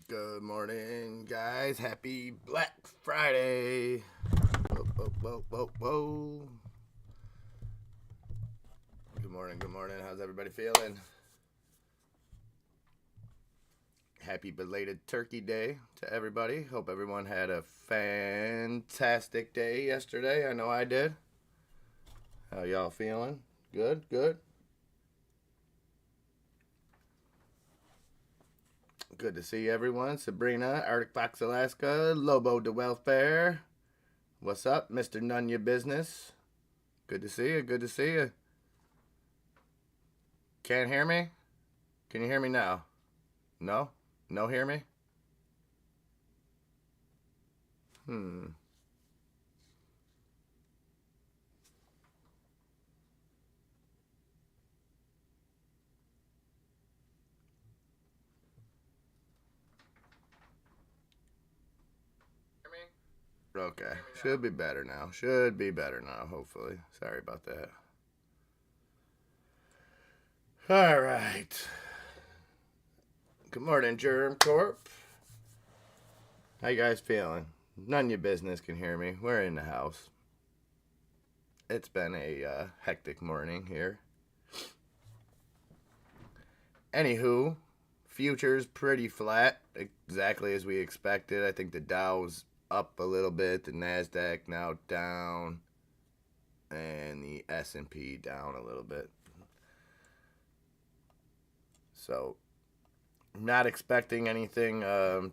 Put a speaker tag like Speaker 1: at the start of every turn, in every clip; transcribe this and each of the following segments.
Speaker 1: Good morning, guys. Happy Black Friday. Whoa, whoa, whoa, whoa, whoa. Good morning, good morning. How's everybody feeling? Happy belated Turkey Day to everybody. Hope everyone had a fantastic day yesterday. I know I did. How y'all feeling? Good, good. Good to see everyone. Sabrina, Arctic Fox, Alaska, Lobo de Welfare. What's up, Mr. None Your Business? Good to see you, good to see you. Can't hear me? Can you hear me now? No? No hear me? Okay. Should be better now. Should be better now, hopefully. Sorry about that. All right. Good morning, Germ Corp. How you guys feeling? None of your business can hear me. We're in the house. It's been a hectic morning here. Anywho, futures pretty flat, exactly as we expected. I think the Dow's up a little bit, the NASDAQ now down, and the S&P down a little bit. So, not expecting anything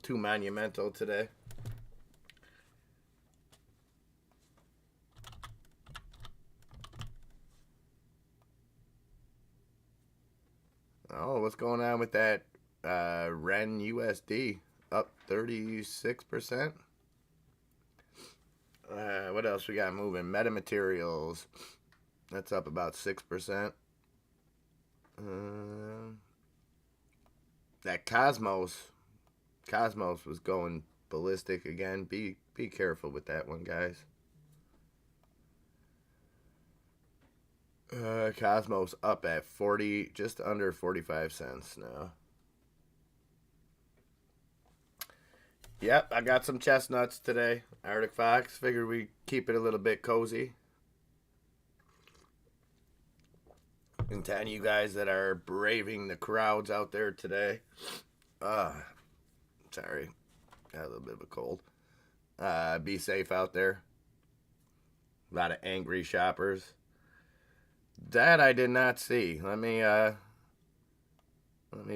Speaker 1: too monumental today. Oh, what's going on with that REN USD? Up 36%. What else we got moving? Metamaterials. That's up about 6%. That Cosmos was going ballistic again. Be careful with that one, guys. Cosmos up at 40, just under 45 cents now. Yep, I got some chestnuts today. Arctic Fox. Figured we'd keep it a little bit cozy. And to any of you guys that are braving the crowds out there today. Sorry. Got a little bit of a cold. Be safe out there. A lot of angry shoppers. That I did not see. Let me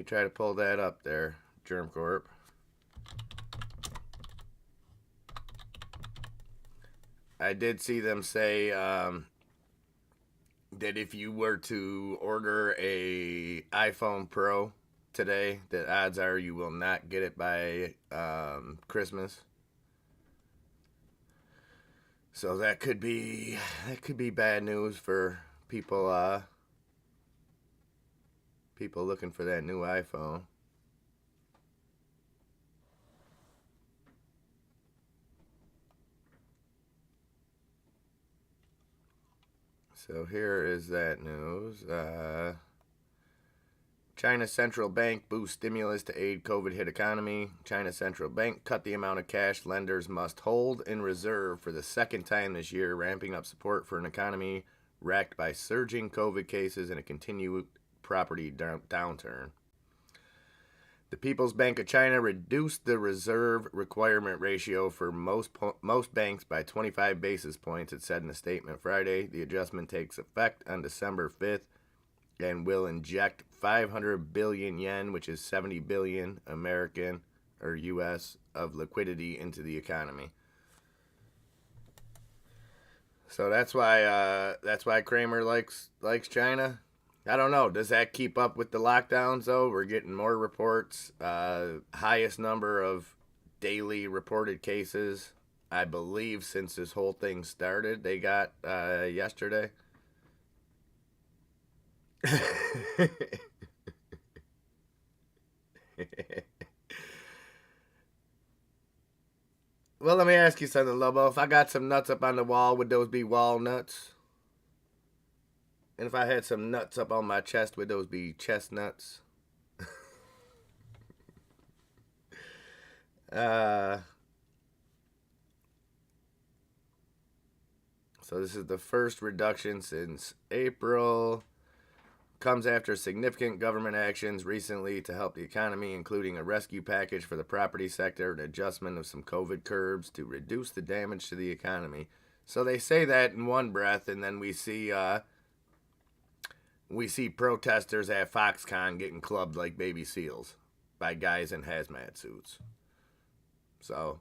Speaker 1: try to pull that up there, Germ Corp. I did see them say that if you were to order a iPhone Pro today, the odds are you will not get it by Christmas. So that could be bad news for people looking for that new iPhone. So here is that news. China's central bank boosts stimulus to aid COVID-hit economy. China's central bank cut the amount of cash lenders must hold in reserve for the second time this year, ramping up support for an economy racked by surging COVID cases and a continued property downturn. The People's Bank of China reduced the reserve requirement ratio for most banks by 25 basis points, it said in a statement Friday. The adjustment takes effect on December 5th and will inject 500 billion yen, which is 70 billion American or US, of liquidity into the economy. So that's why Kramer likes China. I don't know. Does that keep up with the lockdowns, though? We're getting more reports. Highest number of daily reported cases, I believe, since this whole thing started. They got yesterday. Well, let me ask you something, Lobo. If I got some nuts up on the wall, would those be walnuts? And if I had some nuts up on my chest, would those be chestnuts? So this is the first reduction since April. Comes after significant government actions recently to help the economy, including a rescue package for the property sector and adjustment of some COVID curbs to reduce the damage to the economy. So they say that in one breath, and then we see protesters at Foxconn getting clubbed like baby seals by guys in hazmat suits. So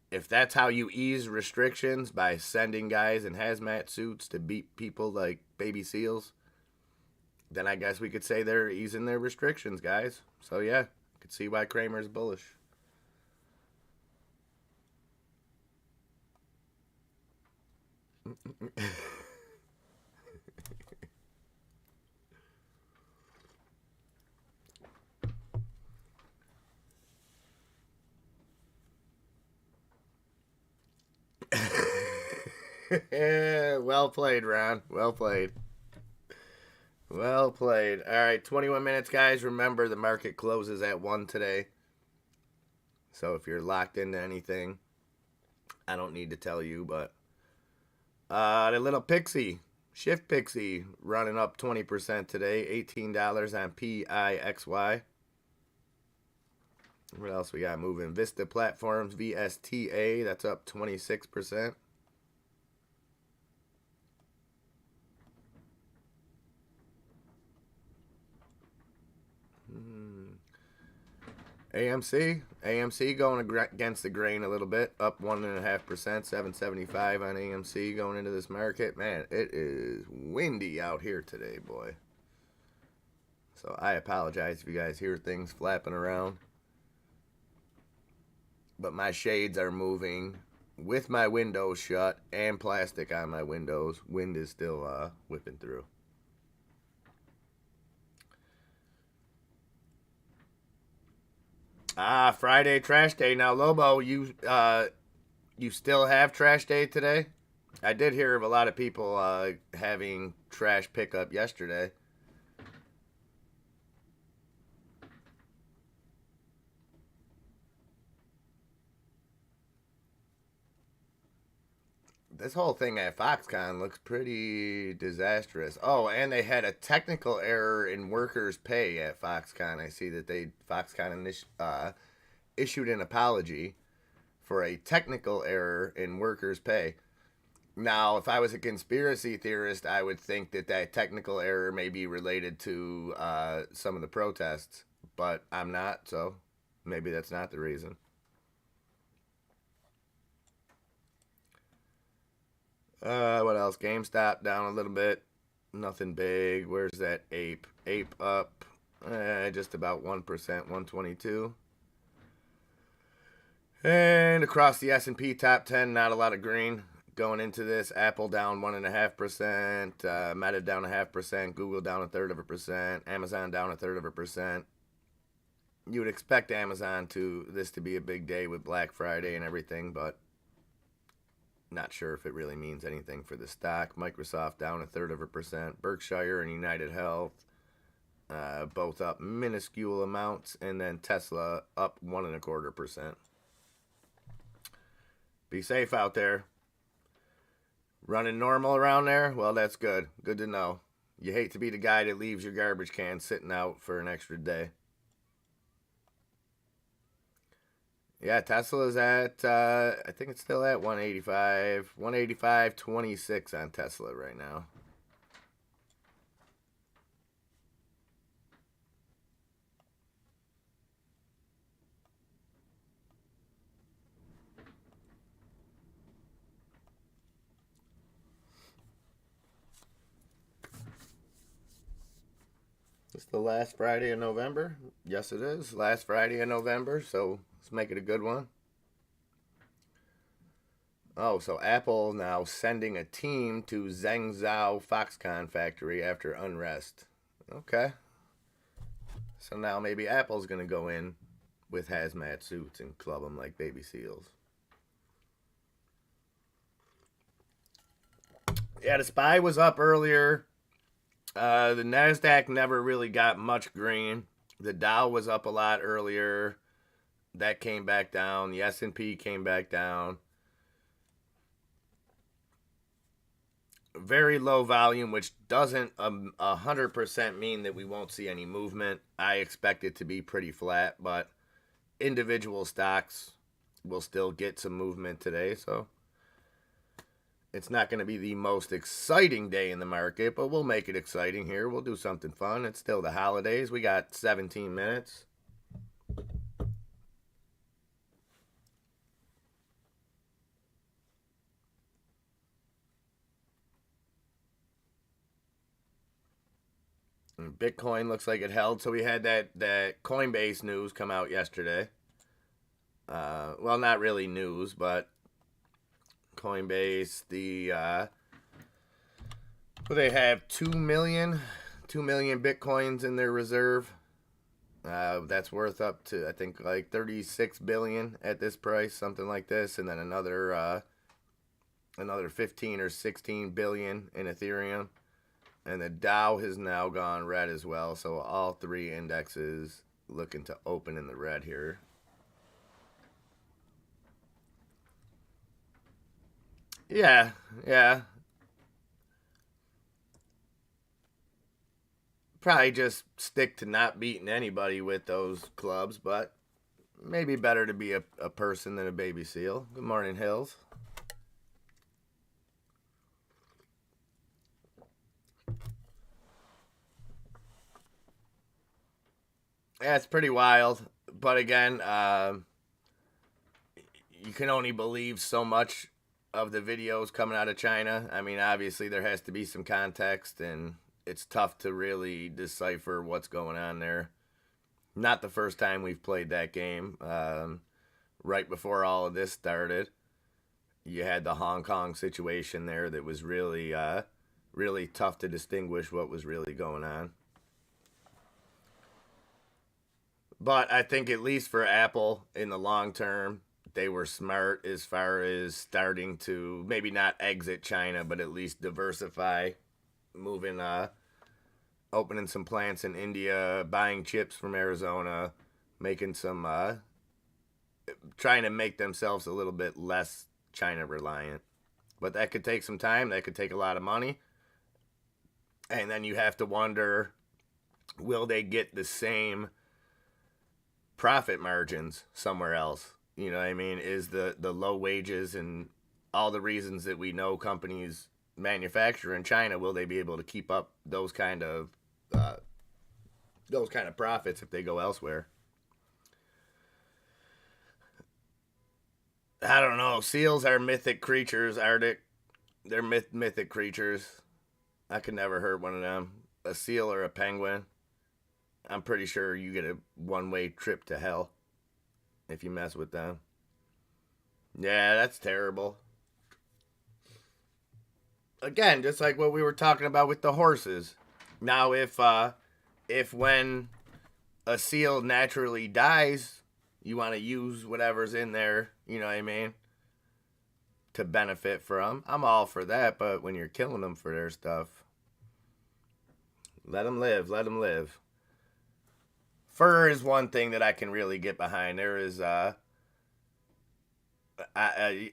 Speaker 1: if that's how you ease restrictions, by sending guys in hazmat suits to beat people like baby seals, then I guess we could say they're easing their restrictions, guys. So yeah, I could see why Kramer's bullish. Well played, Ron. Well played. Well played. All right, 21 minutes, guys. Remember, the market closes at 1 today. So if you're locked into anything, I don't need to tell you, but the little Pixie, Shift Pixie, running up 20% today. $18 on PIXY. What else we got moving? Vista Platforms, VSTA, that's up 26%. AMC going against the grain a little bit, up 1.5%, 775 on AMC going into this market. Man, it is windy out here today, boy. So I apologize if you guys hear things flapping around. But my shades are moving with my windows shut and plastic on my windows. Wind is still whipping through. Friday trash day. Now, Lobo, you still have trash day today? I did hear of a lot of people having trash pickup yesterday. This whole thing at Foxconn looks pretty disastrous. Oh, and they had a technical error in workers' pay at Foxconn. I see that Foxconn issued an apology for a technical error in workers' pay. Now, if I was a conspiracy theorist, I would think that technical error may be related to some of the protests, but I'm not, so maybe that's not the reason. What else? GameStop down a little bit. Nothing big. Where's that ape? Ape up just about 1%, 122. And across the S&P top 10, not a lot of green going into this. Apple down 1.5%, Meta down 0.5%, Google down 1/3%, Amazon down 1/3%. You would expect Amazon this to be a big day with Black Friday and everything, but not sure if it really means anything for the stock. Microsoft down 1/3%. Berkshire and United Health both up minuscule amounts, and then Tesla up 1.25%. Be safe out there. Running normal around there? Well, that's good. Good to know. You hate to be the guy that leaves your garbage can sitting out for an extra day. Yeah, Tesla's at, I think it's still at 185. 185.26 on Tesla right now. It's the last Friday of November. Yes, it is. Last Friday of November, so let's make it a good one. Oh, so Apple now sending a team to Zhengzhou Foxconn factory after unrest. Okay. So now maybe Apple's going to go in with hazmat suits and club them like baby seals. Yeah, the SPY was up earlier. The NASDAQ never really got much green. The Dow was up a lot earlier. That came back down. The S&P came back down. Very low volume, which doesn't 100% mean that we won't see any movement. I expect it to be pretty flat, but individual stocks will still get some movement today. So it's not going to be the most exciting day in the market, but we'll make it exciting here. We'll do something fun. It's still the holidays. We got 17 minutes. Bitcoin looks like it held. So we had that Coinbase news come out yesterday. Well, not really news, but Coinbase, they have 2 million Bitcoins in their reserve. That's worth up to, I think, like 36 billion at this price, something like this. And then another 15 or 16 billion in Ethereum. And the Dow has now gone red as well. So all three indexes looking to open in the red here. Yeah. Probably just stick to not beating anybody with those clubs, but maybe better to be a person than a baby seal. Good morning, Hills. Yeah, it's pretty wild. But again, you can only believe so much of the videos coming out of China. I mean, obviously, there has to be some context, and it's tough to really decipher what's going on there. Not the first time we've played that game. Right before all of this started, you had the Hong Kong situation there that was really, really tough to distinguish what was really going on. But I think at least for Apple in the long term, they were smart as far as starting to maybe not exit China, but at least diversify, moving, opening some plants in India, buying chips from Arizona, making some, trying to make themselves a little bit less China reliant. But that could take some time. That could take a lot of money. And then you have to wonder, will they get the same profit margins somewhere else? You know what I mean? Is the low wages and all the reasons that we know companies manufacture in China, will they be able to keep up those kind of profits if they go elsewhere? I don't know. Seals are mythic creatures, Arctic. They're mythic creatures. I could never hurt one of them. A seal or a penguin. I'm pretty sure you get a one-way trip to hell if you mess with them. Yeah, that's terrible. Again, just like what we were talking about with the horses. Now, if when a seal naturally dies, you want to use whatever's in there, you know what I mean, to benefit from, I'm all for that. But when you're killing them for their stuff, let them live. Let them live. Fur is one thing that I can really get behind. There is, I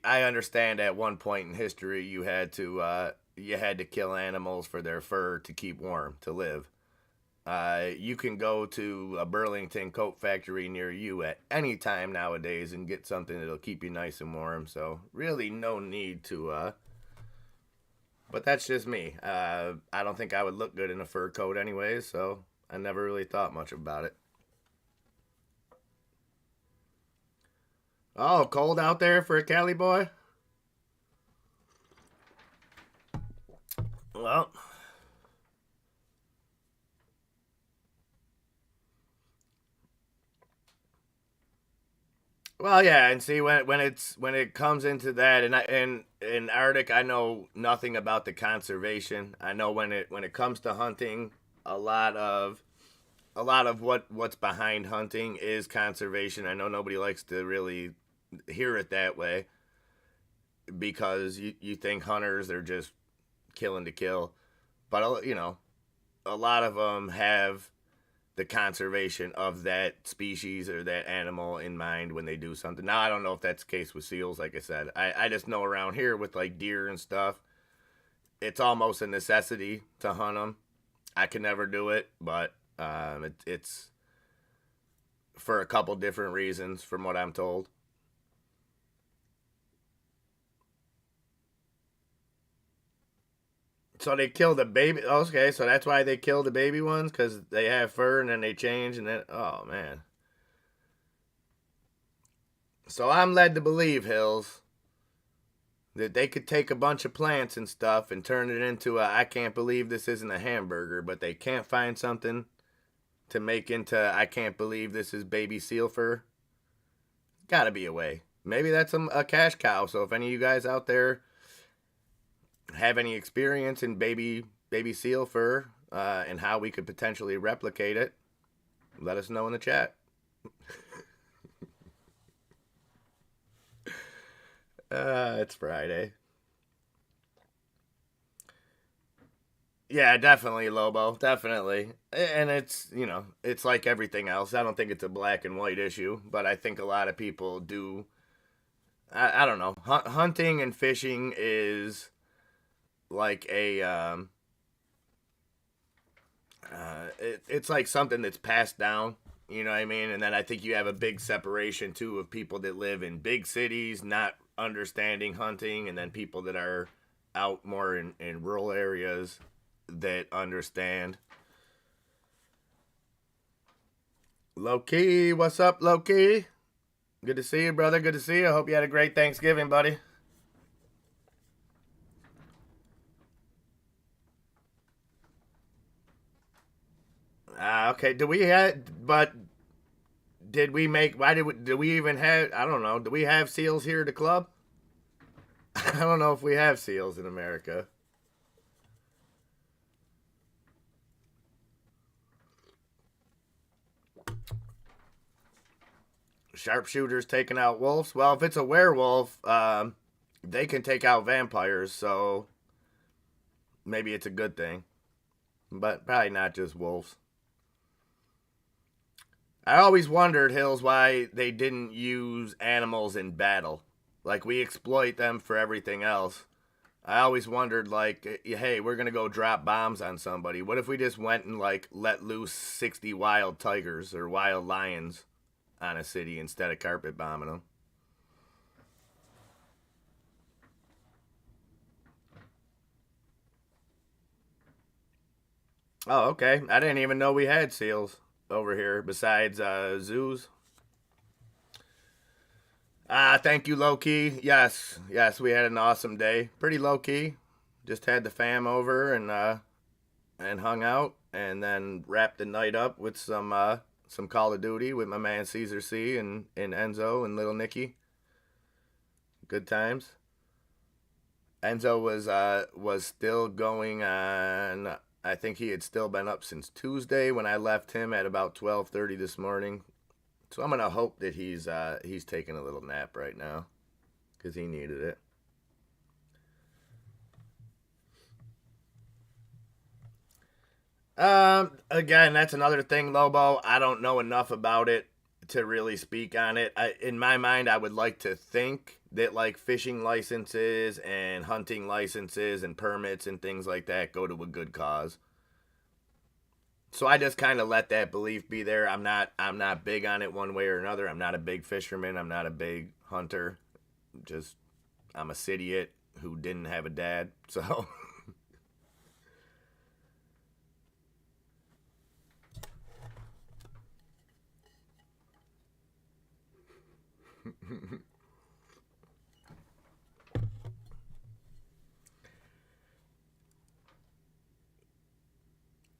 Speaker 1: understand at one point in history you had to kill animals for their fur to keep warm, to live. You can go to a Burlington coat factory near you at any time nowadays and get something that'll keep you nice and warm. So really no need to, but that's just me. I don't think I would look good in a fur coat anyways, so I never really thought much about it. Oh, cold out there for a Cali boy? Well, yeah, and see when it comes into that, and in Arctic, I know nothing about the conservation. I know when it comes to hunting, a lot of what's behind hunting is conservation. I know nobody likes to really hear it that way because you think hunters are just killing to kill, but you know, a lot of them have the conservation of that species or that animal in mind when they do something. Now, I don't know if that's the case with seals, like I said. I just know around here with like deer and stuff, it's almost a necessity to hunt them. I can never do it, but it's for a couple different reasons from what I'm told. So they kill the baby. Okay, so that's why they kill the baby ones, because they have fur and then they change and then. Oh man. So I'm led to believe, Hills, that they could take a bunch of plants and stuff and turn it into a. I can't believe this isn't a hamburger, but they can't find something to make into. I can't believe this is baby seal fur. Gotta be a way. Maybe that's a cash cow. So if any of you guys out there have any experience in baby seal fur and how we could potentially replicate it, let us know in the chat. It's Friday. Yeah, definitely, Lobo. Definitely. And it's, it's like everything else. I don't think it's a black and white issue, but I think a lot of people do. I don't know. Hunting and fishing is like it's like something that's passed down. You know what I mean? And then I think you have a big separation, too, of people that live in big cities not understanding hunting, and then people that are out more in rural areas that understand. Low-key, what's up, Low-key? Good to see you, brother. Good to see you. I hope you had a great Thanksgiving, buddy. Okay. Did we make? Why did we even have? I don't know. Do we have seals here at the club? I don't know if we have seals in America. Sharpshooters taking out wolves. Well, if it's a werewolf, they can take out vampires, so maybe it's a good thing. But probably not just wolves. I always wondered, Hills, why they didn't use animals in battle. Like, we exploit them for everything else. I always wondered, like, hey, we're going to go drop bombs on somebody. What if we just went and, like, let loose 60 wild tigers or wild lions on a city instead of carpet bombing them? Oh, okay. I didn't even know we had seals over here besides zoos. Thank you, low key. Yes, we had an awesome day. Pretty low key. Just had the fam over and hung out, and then wrapped the night up with some Call of Duty with my man Caesar C and Enzo and Little Nicky. Good times. Enzo was still going on. I think he had still been up since Tuesday when I left him at about 12:30 this morning. So I'm gonna hope that he's taking a little nap right now, because he needed it. Again, that's another thing, Lobo. I don't know enough about it to really speak on it. In my mind, I would like to think that like fishing licenses and hunting licenses and permits and things like that go to a good cause. So I just kind of let that belief be there. I'm not big on it one way or another. I'm not a big fisherman. I'm not a big hunter. Just I'm a idiot who didn't have a dad. So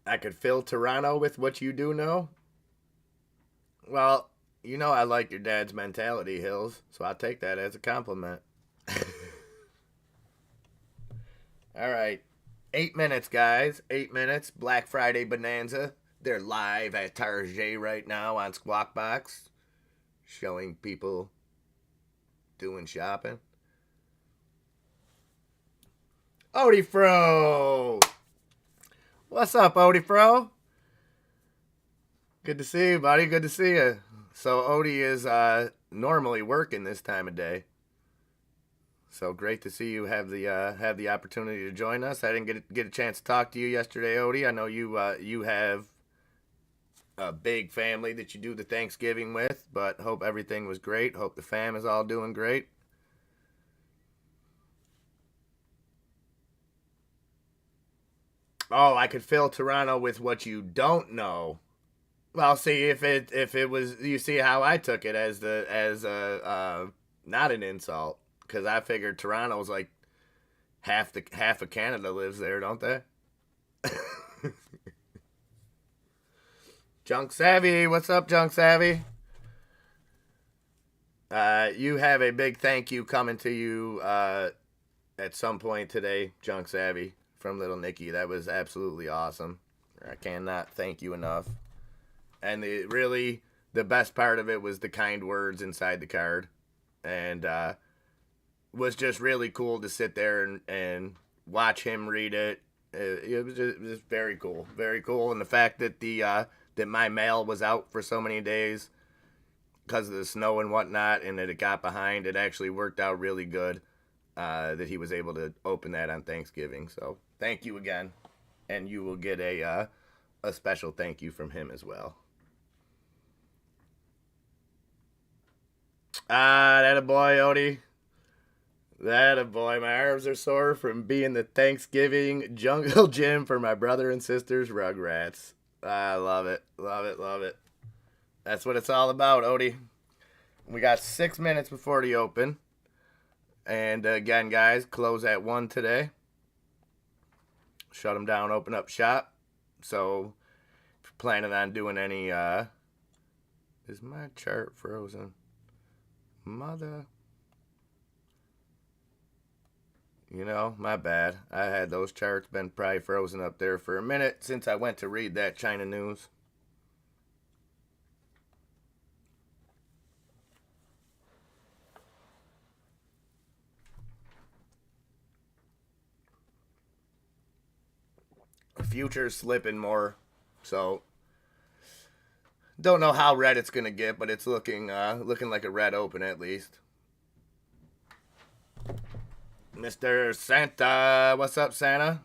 Speaker 1: I could fill Toronto with what you do know. Well, I like your dad's mentality, Hills. So I'll take that as a compliment. All right. 8 minutes, guys. 8 minutes. Black Friday Bonanza. They're live at Target right now on Squawk Box, showing people doing shopping. Odie Fro! What's up, Odie Fro? Good to see you, buddy. Good to see you. So Odie is normally working this time of day. So great to see you have the opportunity to join us. I didn't get a chance to talk to you yesterday, Odie. I know you have a big family that you do the Thanksgiving with, but hope everything was great. Hope the fam is all doing great. Oh, I could fill Toronto with what you don't know. Well, see if it was, you see how I took it as the as a not an insult, because I figured Toronto's like half of Canada lives there, don't they? Junk Savvy, what's up, Junk Savvy? You have a big thank you coming to you at some point today, Junk Savvy, from Little Nicky. That was absolutely awesome. I cannot thank you enough. And the best part of it was the kind words inside the card, and was just really cool to sit there and watch him read it. It was just very cool, and the fact that that my mail was out for so many days because of the snow and whatnot, and that it got behind, it actually worked out really good. That he was able to open that on Thanksgiving. So thank you again, and you will get a special thank you from him as well. That a boy, Odie. That a boy. My arms are sore from being the Thanksgiving jungle gym for my brother and sister's Rugrats. I love it. Love it. Love it. That's what it's all about, Odie. We got 6 minutes before the open. And again, guys, close at 1 today. Shut them down, open up shop. So, if you're planning on doing any, is my chart frozen? Mother. You know, my bad. I had those charts been probably frozen up there for a minute since I went to read that China news. Future's slipping more, so don't know how red it's gonna get, but it's looking like a red open at least. Mr. Santa, what's up, Santa?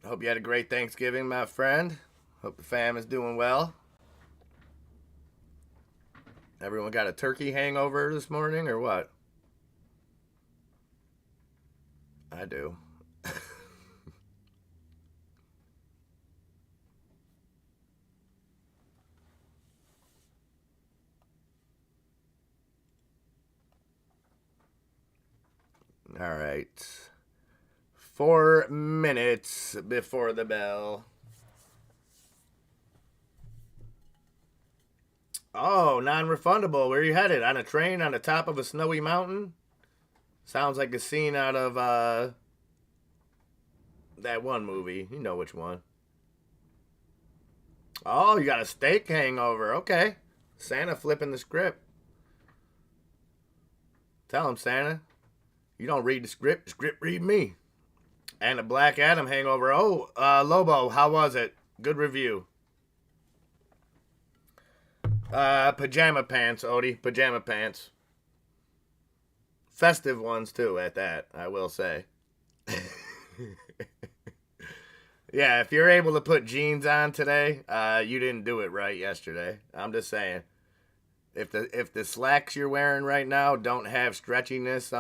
Speaker 1: Hope you had a great Thanksgiving, my friend. Hope the fam is doing well. Everyone got a turkey hangover this morning, or what? I do. All right. 4 minutes before the bell. Oh, non-refundable. Where are you headed? On a train on the top of a snowy mountain? Sounds like a scene out of that one movie. You know which one. Oh, you got a steak hangover. Okay. Santa flipping the script. Tell him, Santa. You don't read the script. The script read me. And a Black Adam hangover. Oh, Lobo, how was it? Good review. Pajama pants, Odie. Pajama pants. Festive ones, too, at that, I will say. Yeah, if you're able to put jeans on today, you didn't do it right yesterday. I'm just saying. If the slacks you're wearing right now don't have stretchiness,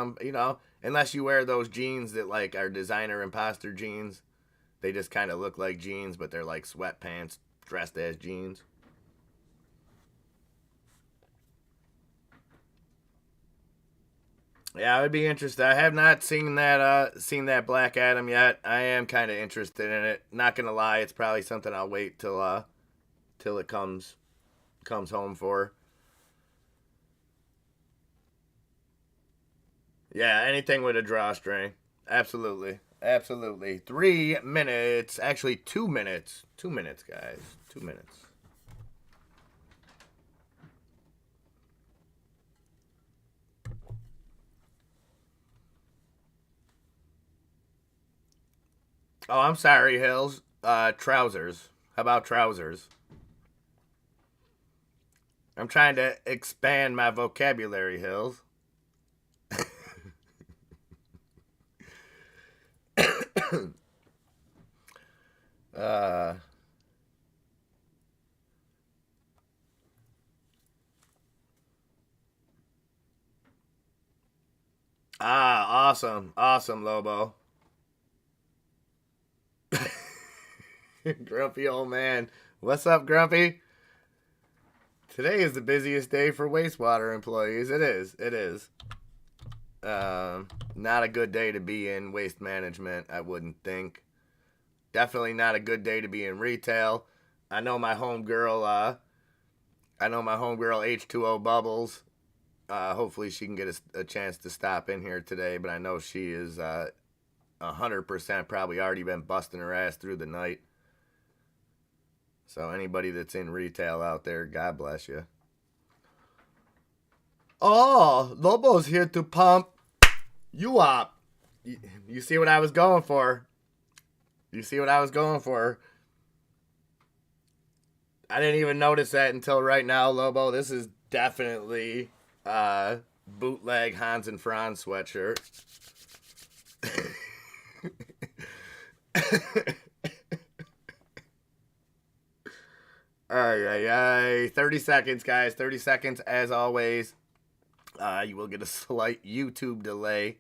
Speaker 1: unless you wear those jeans that like are designer imposter jeans, they just kind of look like jeans, but they're like sweatpants dressed as jeans. Yeah, I would be interested. I have not seen that Black Adam yet. I am kind of interested in it. Not gonna lie, it's probably something I'll wait till it comes home for. Yeah, anything with a drawstring. Absolutely. Absolutely. 3 minutes. Actually, 2 minutes. 2 minutes, guys. 2 minutes. Oh, I'm sorry, Hills. Trousers. How about trousers? I'm trying to expand my vocabulary, Hills. uh, awesome. Awesome, Lobo. Grumpy old man. What's up, Grumpy? Today is the busiest day for wastewater employees. It is. It is. Not a good day to be in waste management, I wouldn't think. Definitely not a good day to be in retail. I know my homegirl, H2O Bubbles. Hopefully she can get a chance to stop in here today, but I know she is 100% probably already been busting her ass through the night. So anybody that's in retail out there, God bless you. Oh, Lobo's here to pump you up. You see what I was going for? You see what I was going for? I didn't even notice that until right now, Lobo. This is definitely bootleg Hans and Franz sweatshirt. Ay. 30 seconds, guys. 30 seconds, as always. You will get a slight YouTube delay,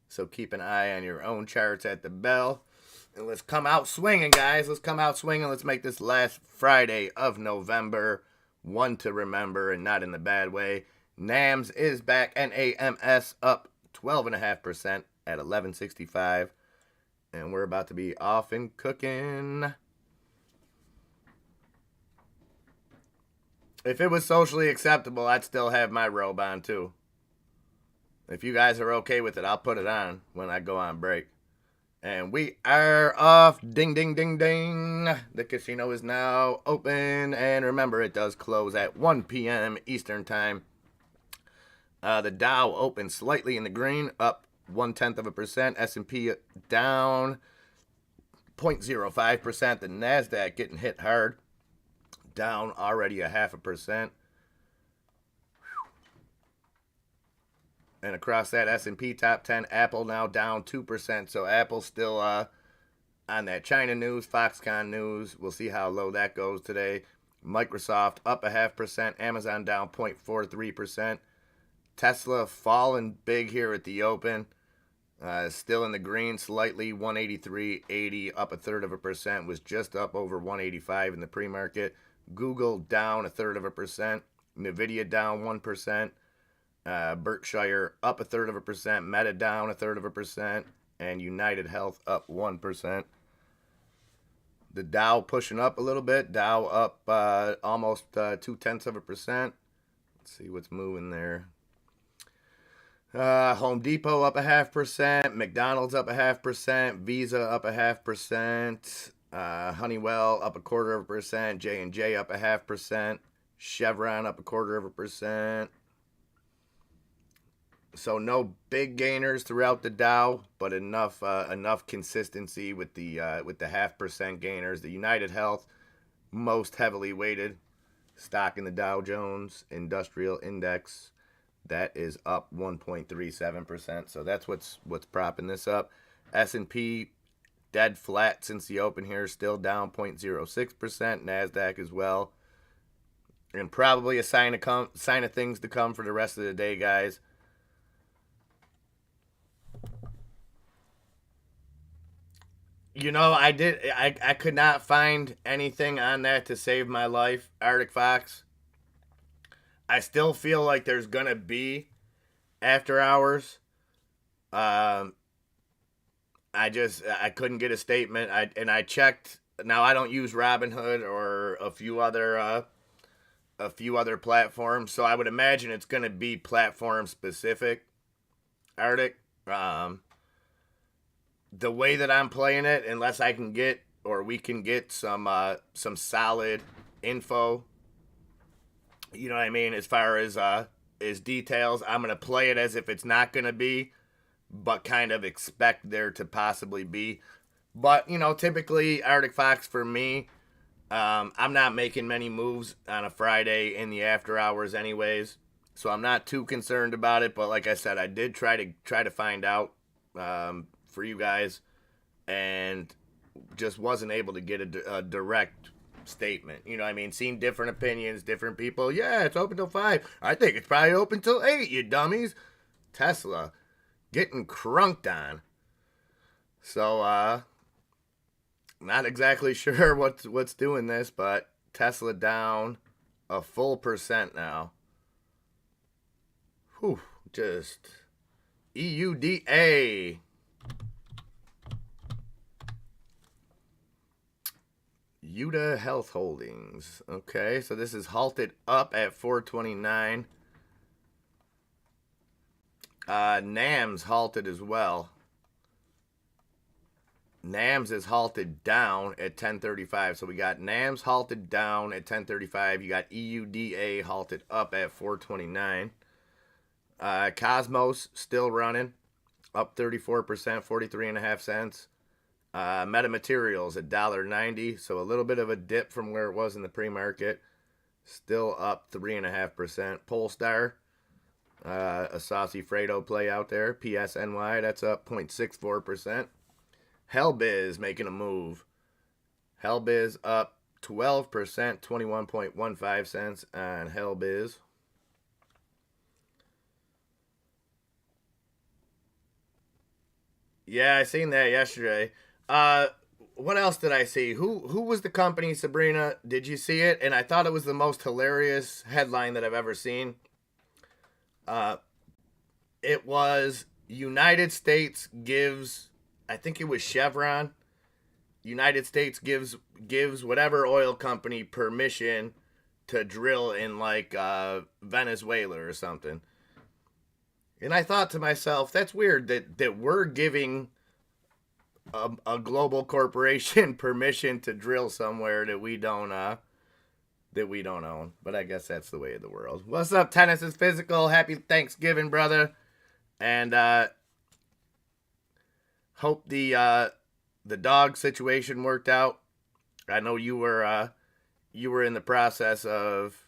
Speaker 1: so keep an eye on your own charts at the bell. And let's come out swinging, guys. Let's come out swinging. Let's make this last Friday of November one to remember, and not in the bad way. NAMS is back. NAMS up 12.5% at 11.65. And we're about to be off and cooking. If it was socially acceptable, I'd still have my robe on, too. If you guys are okay with it, I'll put it on when I go on break. And we are off. Ding, ding, ding, ding. The casino is now open. And remember, it does close at 1 p.m. Eastern Time. The Dow opened slightly in the green, up 0.1%. S&P down 0.05%. The NASDAQ getting hit hard, down already 0.5%. And across that S&P top 10, Apple now down 2%. So Apple's still on that China news, Foxconn news. We'll see how low that goes today. Microsoft up 0.5%. Amazon down 0.43%. Tesla falling big here at the open. Still in the green slightly, 183.80, up 0.33%. Was just up over 185 in the pre-market. Google down 0.33%. Nvidia down 1%. Berkshire up 0.33%. Meta down 0.33%. And United Health up 1%. The Dow pushing up a little bit. Dow up almost 0.2%. Let's see what's moving there. Home Depot up 0.5%. McDonald's up 0.5%. Visa up 0.5%. Honeywell up 0.25%. J&J up 0.5%. Chevron up 0.25%. So no big gainers throughout the Dow, but enough consistency with the 0.5% gainers. The United Health most heavily weighted stock in the Dow Jones Industrial Index. That is up 1.37%. So that's what's propping this up. S&P dead flat since the open here, still down 0.06%. NASDAQ as well. And probably a sign of things to come for the rest of the day, guys. You know, I could not find anything on that to save my life, Arctic Fox. I still feel like there's going to be after hours. I couldn't get a statement. I checked. Now I don't use Robinhood or a few other platforms, so I would imagine it's going to be platform specific, Arctic. The way that I'm playing it, unless I can get, or we can get some solid info, you know what I mean, as far as details, I'm going to play it as if it's not going to be, but kind of expect there to possibly be. But, you know, typically, Arctic Fox for me, I'm not making many moves on a Friday in the after hours, anyways, so I'm not too concerned about it. But like I said, I did try to find out for you guys, and just wasn't able to get a direct statement. You know what I mean? Seen different opinions, different people. Yeah, it's open till 5. I think it's probably open till 8, you dummies. Tesla getting crunked on. So, not exactly sure what's doing this, but Tesla down a full percent now. Whew, just EUDA. Yuda Health Holdings. Okay, so this is halted up at 429. NAM's halted as well. NAM's is halted down at 1035. So we got NAM's halted down at 1035. You got EUDA halted up at 429. Cosmos still running, up 34%, 43.5 cents. Metamaterials $1.90, so a little bit of a dip from where it was in the pre-market. Still up 3.5%. Polestar, a saucy Fredo play out there. PSNY, that's up 0.64%. Hellbiz making a move. Hellbiz up 12%, 21.15 cents on Hellbiz. Yeah, I seen that yesterday. What else did I see? Who was the company, Sabrina? Did you see it? And I thought it was the most hilarious headline that I've ever seen. It was United States gives, I think it was Chevron. United States gives whatever oil company permission to drill in like Venezuela or something. And I thought to myself, that's weird that we're giving a global corporation permission to drill somewhere that we don't own. But I guess that's the way of the world. What's up, Tennis is Physical? Happy Thanksgiving, brother. And hope the dog situation worked out. I know you were in the process of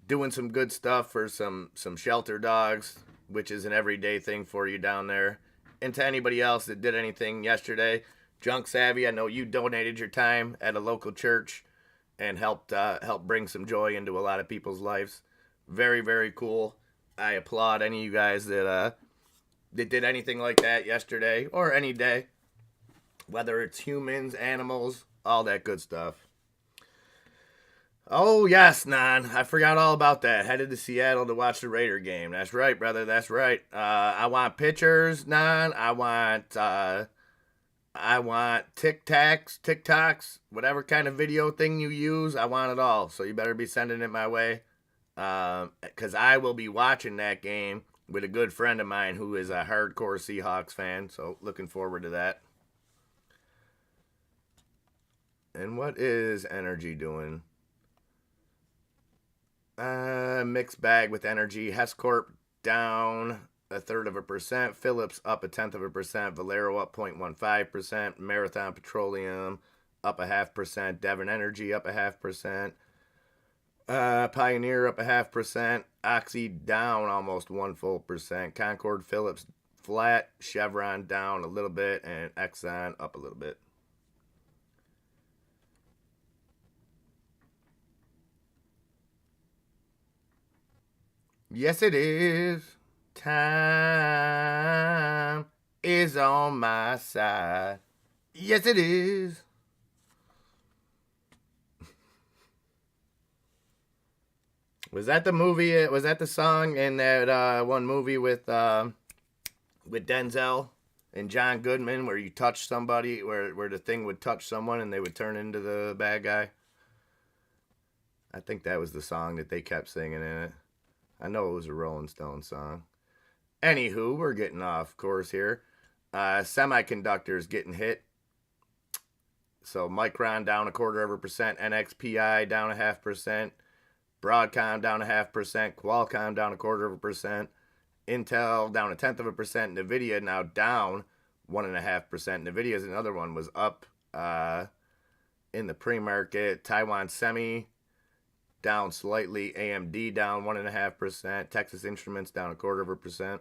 Speaker 1: doing some good stuff for some shelter dogs, which is an everyday thing for you down there. And to anybody else that did anything yesterday, Junk Savvy, I know you donated your time at a local church and helped bring some joy into a lot of people's lives. Very, very cool. I applaud any of you guys that did anything like that yesterday or any day, whether it's humans, animals, all that good stuff. Oh, yes, Nan. I forgot all about that. Headed to Seattle to watch the Raider game. That's right, brother. That's right. I want pictures, Nan. I want TikToks, whatever kind of video thing you use. I want it all. So you better be sending it my way. Because I will be watching that game with a good friend of mine who is a hardcore Seahawks fan. So looking forward to that. And what is Energy doing? Mixed bag with Energy. Hess Corp down 1/3%. Phillips up 0.1%. Valero up 0.15%. Marathon Petroleum up 0.5%. Devon Energy up 0.5%. Pioneer up 0.5%. Oxy down almost 1%. Concord Phillips flat. Chevron down a little bit. And Exxon up a little bit. Yes, it is. Time is on my side. Yes, it is. Was that the movie? Was that the song in that one movie with Denzel and John Goodman, where you touch somebody, where the thing would touch someone and they would turn into the bad guy? I think that was the song that they kept singing in it. I know it was a Rolling Stones song. Anywho, we're getting off course here. Semiconductors getting hit. So Micron down 0.25%. NXPI down 0.5%. Broadcom down 0.5%. Qualcomm down 0.25%. Intel down 0.1%. Nvidia now down 1.5%. Nvidia's another one was up in the pre-market. Taiwan Semi down slightly. AMD down 1.5%. Texas Instruments down 0.25%.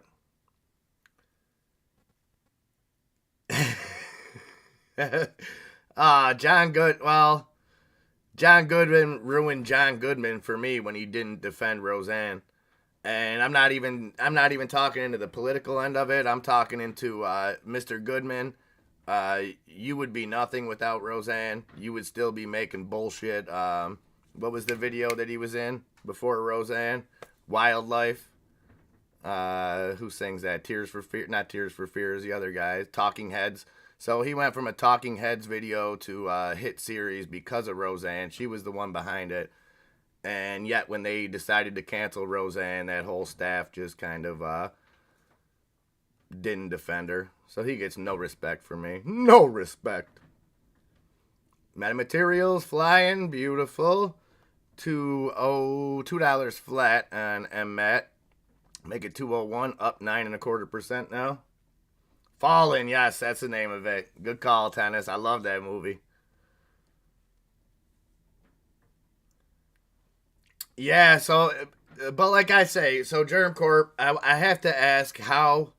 Speaker 1: John Goodman ruined John Goodman for me when he didn't defend Roseanne. And I'm not even talking into the political end of it. I'm talking into Mr. Goodman. You would be nothing without Roseanne. You would still be making bullshit. What was the video that he was in before Roseanne? Wildlife. Who sings that? Tears for Fear. Not Tears for Fears. The other guy. Talking Heads. So he went from a Talking Heads video to a hit series because of Roseanne. She was the one behind it. And yet when they decided to cancel Roseanne, that whole staff just kind of didn't defend her. So he gets no respect from me. No respect. Metamaterials flying. Beautiful. $2 flat on MMAT. Make it 201, up 9.25% now. Fallen, yes, that's the name of it. Good call, Tennis. I love that movie. Yeah, so, but like I say, so Germ Corp, I have to ask, how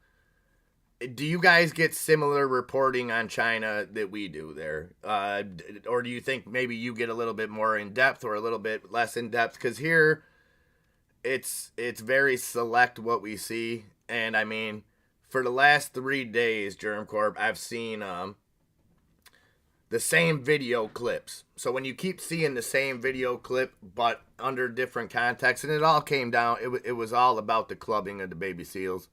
Speaker 1: do you guys get similar reporting on China that we do there? Or do you think maybe you get a little bit more in depth or a little bit less in depth? Because here, it's very select what we see. And I mean, for the last 3 days, Germ Corp, I've seen the same video clips. So when you keep seeing the same video clip, but under different context, and it all came down, it was all about the clubbing of the baby seals,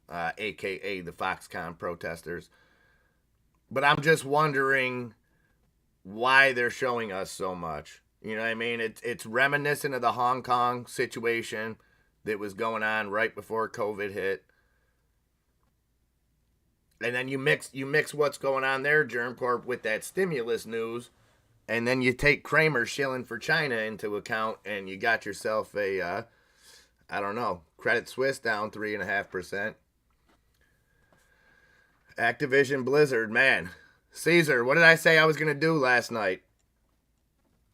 Speaker 1: a.k.a. the Foxconn protesters. But I'm just wondering why they're showing us so much. You know what I mean? It's reminiscent of the Hong Kong situation that was going on right before COVID hit. And then you mix what's going on there, Germ Corp, with that stimulus news, and then you take Kramer shilling for China into account, and you got yourself a, I don't know, Credit Suisse down 3.5%. Activision Blizzard, man. Caesar, what did I say I was going to do last night?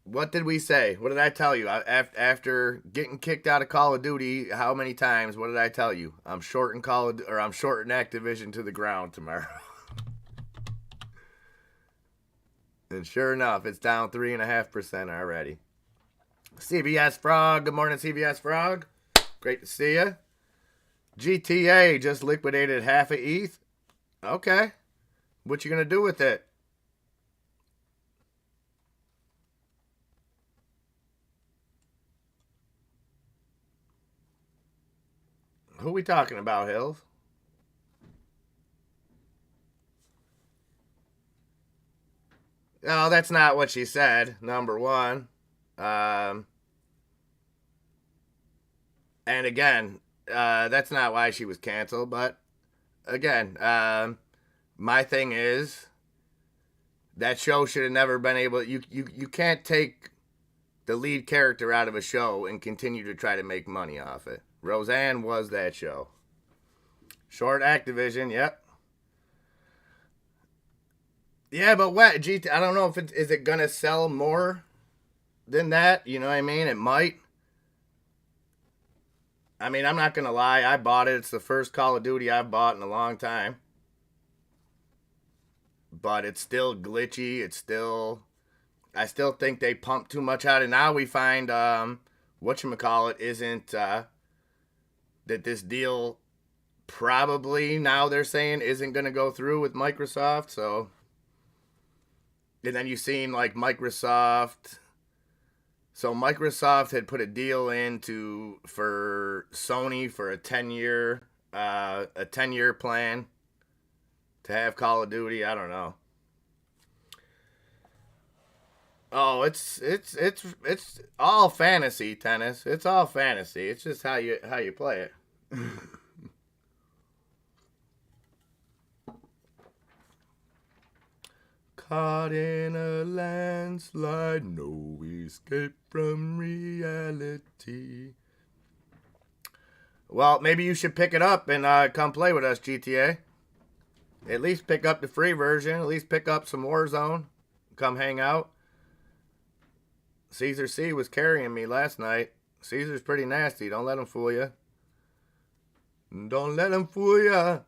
Speaker 1: What did we say? What did I tell you? After getting kicked out of Call of Duty, how many times? What did I tell you? I'm shorting I'm shorting Activision to the ground tomorrow. And sure enough, it's down 3.5% already. CBS Frog, good morning, CBS Frog. Great to see you. GTA just liquidated half of ETH. Okay, what you gonna do with it? Who we talking about, Hills? No, that's not what she said, number one. And again, that's not why she was canceled, but again, my thing is that show should have never been able, you can't take the lead character out of a show and continue to try to make money off it. Roseanne was that show. Short Activision, yep. Yeah, but what? I don't know if is it gonna sell more than that? You know what I mean? It might. I mean, I'm not gonna lie. I bought it. It's the first Call of Duty I've bought in a long time. But it's still glitchy. I still think they pump too much out. And now we find whatchamacallit isn't that this deal probably, now they're saying, isn't going to go through with Microsoft. So, and then you've seen like Microsoft. So Microsoft had put a deal in for Sony for a 10-year plan to have Call of Duty. I don't know. Oh, it's all fantasy, Tennis. It's all fantasy. It's just how you play it. Caught in a landslide, no escape from reality. Well, maybe you should pick it up and come play with us, GTA. At least pick up the free version. At least pick up some Warzone. Come hang out. Caesar C was carrying me last night. Caesar's pretty nasty. Don't let him fool you. Don't let him fool you.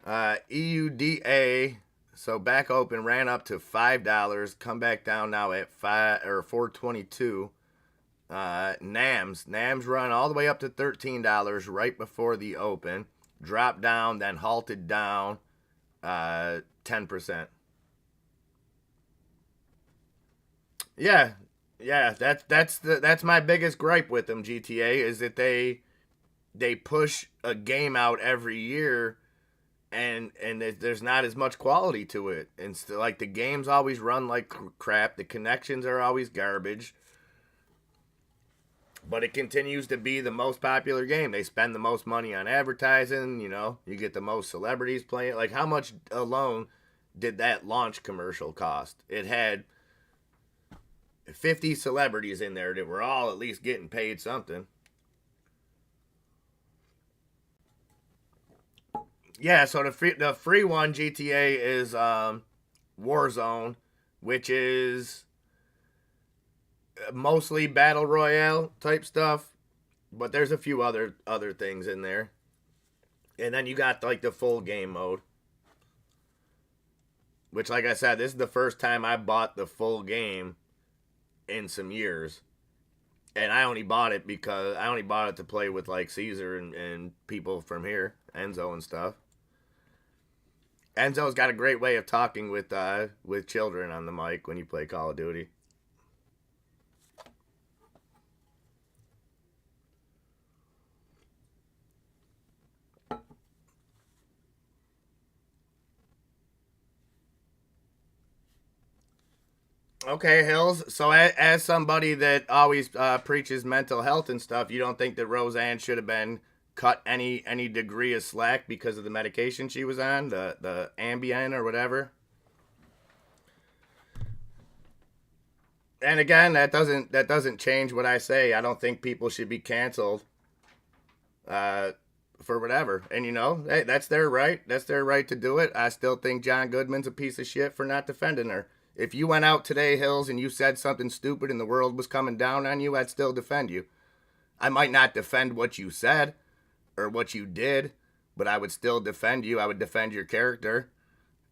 Speaker 1: EUDA. So back open, ran up to $5. Come back down now at $4.22. NAMS run all the way up to $13 right before the open. Dropped down, then halted down 10%. Yeah, that's my biggest gripe with them. GTA is that they push a game out every year, and there's not as much quality to it. And like the games always run like crap. The connections are always garbage. But it continues to be the most popular game. They spend the most money on advertising. You know, you get the most celebrities playing. Like, how much alone did that launch commercial cost? It had 50 celebrities in there that were all at least getting paid something. Yeah, so the free one, GTA, is Warzone, which is mostly battle royale type stuff, but there's a few other things in there. And then you got like the full game mode, which, like I said, this is the first time I bought the full game in some years. And I only bought it to play with like Caesar and people from here, Enzo and stuff. Enzo's got a great way of talking with children on the mic when you play Call of Duty. Okay, Hills. So as somebody that always preaches mental health and stuff, you don't think that Roseanne should have been cut any degree of slack because of the medication she was on, the Ambien or whatever? And again, that doesn't change what I say. I don't think people should be canceled for whatever. And you know, hey, that's their right. That's their right to do it. I still think John Goodman's a piece of shit for not defending her. If you went out today, Hills, and you said something stupid and the world was coming down on you, I'd still defend you. I might not defend what you said or what you did, but I would still defend you. I would defend your character.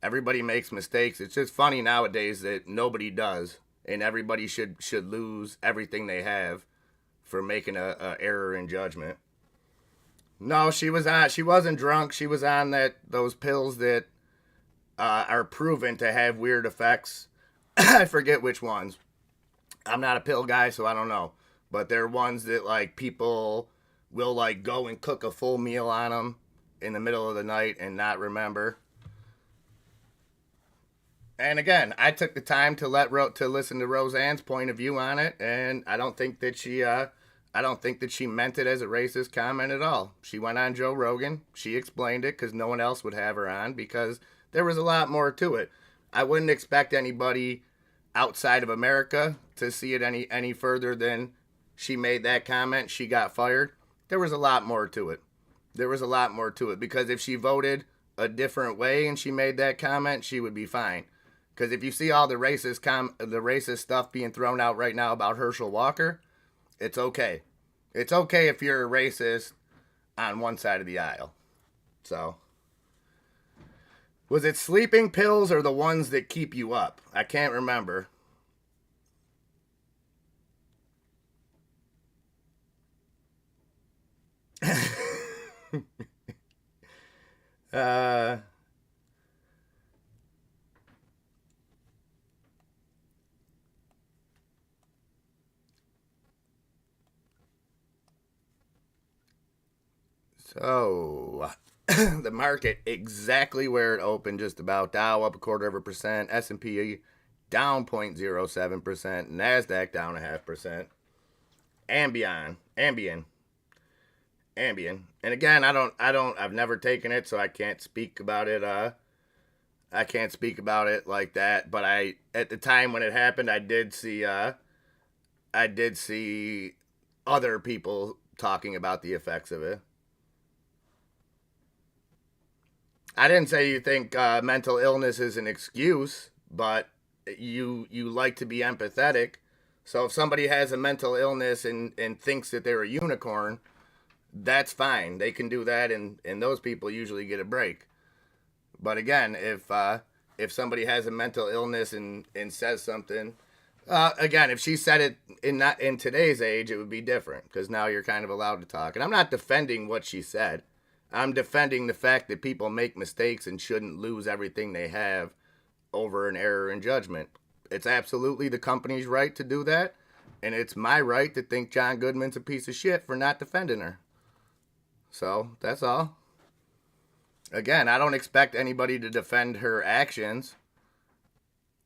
Speaker 1: Everybody makes mistakes. It's just funny nowadays that nobody does, and everybody should lose everything they have for making a error in judgment. No, she wasn't drunk. She was on those pills that are proven to have weird effects. I forget which ones. I'm not a pill guy, so I don't know. But they're ones that like people will like go and cook a full meal on them in the middle of the night and not remember. And again, I took the time to listen to Roseanne's point of view on it, and I don't think that she meant it as a racist comment at all. She went on Joe Rogan. She explained it because no one else would have her on because there was a lot more to it. I wouldn't expect anybody outside of America to see it any further than she made that comment. She got fired. There was a lot more to it. Because if she voted a different way and she made that comment, she would be fine. Because if you see all the racist stuff being thrown out right now about Herschel Walker, it's okay. It's okay if you're a racist on one side of the aisle. So, was it sleeping pills or the ones that keep you up? I can't remember. uh... So, the market exactly where it opened, just about. Dow up 0.25%, S&P down 0.07%, Nasdaq down 0.5%. Ambien. And again, I've never taken it, so I can't speak about it. I can't speak about it like that. But at the time when it happened, I did see other people talking about the effects of it. I didn't say you think mental illness is an excuse, but you like to be empathetic. So if somebody has a mental illness and thinks that they're a unicorn, that's fine. They can do that, and those people usually get a break. But again, if somebody has a mental illness and says something, again, if she said it not in today's age, it would be different because now you're kind of allowed to talk. And I'm not defending what she said. I'm defending the fact that people make mistakes and shouldn't lose everything they have over an error in judgment. It's absolutely the company's right to do that, and it's my right to think John Goodman's a piece of shit for not defending her. So that's all. Again, I don't expect anybody to defend her actions,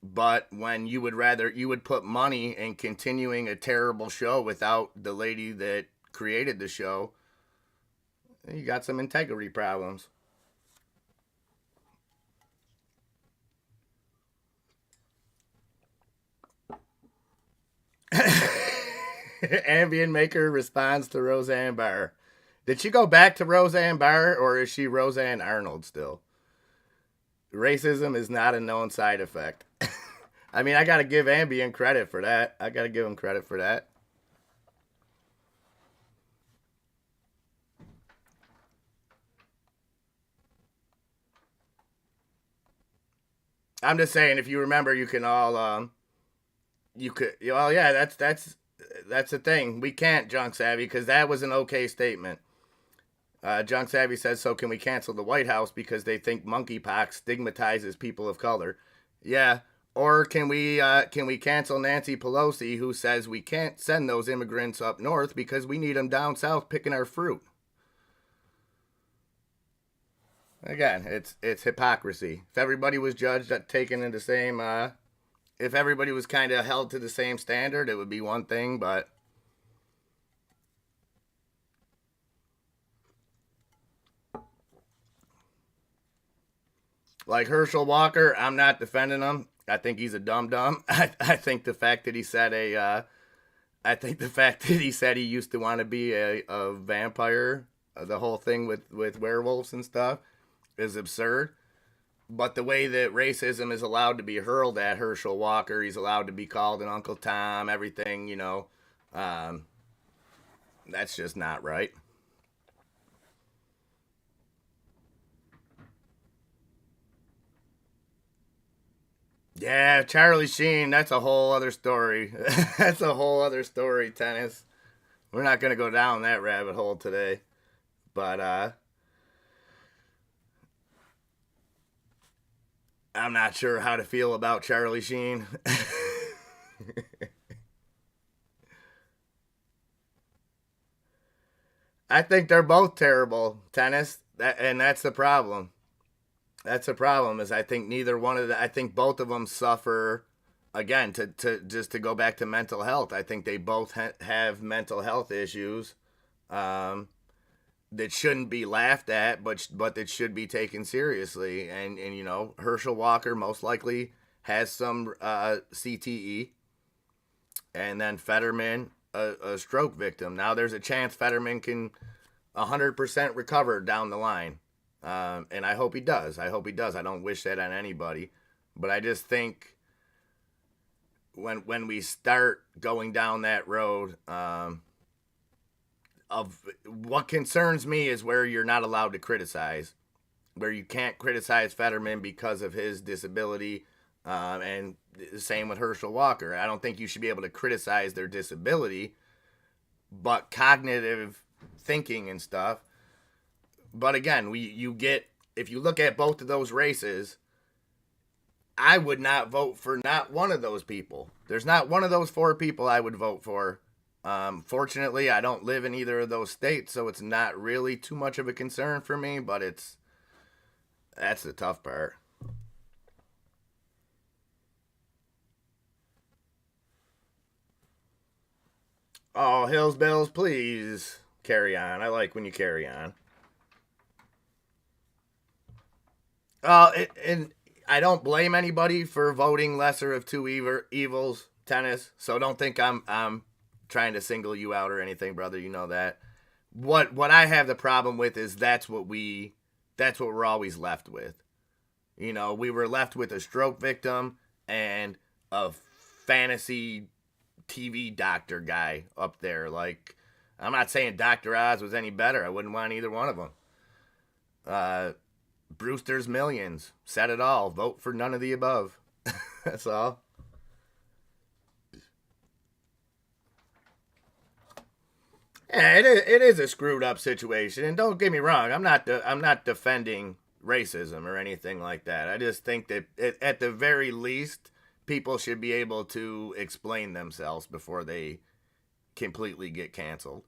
Speaker 1: but when you would put money in continuing a terrible show without the lady that created the show, you got some integrity problems. Ambient Maker responds to Roseanne Barr. Did she go back to Roseanne Barr, or is she Roseanne Arnold still? Racism is not a known side effect. I mean, I got to give Ambien credit for that. I got to give him credit for that. I'm just saying, if you remember, you can all, you could, well, yeah, that's the thing. We can't, Junk Savvy, because that was an okay statement. Junk Savvy says, so can we cancel the White House because they think monkeypox stigmatizes people of color? Yeah. Or can we cancel Nancy Pelosi, who says we can't send those immigrants up north because we need them down south picking our fruit? Again, it's hypocrisy. If everybody was judged at taken in the same, if everybody was kind of held to the same standard, it would be one thing. But like Herschel Walker, I'm not defending him. I think he's a dum dum. I think the fact that he said I think the fact that he said he used to want to be a vampire, the whole thing with werewolves and stuff, is absurd. But the way that racism is allowed to be hurled at Herschel Walker, he's allowed to be called an Uncle Tom, everything, um, that's just not right. Yeah, Charlie Sheen, that's a whole other story. That's a whole other story, tennis. We're not going to go down that rabbit hole today. But I'm not sure how to feel about Charlie Sheen. I think they're both terrible, tennis. And that's the problem. That's the problem is I think neither one of the I think both of them suffer again to just to go back to mental health. I think they both have mental health issues um, that shouldn't be laughed at, but that should be taken seriously. And Herschel Walker most likely has some CTE, and then Fetterman a stroke victim. Now there's a chance Fetterman can 100% recover down the line. And I hope he does. I hope he does. I don't wish that on anybody. But I just think when we start going down that road of what concerns me is where you're not allowed to criticize, where you can't criticize Fetterman because of his disability, and the same with Herschel Walker. I don't think you should be able to criticize their disability, but cognitive thinking and stuff. But again, you get if you look at both of those races, I would not vote for not one of those people. There's not one of those four people I would vote for. Fortunately, I don't live in either of those states, so it's not really too much of a concern for me. But that's the tough part. Oh, Hills Bills, please carry on. I like when you carry on. And I don't blame anybody for voting lesser of two evils, tennis. So don't think I'm trying to single you out or anything, brother. You know that. What I have the problem with is that's what we're always left with. We were left with a stroke victim and a fantasy TV doctor guy up there. Like, I'm not saying Dr. Oz was any better. I wouldn't want either one of them. Brewster's Millions said it all. Vote for none of the above. That's all. Yeah, it is a screwed up situation, and don't get me wrong. I'm not defending racism or anything like that. I just think that at the very least, people should be able to explain themselves before they completely get canceled.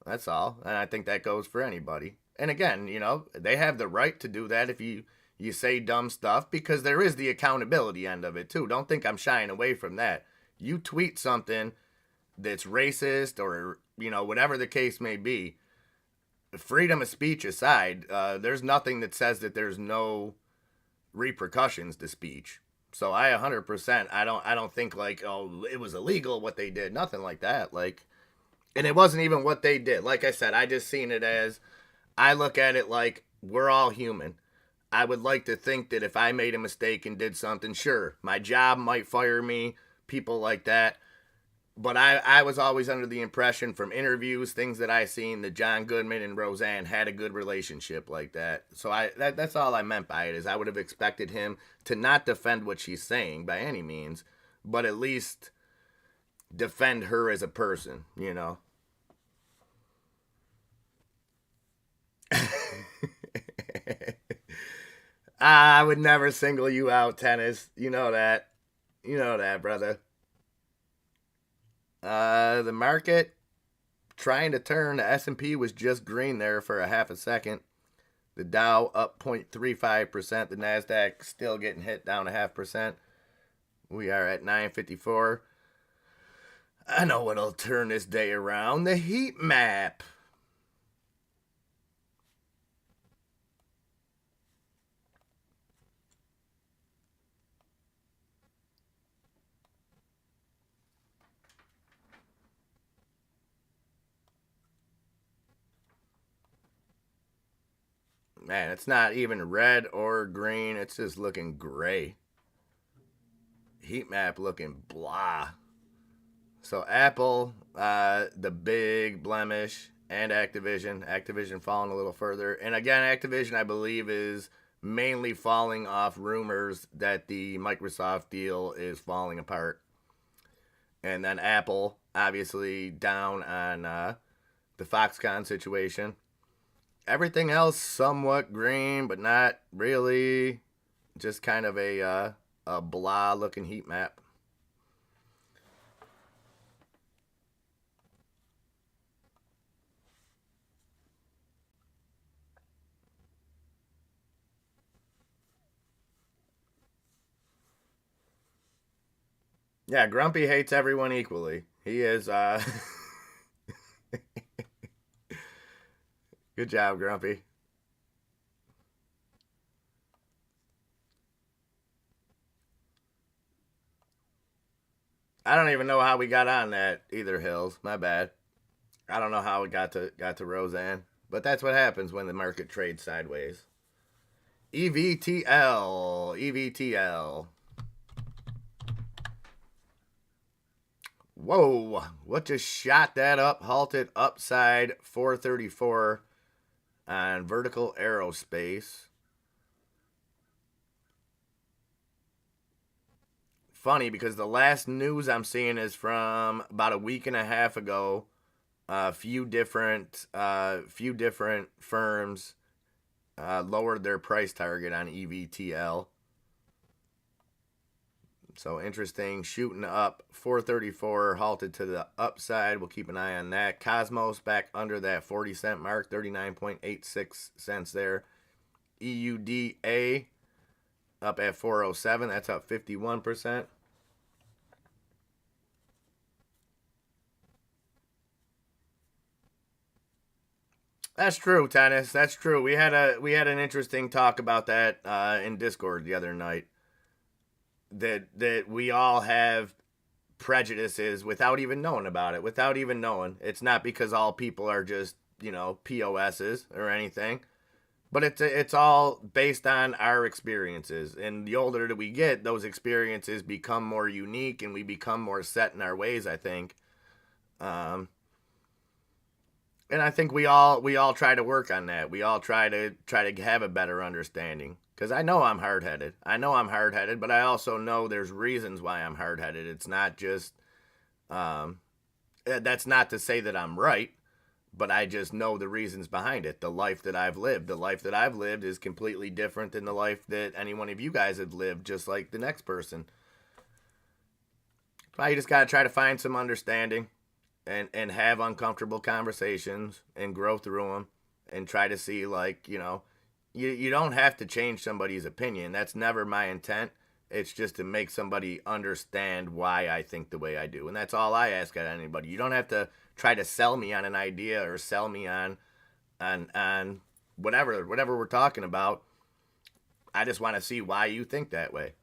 Speaker 1: That's all, and I think that goes for anybody. And again, they have the right to do that if you say dumb stuff, because there is the accountability end of it too. Don't think I'm shying away from that. You tweet something that's racist or whatever the case may be, freedom of speech aside, there's nothing that says that there's no repercussions to speech. So I 100%, I don't think like, oh, it was illegal what they did, nothing like that. Like, and it wasn't even what they did. Like I said, I just seen it as, I look at it like we're all human. I would like to think that if I made a mistake and did something, sure, my job might fire me, people like that. But I was always under the impression from interviews, things that I seen, that John Goodman and Roseanne had a good relationship like that. So that's all I meant by it, is I would have expected him to not defend what she's saying by any means, but at least defend her as a person, I would never single you out, Tennis. You know that. You know that, brother. The market trying to turn. The S&P was just green there for a half a second. The Dow up 0.35%. The NASDAQ still getting hit down a 0.5%. We are at 954. I know what'll turn this day around. The heat map. Man, it's not even red or green. It's just looking gray. Heat map looking blah. So Apple, the big blemish, and Activision. Activision falling a little further. And again, Activision, I believe, is mainly falling off rumors that the Microsoft deal is falling apart. And then Apple, obviously, down on the Foxconn situation. Everything else somewhat green, but not really. Just kind of a blah looking heat map. Yeah, Grumpy hates everyone equally. He is good job, Grumpy. I don't even know how we got on that either, Hills. My bad. I don't know how it got to Roseanne, but that's what happens when the market trades sideways. EVTL, EVTL. Whoa! What just shot that up? Halted upside 434 on Vertical Aerospace. Funny because the last news I'm seeing is from about a week and a half ago. A few different firms lowered their price target on EVTL. So interesting, shooting up 434, halted to the upside. We'll keep an eye on that. Cosmos back under that 40-cent mark, 39.86 cents there. EUDA up at 407, that's up 51%. That's true, Tennis. That's true. We had an interesting talk about that in Discord the other night. That we all have prejudices without even knowing about it. Without even knowing, it's not because all people are just POSs or anything, But it's all based on our experiences, and the older that we get, those experiences become more unique, and we become more set in our ways, I think. Um, and I think we all try to work on that. We all try to have a better understanding. Because I know I'm hard headed. I know I'm hard headed, but I also know there's reasons why I'm hard headed. It's not just that's not to say that I'm right, but I just know the reasons behind it. The life that I've lived. The life that I've lived is completely different than the life that any one of you guys have lived, just like the next person. So you just got to try to find some understanding and have uncomfortable conversations and grow through them and try to see, like, you don't have to change somebody's opinion. That's never my intent. It's just to make somebody understand why I think the way I do. And that's all I ask at anybody. You don't have to try to sell me on an idea or sell me on whatever we're talking about. I just want to see why you think that way,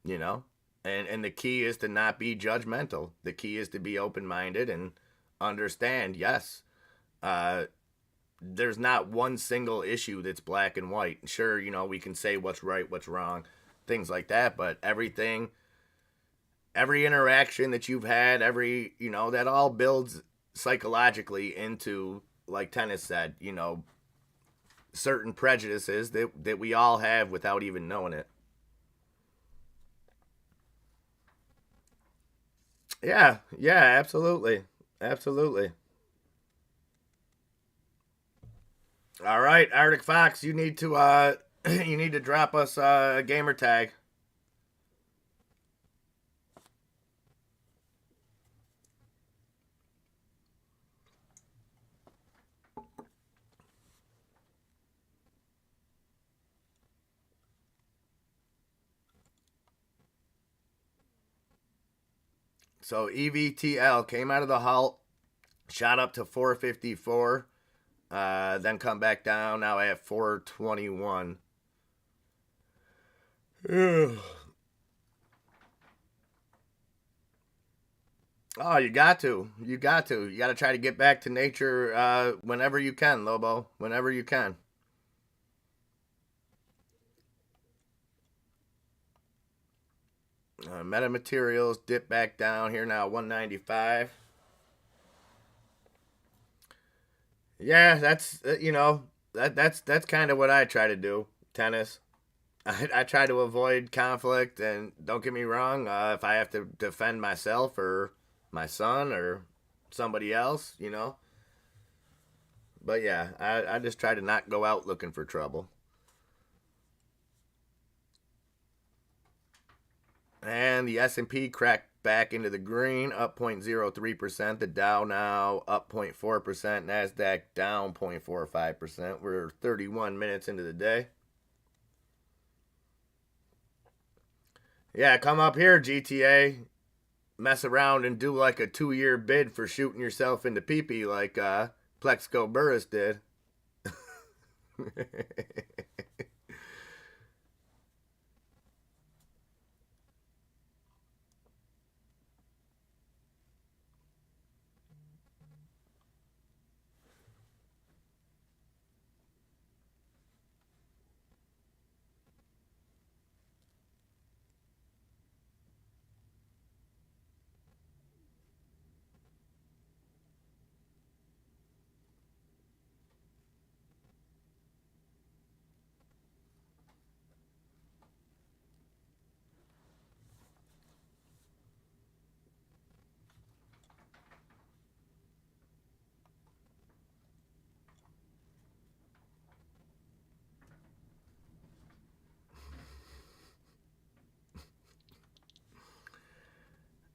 Speaker 1: you know? And the key is to not be judgmental. The key is to be open-minded and understand, yes, there's not one single issue that's black and white. Sure, we can say what's right, what's wrong, things like that, but every interaction that you've had, that all builds psychologically into, like Tennis said, certain prejudices that we all have without even knowing it. Yeah, yeah, absolutely. Absolutely. All right, Arctic Fox, you need to you need to drop us a gamer tag. So EVTL came out of the halt, shot up to 454, then come back down. Now at 421. Oh, you got to. You got to. You got to try to get back to nature whenever you can, Lobo. Whenever you can. Metamaterials dip back down here now, 195. Yeah, that's that's kind of what I try to do. Tennis. I try to avoid conflict, and don't get me wrong. If I have to defend myself or my son or somebody else, But yeah, I just try to not go out looking for trouble. And the S&P cracked back into the green, up 0.03%. The Dow now up 0.4%. NASDAQ down 0.45%. We're 31 minutes into the day. Yeah, come up here, GTA. Mess around and do like a 2-year bid for shooting yourself into pee-pee like Plexco Burris did.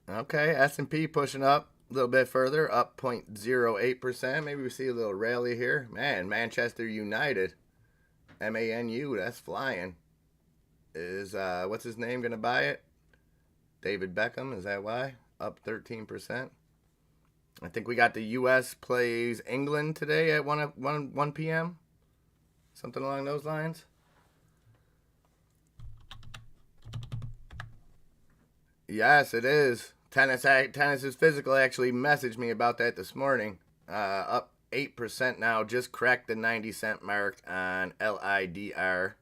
Speaker 1: Okay, S&P pushing up a little bit further, up 0.08%. Maybe we see a little rally here. Man, Manchester United, MANU, that's flying. Is what's his name gonna buy it? David Beckham, is that why? Up 13%. I think we got the U.S. plays England today at 1 p.m. Something along those lines. Yes, it is. Tennis is physical actually messaged me about that this morning. 8% now. Just cracked the 90-cent mark on LIDR.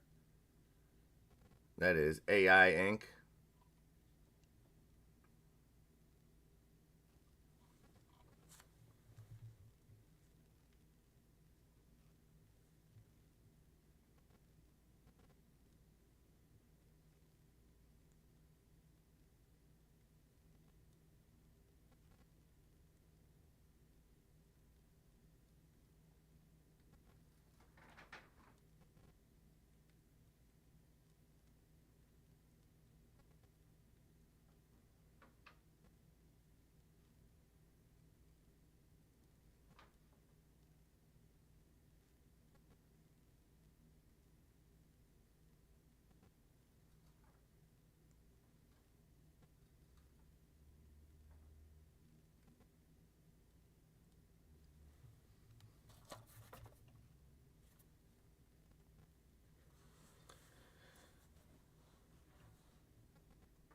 Speaker 1: That is AI Inc.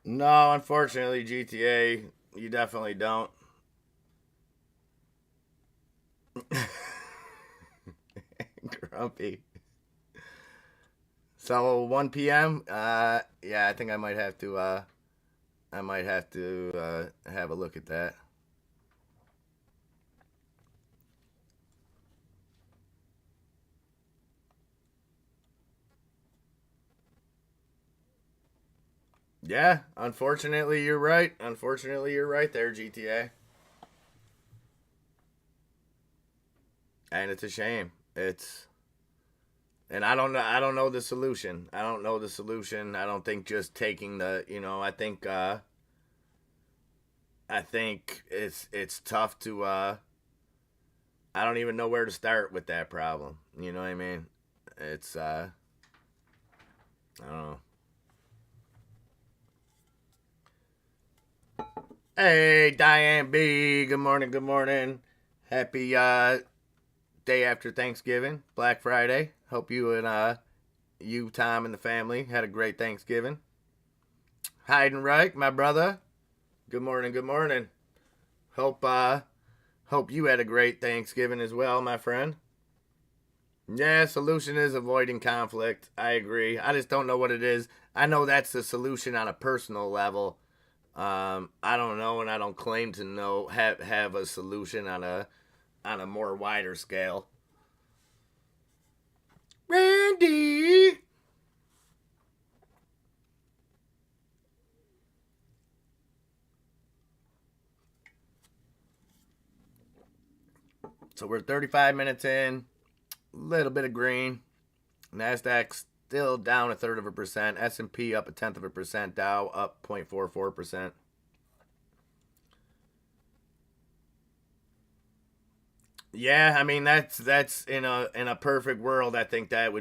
Speaker 1: No, unfortunately, GTA, you definitely don't. Grumpy. So 1 p.m. Yeah, I think I might have to. I might have to have a look at that. Yeah, unfortunately, you're right. Unfortunately, you're right there, GTA. And it's a shame. It's and I don't know. I don't know the solution. I don't know the solution. I don't think just taking the. I think it's tough to. I don't even know where to start with that problem. You know what I mean? It's. I don't know. Hey, Diane B. Good morning. Good morning. Happy day after Thanksgiving, Black Friday. Hope you and you, Tom, and the family had a great Thanksgiving. Heidenreich, my brother. Good morning. Good morning. Hope you had a great Thanksgiving as well, my friend. Yeah, solution is avoiding conflict. I agree. I just don't know what it is. I know that's the solution on a personal level. I don't know, and I don't claim to know have a solution on a more wider scale. Randy. So we're 35 minutes in. A little bit of green. Nasdaq still down a third of a percent. S&P up a tenth of a percent. Dow up 0.44%. Yeah, I mean that's in a perfect world. I think that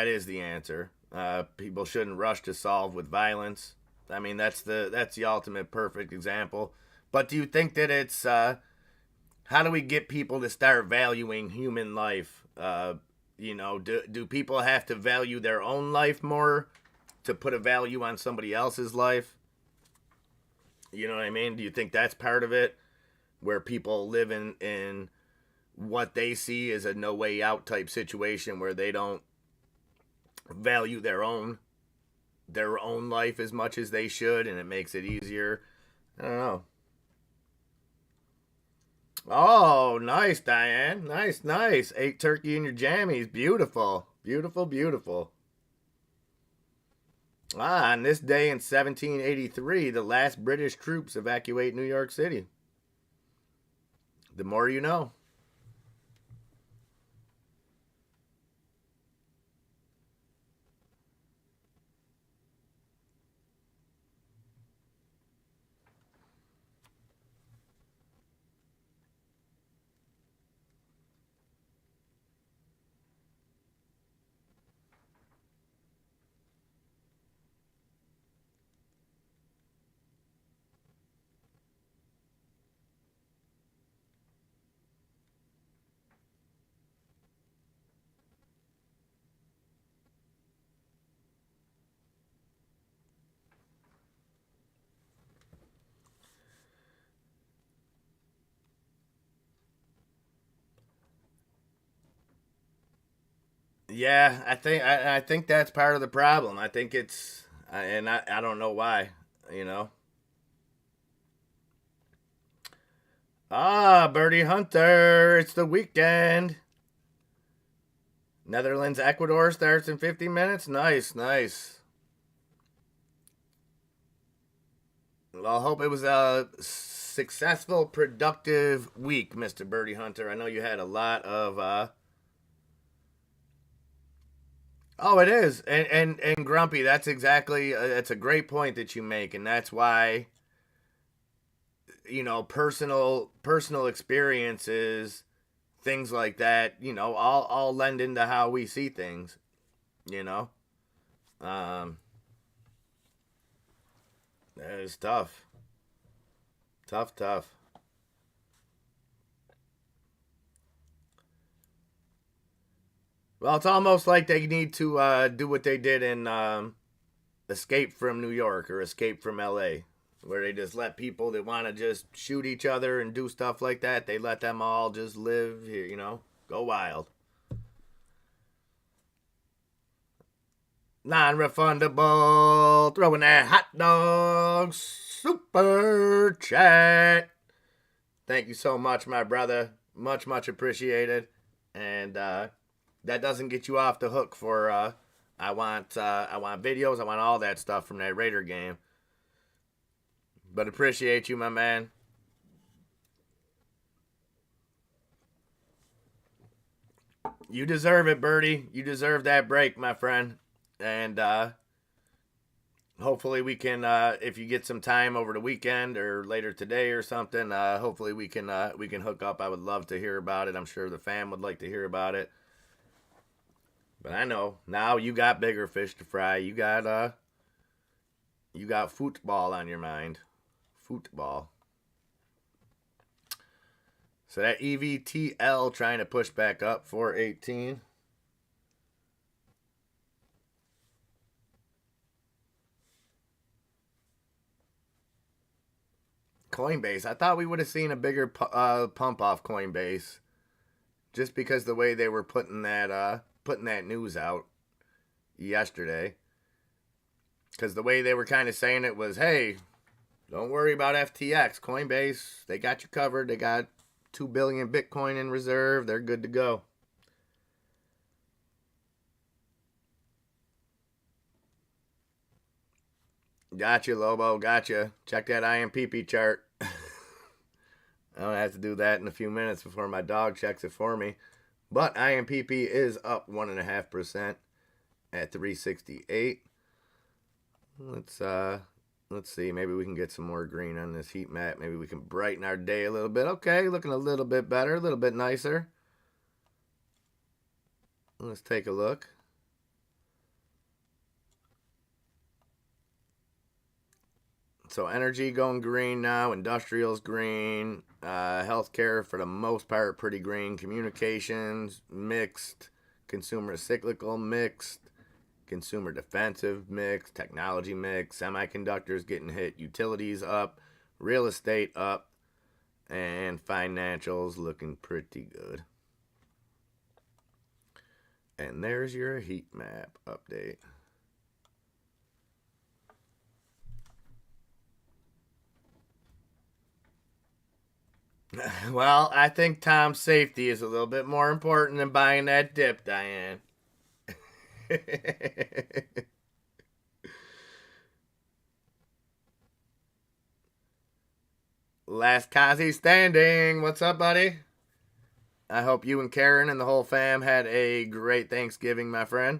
Speaker 1: is the answer. People shouldn't rush to solve with violence. I mean that's the ultimate perfect example. But do you think that it's how do we get people to start valuing human life? Do people have to value their own life more to put a value on somebody else's life? You know what I mean? Do you think that's part of it? Where people live in what they see as a no way out type situation where they don't value their own life as much as they should, and it makes it easier. I don't know. Oh, nice, Diane. Nice, nice. Ate turkey in your jammies. Beautiful. Beautiful, beautiful. On this day in 1783, the last British troops evacuate New York City. The more you know. Yeah, I think that's part of the problem. I think it's and I don't know why, you know. Ah, Birdie Hunter, it's the weekend. Netherlands Ecuador starts in 50 minutes. Nice, nice. Well, I hope it was a successful, productive week, Mr. Birdie Hunter. I know you had a lot of Oh, it is. And Grumpy, that's exactly that's a great point that you make, and that's why personal experiences, things like that, all lend into how we see things, you know. Um it's tough. Tough, tough. Well, it's almost like they need to do what they did in Escape from New York or Escape from LA, where they just let people that want to just shoot each other and do stuff like that, they let them all just live here, go wild. Non-refundable, throwing that hot dog super chat. Thank you so much, my brother. Much, much appreciated. And that doesn't get you off the hook for I want videos, I want all that stuff from that Raider game. But appreciate you, my man. You deserve it, Birdie. You deserve that break, my friend. And hopefully we can, if you get some time over the weekend or later today or something, hopefully we can hook up. I would love to hear about it. I'm sure the fam would like to hear about it. But I know now you got bigger fish to fry. You got football on your mind. Football. So that EVTL trying to push back up 418. Coinbase. I thought we would have seen a bigger pump off Coinbase, just because the way they were putting that news out yesterday. Because the way they were kind of saying it was, hey, don't worry about FTX. Coinbase, they got you covered. They got 2 billion Bitcoin in reserve. They're good to go. Gotcha, Lobo. Gotcha. Check that IMPP chart. I'm going to have to do that in a few minutes before my dog checks it for me. But IMPP is up 1.5% at 368. Let's see. Maybe we can get some more green on this heat map. Maybe we can brighten our day a little bit. Okay, looking a little bit better, a little bit nicer. Let's take a look. So energy going green now. Industrial's green. Healthcare for the most part pretty green. Communications mixed. Consumer cyclical mixed. Consumer defensive mix. Technology mix. Semiconductors getting hit. Utilities up. Real estate up. And financials looking pretty good. And there's your heat map update. Well, I think Tom's safety is a little bit more important than buying that dip, Diane. Last Kazi standing. What's up, buddy? I hope you and Karen and the whole fam had a great Thanksgiving, my friend.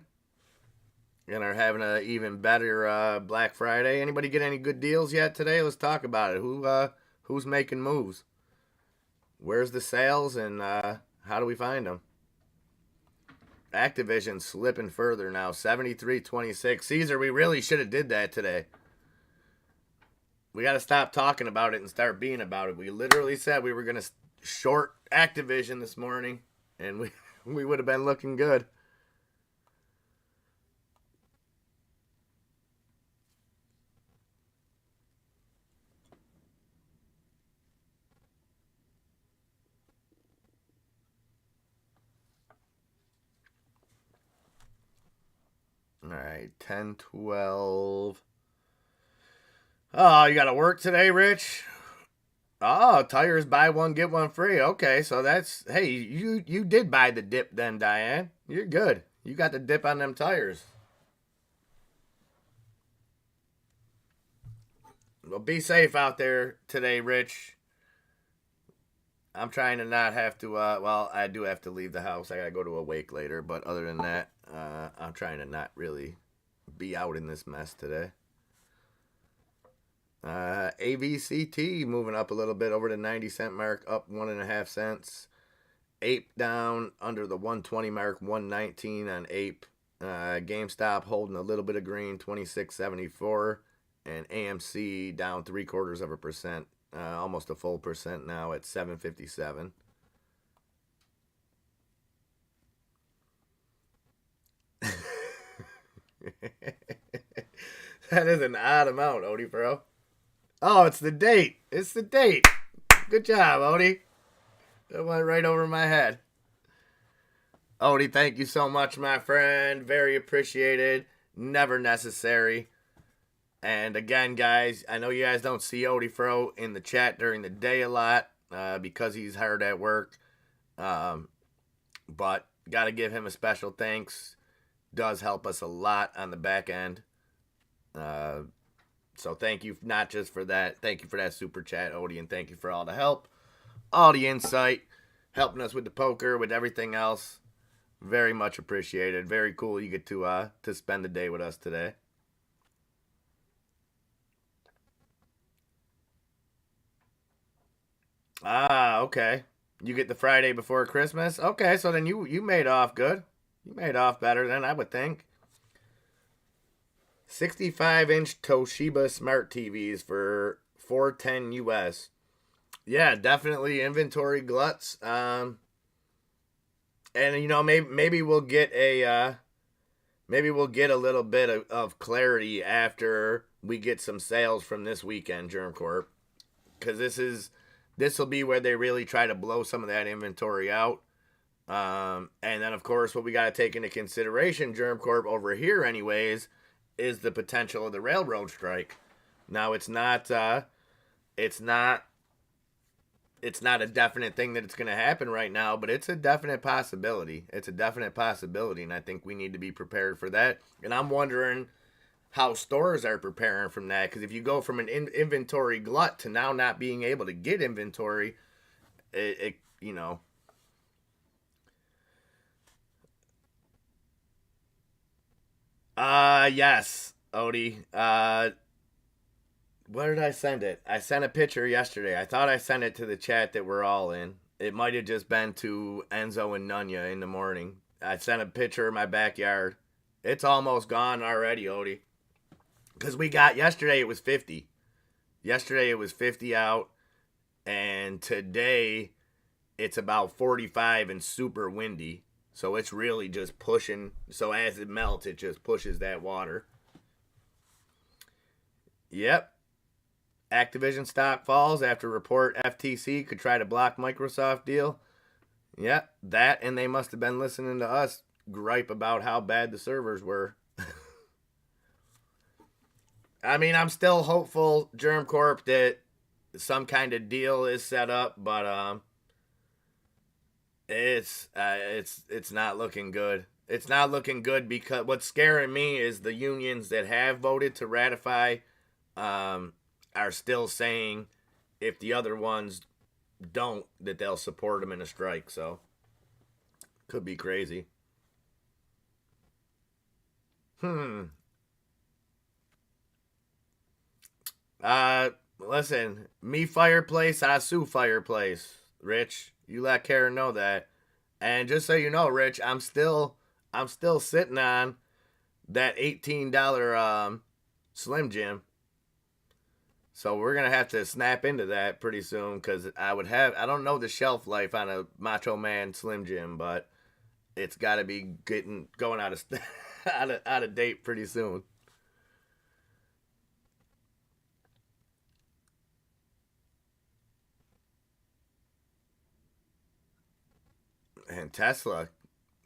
Speaker 1: And are having an even better Black Friday. Anybody get any good deals yet today? Let's talk about it. Who's making moves? Where's the sales and how do we find them? Activision slipping further now, 73.26. Caesar, we really should have did that today. We got to stop talking about it and start being about it. We literally said we were going to short Activision this morning, and we would have been looking good. All right, 10, 12. Oh, you got to work today, Rich? Oh, tires buy one get one free. Okay, so that's hey, you did buy the dip then, Diane. You're good. You got the dip on them tires. Well, be safe out there today, Rich. I'm trying to not have to. Well, I do have to leave the house. I gotta go to a wake later, but other than that, I'm trying to not really be out in this mess today. AVCT moving up a little bit over the 90 cent mark, up 1.5 cents. Ape down under the 120 mark, 119 on Ape. GameStop holding a little bit of green, 26.74, and AMC down 0.75%, almost a full percent now at 7.57. That is an odd amount, Odie, bro. Oh, it's the date. It's the date. Good job, Odie. That went right over my head. Odie, thank you so much, my friend. Very appreciated. Never necessary. And again, guys, I know you guys don't see Odie Fro in the chat during the day a lot because he's hard at work. But got to give him a special thanks. Does help us a lot on the back end. So thank you not just for that. Thank you for that super chat, Odie, and thank you for all the help, all the insight, helping us with the poker, with everything else. Very much appreciated. Very cool you get to spend the day with us today. Ah, okay. You get the Friday before Christmas? Okay, so then you made off good. You made off better than I would think. 65-inch Toshiba smart TVs for $410 US. Yeah, definitely inventory gluts. And you know, maybe we'll get a little bit of clarity after we get some sales from this weekend, Germ Corp, because this will be where they really try to blow some of that inventory out. And then of course what we got to take into consideration, Germ Corp, over here anyways, is the potential of the railroad strike. Now it's not a definite thing that it's going to happen right now, but it's a definite possibility. It's a definite possibility, and I think we need to be prepared for that. And I'm wondering how stores are preparing from that, because if you go from an inventory glut to now not being able to get inventory, it you know. Yes, Odie. Where did I send it? I sent a picture yesterday. I thought I sent it to the chat that we're all in. It might have just been to Enzo and Nunya in the morning. I sent a picture of my backyard. It's almost gone already, Odie. Because we got yesterday, it was 50. Yesterday, it was 50 out. And today, it's about 45 and super windy. So it's really just pushing. So as it melts, it just pushes that water. Yep. Activision stock falls after report FTC could try to block Microsoft deal. Yep, that, and they must have been listening to us gripe about how bad the servers were. I mean, I'm still hopeful, Germ Corp, that some kind of deal is set up, but it's not looking good. It's not looking good because what's scaring me is the unions that have voted to ratify are still saying if the other ones don't, that they'll support them in a strike. So could be crazy. Listen, me fireplace, I sue fireplace. Rich, you let Karen know that. And just so you know, Rich, I'm still sitting on that $18 Slim Jim. So we're going to have to snap into that pretty soon, because I don't know the shelf life on a Macho Man Slim Jim, but it's got to be going out of out of date pretty soon. And Tesla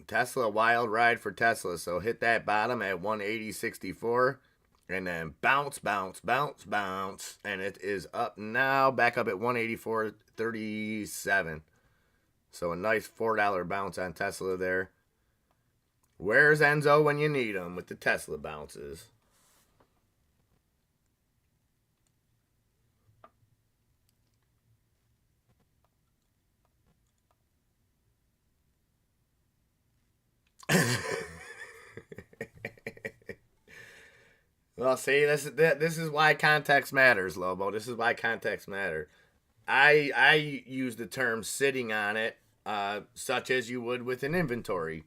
Speaker 1: Tesla, wild ride for Tesla. So hit that bottom at 180.64 and then bounce, bounce, bounce, bounce. And it is up now, back up at 184.37. So a nice $4 bounce on Tesla there. Where's Enzo when you need him with the Tesla bounces? Well, see, this is why context matters, Lobo. This is why context matter. I use the term sitting on it, such as you would with an inventory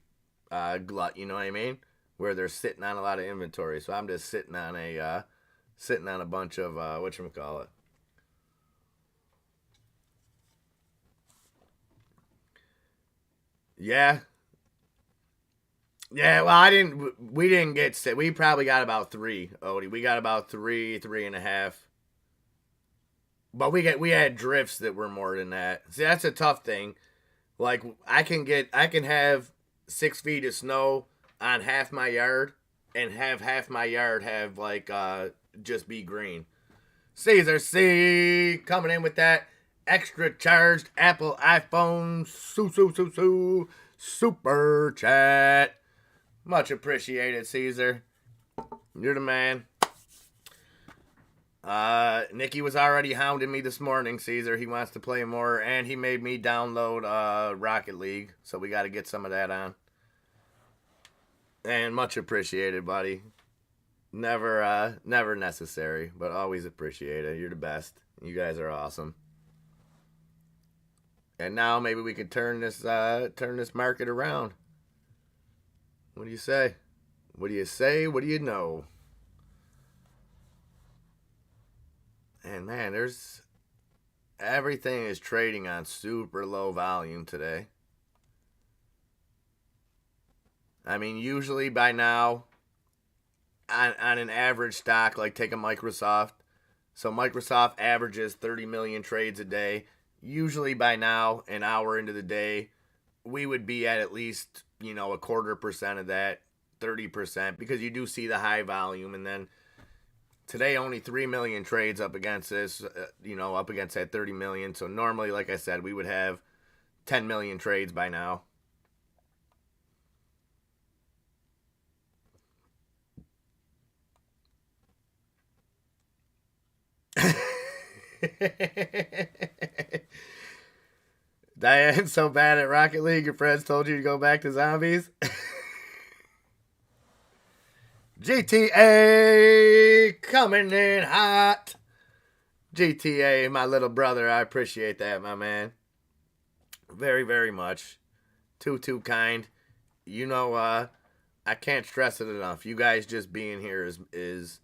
Speaker 1: glut. You know what I mean? Where they're sitting on a lot of inventory. So I'm just sitting on a bunch of whatchamacallit. Yeah. Yeah, well, we didn't get sick. We probably got about 3, Odie. We got about 3.5. But we had drifts that were more than that. See, that's a tough thing. Like, I can have 6 feet of snow on half my yard and have half my yard have, like, just be green. Caesar C coming in with that extra charged Apple iPhone super chat. Much appreciated, Caesar. You're the man. Nikki was already hounding me this morning, Caesar. He wants to play more, and he made me download Rocket League, so we got to get some of that on. And much appreciated, buddy. Never necessary, but always appreciated. You're the best. You guys are awesome. And now maybe we could turn this market around. What do you say? What do you say? What do you know? And man, everything is trading on super low volume today. I mean, usually by now, on an average stock, like take a Microsoft. So Microsoft averages 30 million trades a day. Usually by now, an hour into the day, we would be at least, a 0.25% of that, 30%, because you do see the high volume. And then today, only 3 million trades up against this, up against that 30 million. So normally, like I said, we would have 10 million trades by now. Diane's so bad at Rocket League, your friends told you to go back to zombies? GTA coming in hot. GTA, my little brother, I appreciate that, my man. Very, very much. Too kind. I can't stress it enough. You guys just being here is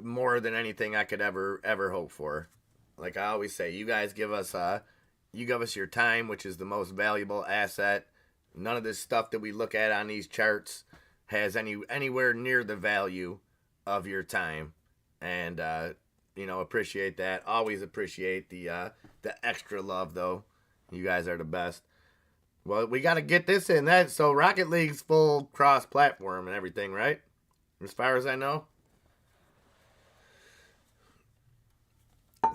Speaker 1: more than anything I could ever hope for. Like I always say, you guys give us your time, which is the most valuable asset. None of this stuff that we look at on these charts has anywhere near the value of your time, and appreciate that. Always appreciate the extra love, though. You guys are the best. Well, we got to get this in. So Rocket League's full cross-platform and everything, right? As far as I know.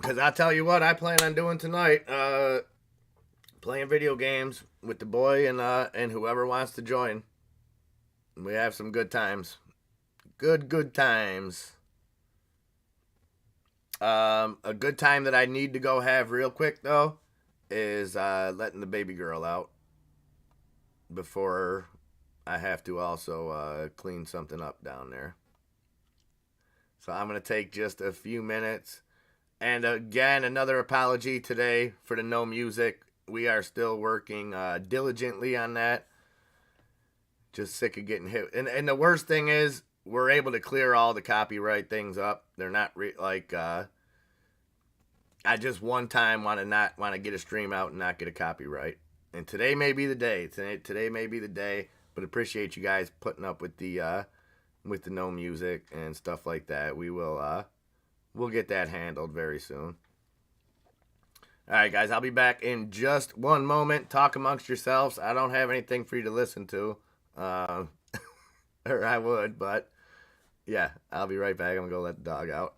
Speaker 1: Because I'll tell you what I plan on doing tonight. Playing video games with the boy and whoever wants to join. We have some good times. Good times. A good time that I need to go have real quick, though, is letting the baby girl out before I have to also clean something up down there. So I'm going to take just a few minutes. And again, another apology today for the no music. We are still working diligently on that. Just sick of getting hit. And the worst thing is, we're able to clear all the copyright things up. They're not I just one time want to get a stream out and not get a copyright. And today may be the day. Today may be the day. But appreciate you guys putting up with the no music and stuff like that. We'll get that handled very soon. All right, guys, I'll be back in just one moment. Talk amongst yourselves. I don't have anything for you to listen to, uh, or I would, but yeah, I'll be right back. I'm gonna go let the dog out.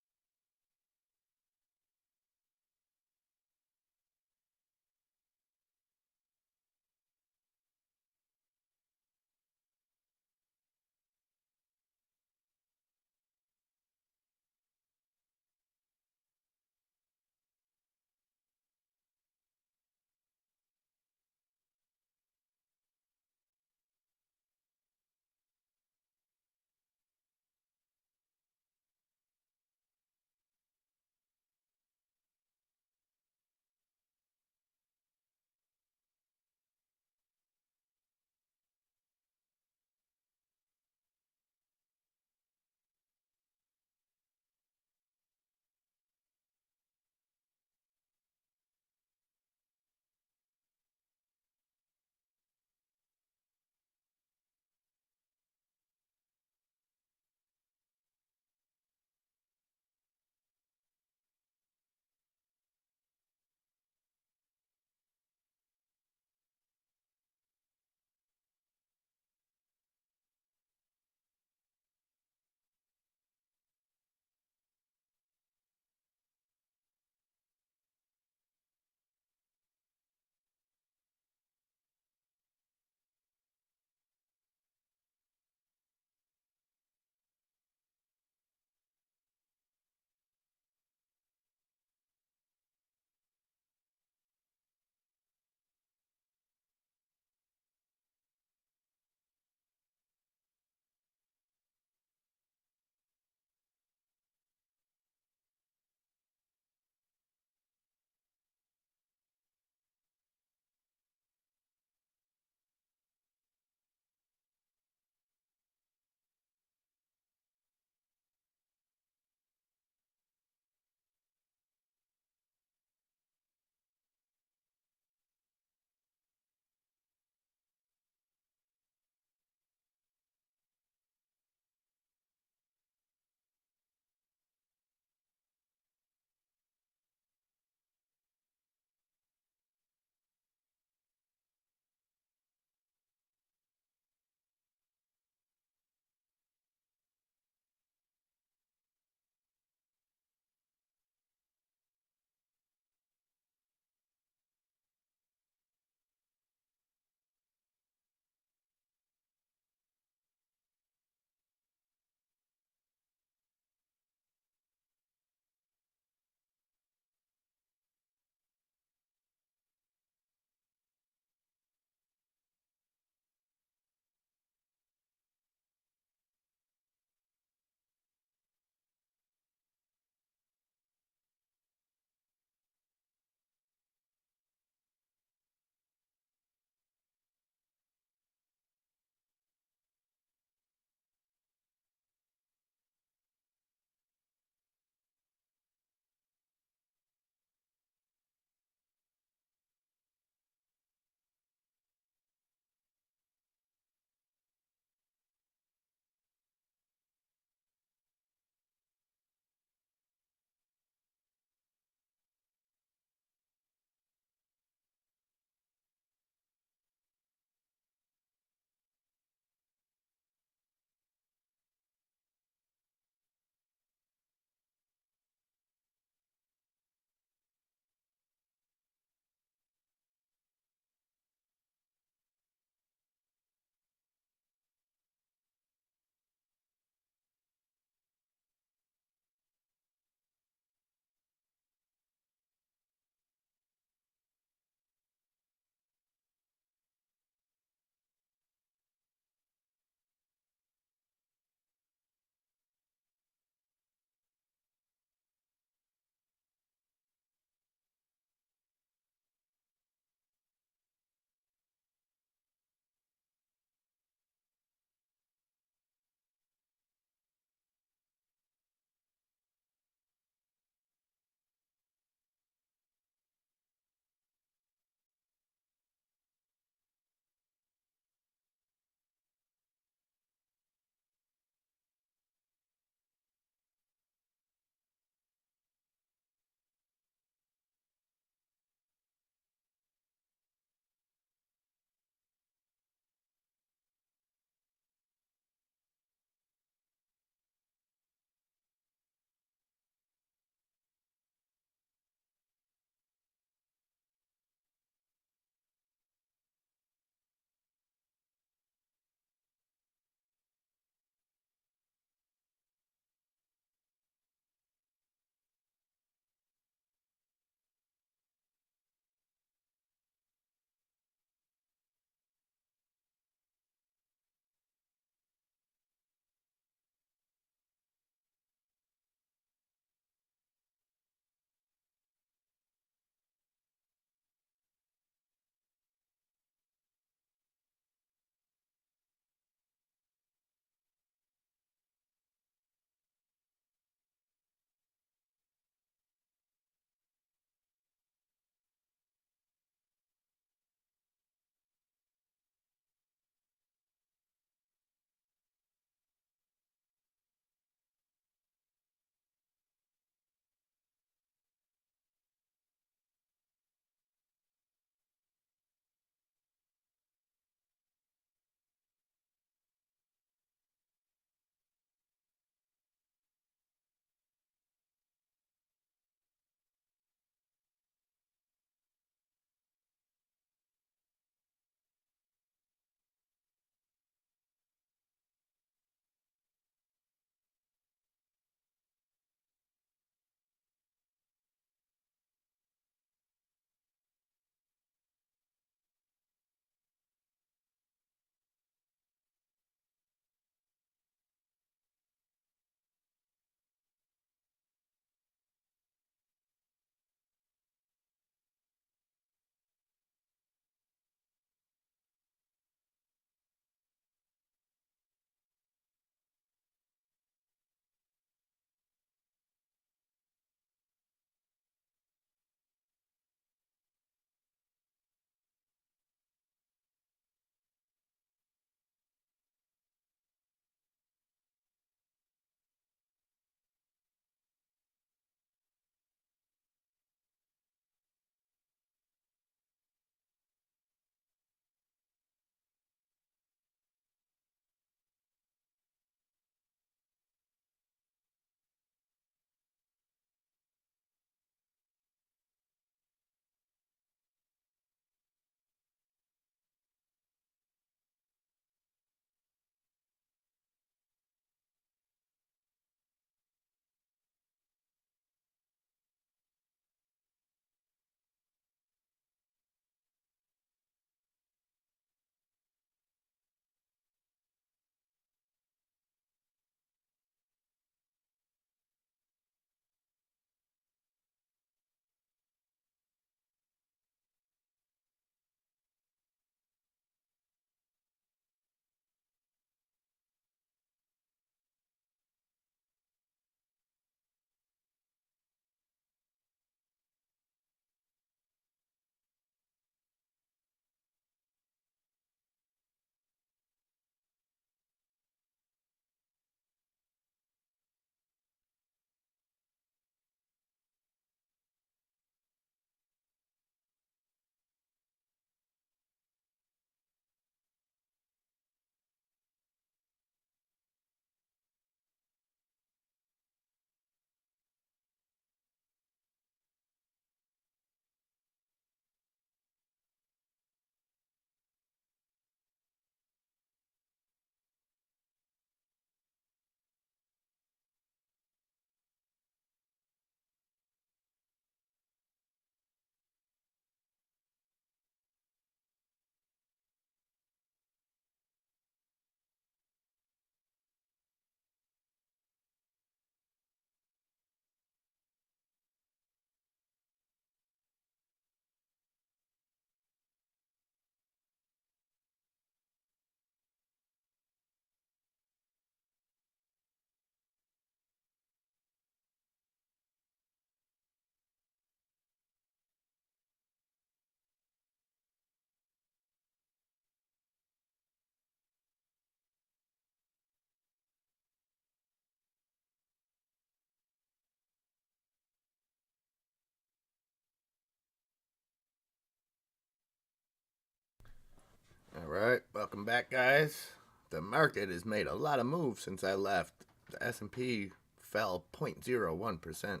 Speaker 1: right, welcome back, guys. The market has made a lot of moves since I left. The S&P fell 0.01%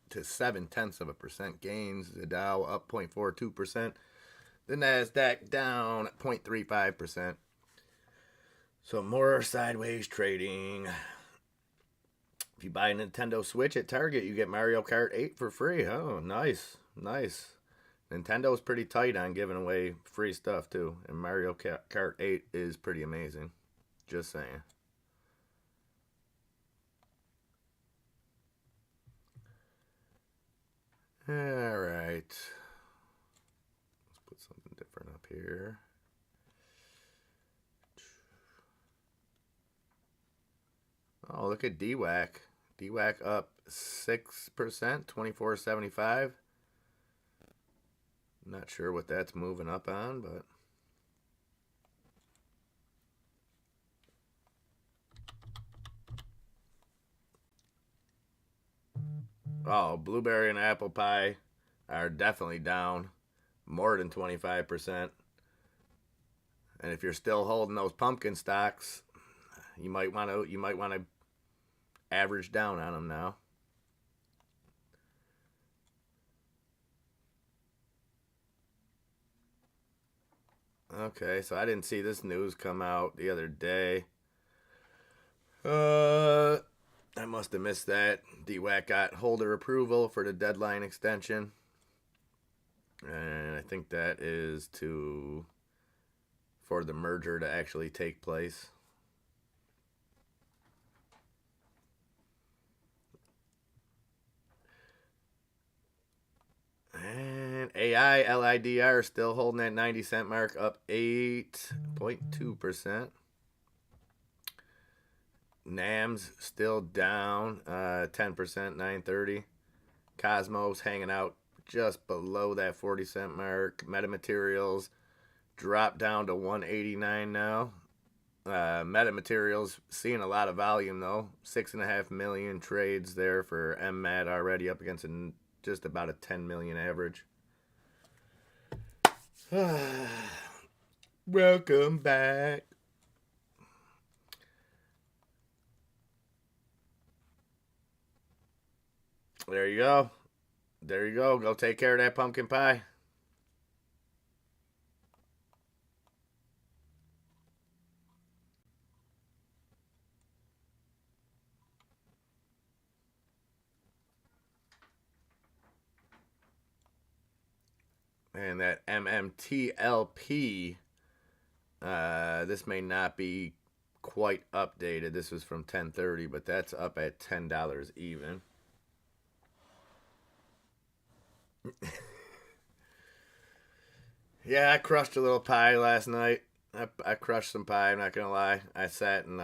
Speaker 1: to 0.7% gains. The Dow up 0.42%. The Nasdaq down 0.35%. So more sideways trading. If you buy a Nintendo Switch at Target, you get Mario Kart 8 for free. Oh, nice. Nintendo's pretty tight on giving away free stuff, too. And Mario Kart 8 is pretty amazing. Just saying. All right. Let's put something different up here. Oh, look at DWAC. DWAC up 6%, 24.75. Not sure what that's moving up on, but oh, blueberry and apple pie are definitely down more than 25%. And if you're still holding those pumpkin stocks, you might want to average down on them now. Okay, so I didn't see this news come out the other day. I must have missed that. DWAC got holder approval for the deadline extension. And I think that is for the merger to actually take place. And AI LIDR still holding that 90-cent mark, up 8.2%. NAM's still down 10%, 930. Cosmos hanging out just below that 40-cent mark. Metamaterials dropped down to 189 now. Metamaterials seeing a lot of volume though. 6.5 million trades there for MMAT already, up against just about a 10 million average. Welcome back. There you go. Go take care of that pumpkin pie. And that MMTLP, this may not be quite updated. This was from 10:30, but that's up at $10 even. Yeah, I crushed a little pie last night. I crushed some pie, I'm not gonna lie. I sat on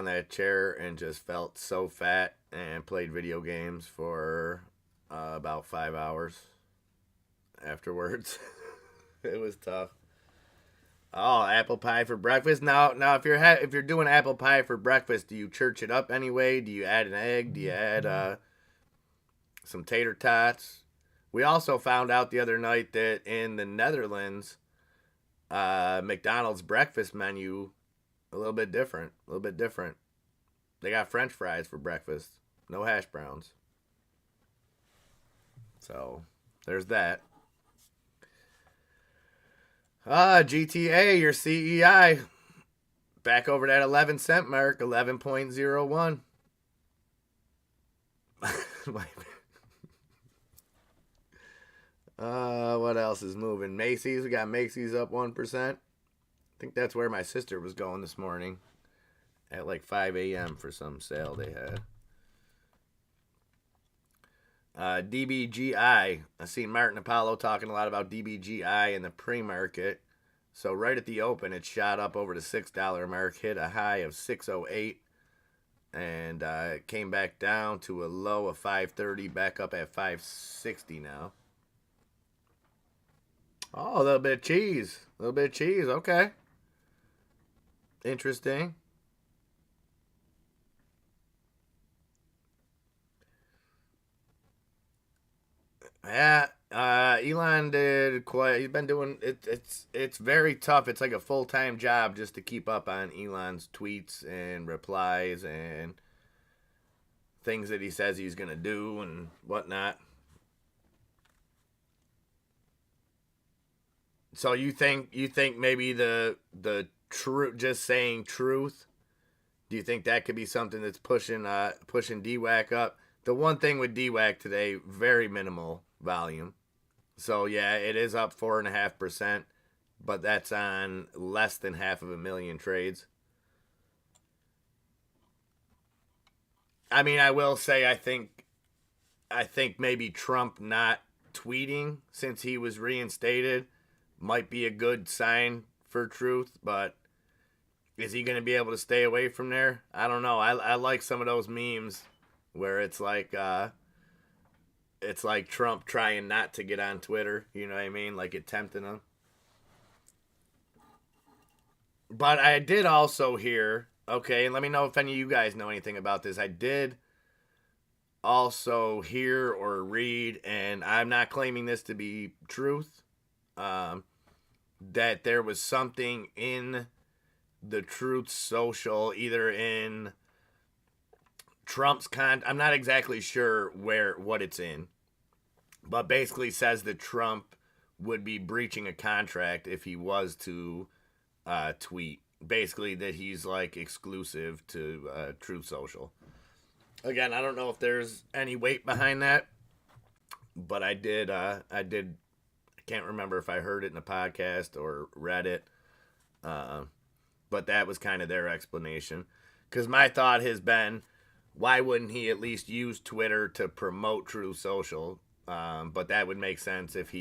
Speaker 1: that chair and just felt so fat, and played video games for about 5 hours afterwards. It was tough. Oh, apple pie for breakfast. Now, if you're doing apple pie for breakfast, do you church it up anyway? Do you add an egg? Do you add some tater tots? We also found out the other night that in the Netherlands, McDonald's breakfast menu a little bit different. They got French fries for breakfast, no hash browns. So there's that. GTA, your CEI, back over that 11-cent mark, 11.01. What else is moving? Macy's. We got Macy's up 1%. I think that's where my sister was going this morning at like 5 a.m. for some sale they had. DBGI. I seen Martin Apollo talking a lot about DBGI in the pre-market. So right at the open, it shot up over the $6 mark, hit a high of 608, and it came back down to a low of 530, back up at 560 now. Oh, a little bit of cheese. Okay. Interesting. Yeah, Elon did quite. He's been doing it. It's very tough. It's like a full-time job just to keep up on Elon's tweets and replies and things that he says he's gonna do and whatnot. So you think maybe the true, just saying truth? Do you think that could be something that's pushing DWAC up? The one thing with DWAC today, very minimal volume. So yeah, it is up 4.5%, but that's on less than 500,000 trades. I mean, I will say I think maybe Trump not tweeting since he was reinstated might be a good sign for truth, but is he going to be able to stay away from there? I don't know. I like some of those memes where it's like Trump trying not to get on Twitter. You know what I mean? Like it tempting him. But I did also hear, okay, and let me know if any of you guys know anything about this. I did also hear or read, and I'm not claiming this to be truth, that there was something in the Truth Social, either in Trump's I'm not exactly sure what it's in, but basically says that Trump would be breaching a contract if he was to tweet. Basically that he's like exclusive to Truth Social. Again, I don't know if there's any weight behind that, but I can't remember if I heard it in a podcast or read it, but that was kind of their explanation. Because my thought has been, why wouldn't he at least use Twitter to promote Truth Social? But that would make sense if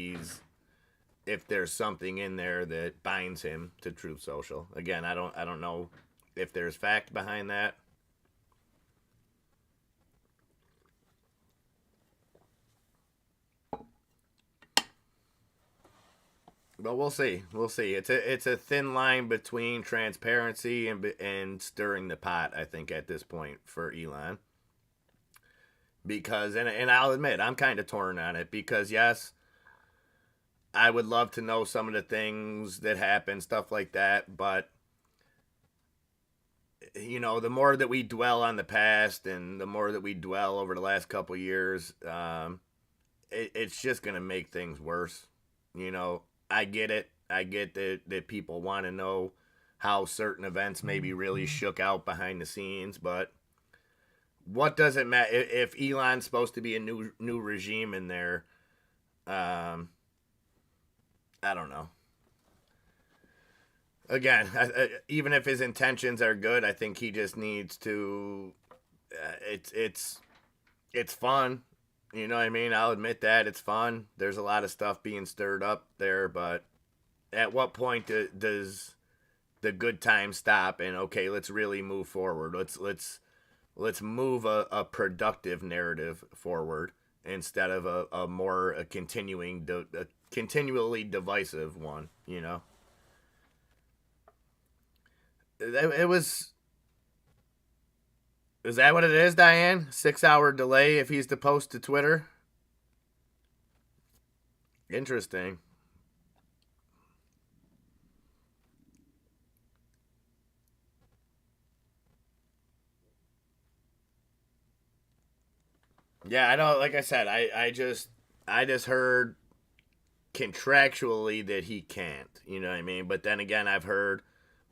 Speaker 1: there's something in there that binds him to Truth Social. Again, I don't know if there's fact behind that. But we'll see. We'll see. It's a thin line between transparency and stirring the pot, I think, at this point for Elon. Because, and I'll admit, I'm kind of torn on it. Because, yes, I would love to know some of the things that happen, stuff like that. But, you know, the more that we dwell on the past and the more that we dwell over the last couple years, it's just going to make things worse. You know, I get it. I get that people want to know how certain events maybe really shook out behind the scenes, but what does it matter if Elon's supposed to be a new regime in there? I don't know. Again, even if his intentions are good, I think he just needs to. It's fun. You know what I mean? I'll admit that it's fun. There's a lot of stuff being stirred up there, but at what point does the good time stop? And okay, let's really move forward. Let's move a productive narrative forward instead of a continually divisive one. You know, it was. Is that what it is, Diane? 6-hour delay if he's to post to Twitter? Interesting. Yeah, I know. Like I said, I just heard contractually that he can't. You know what I mean? But then again, I've heard,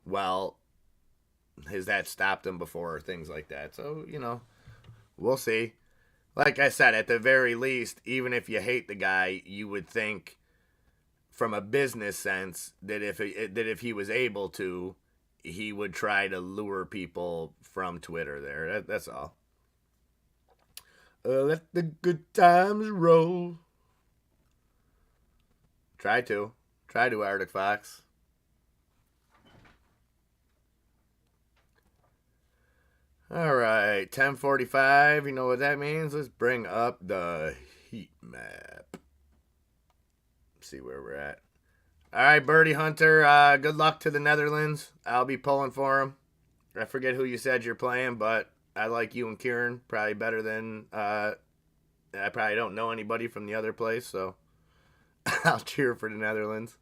Speaker 1: well, has that stopped him before or things like that? So, you know, we'll see. Like I said, at the very least, even if you hate the guy, you would think from a business sense that if he was able to, he would try to lure people from Twitter there. That's all. Let the good times roll. Try to. Arctic Fox. All right, 10:45. You know what that means? Let's bring up the heat map. See where we're at. All right, Birdie Hunter. Good luck to the Netherlands. I'll be pulling for him. I forget who you said you're playing, but I like you and Kieran probably better than. I probably don't know anybody from the other place, so I'll cheer for the Netherlands.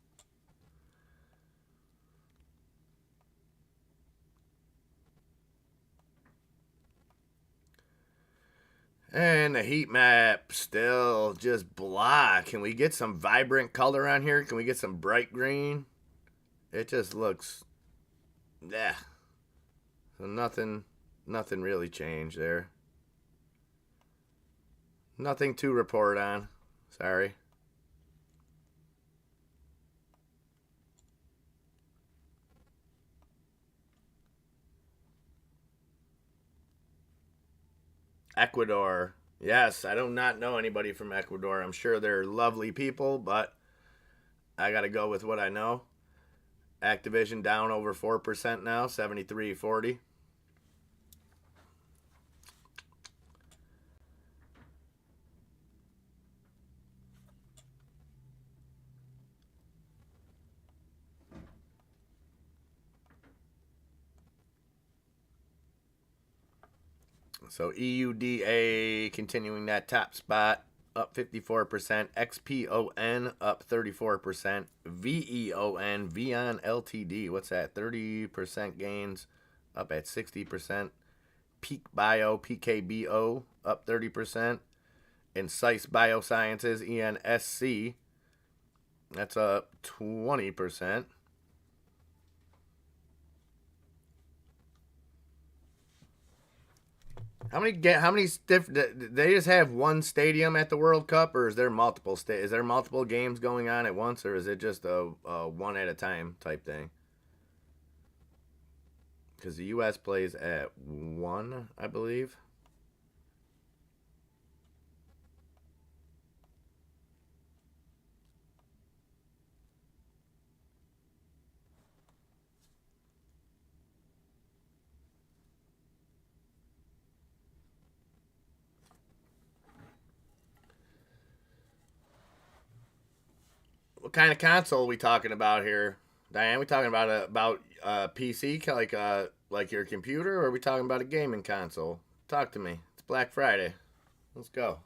Speaker 1: And the heat map still just blah. Can we get some vibrant color on here? Can we get some bright green? It just looks, yeah. So nothing really changed there. Nothing to report on. Sorry. Ecuador. Yes, I do not know anybody from Ecuador. I'm sure they're lovely people, but I got to go with what I know. Activision down over 4% now, 73.40. So EUDA continuing that top spot, up 54%. XPON up 34%. VEON, Vion LTD, what's that? 30% gains, up at 60%. Peak Bio, PKBO, up 30%. And SICE Biosciences, ENSC, that's up 20%. How many they just have one stadium at the World Cup, or is there multiple is there multiple games going on at once, or is it just a one at a time type thing? Because the U.S. plays at 1, I believe. What kind of console are we talking about here, Diane? We talking about PC, like your computer, or are we talking about a gaming console? Talk to me. It's Black Friday. Let's go.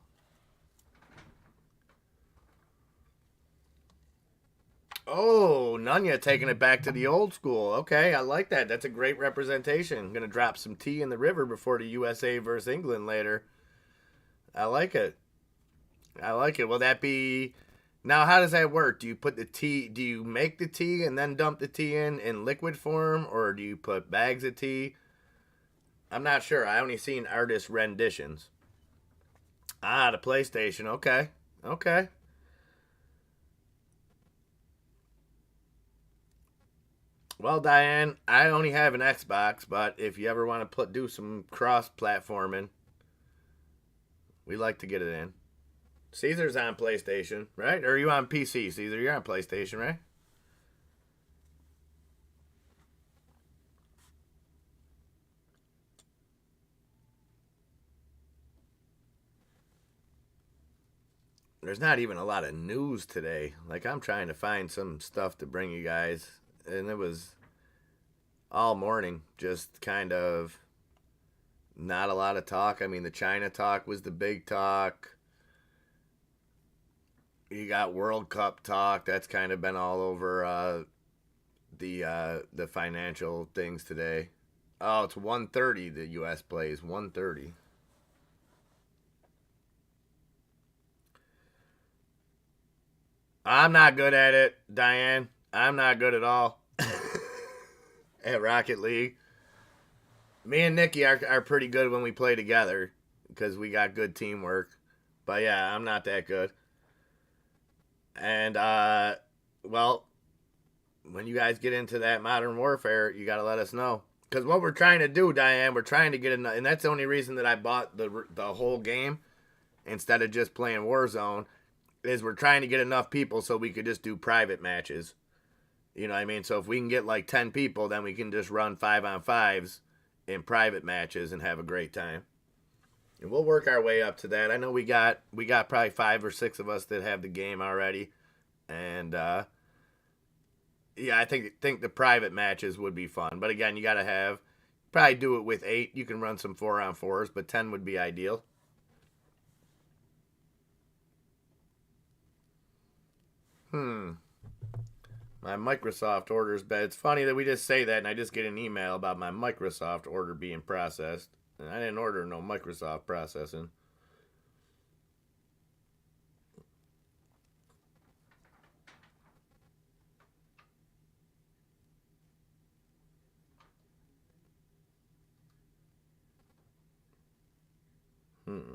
Speaker 1: Oh, Nunya taking it back to the old school. Okay, I like that. That's a great representation. I'm gonna drop some tea in the river before the USA versus England later. I like it. I like it. Will that be now? How does that work? Do you put the tea? Do you make the tea and then dump the tea in liquid form, or do you put bags of tea? I'm not sure. I only seen artist renditions. Ah, the PlayStation. Okay, okay. Well, Diane, I only have an Xbox, but if you ever want to do some cross platforming, we like to get it in. Caesar's on PlayStation, right? Or are you on PC, Caesar? You're on PlayStation, right? There's not even a lot of news today. Like, I'm trying to find some stuff to bring you guys, and it was all morning, just kind of not a lot of talk. I mean, the China talk was the big talk. You got World Cup talk. That's kind of been all over the financial things today. Oh, it's 1:30. The U.S. plays 1:30. I'm not good at it, Diane. I'm not good at all at Rocket League. Me and Nikki are pretty good when we play together because we got good teamwork. But yeah, I'm not that good. And well, when you guys get into that Modern Warfare, you got to let us know. Because what we're trying to do, Diane, we're trying to get enough, and that's the only reason that I bought the whole game instead of just playing Warzone, is we're trying to get enough people so we could just do private matches. You know what I mean? So if we can get like 10 people, then we can just run 5-on-5s in private matches and have a great time. And we'll work our way up to that. I know we got probably 5 or 6 of us that have the game already, and yeah, I think the private matches would be fun. But again, you got to have probably do it with 8. You can run some 4-on-4s, but 10 would be ideal. Hmm. My Microsoft order's bad. It's funny that we just say that and I just get an email about my Microsoft order being processed. And I didn't order no Microsoft processing. Hmm.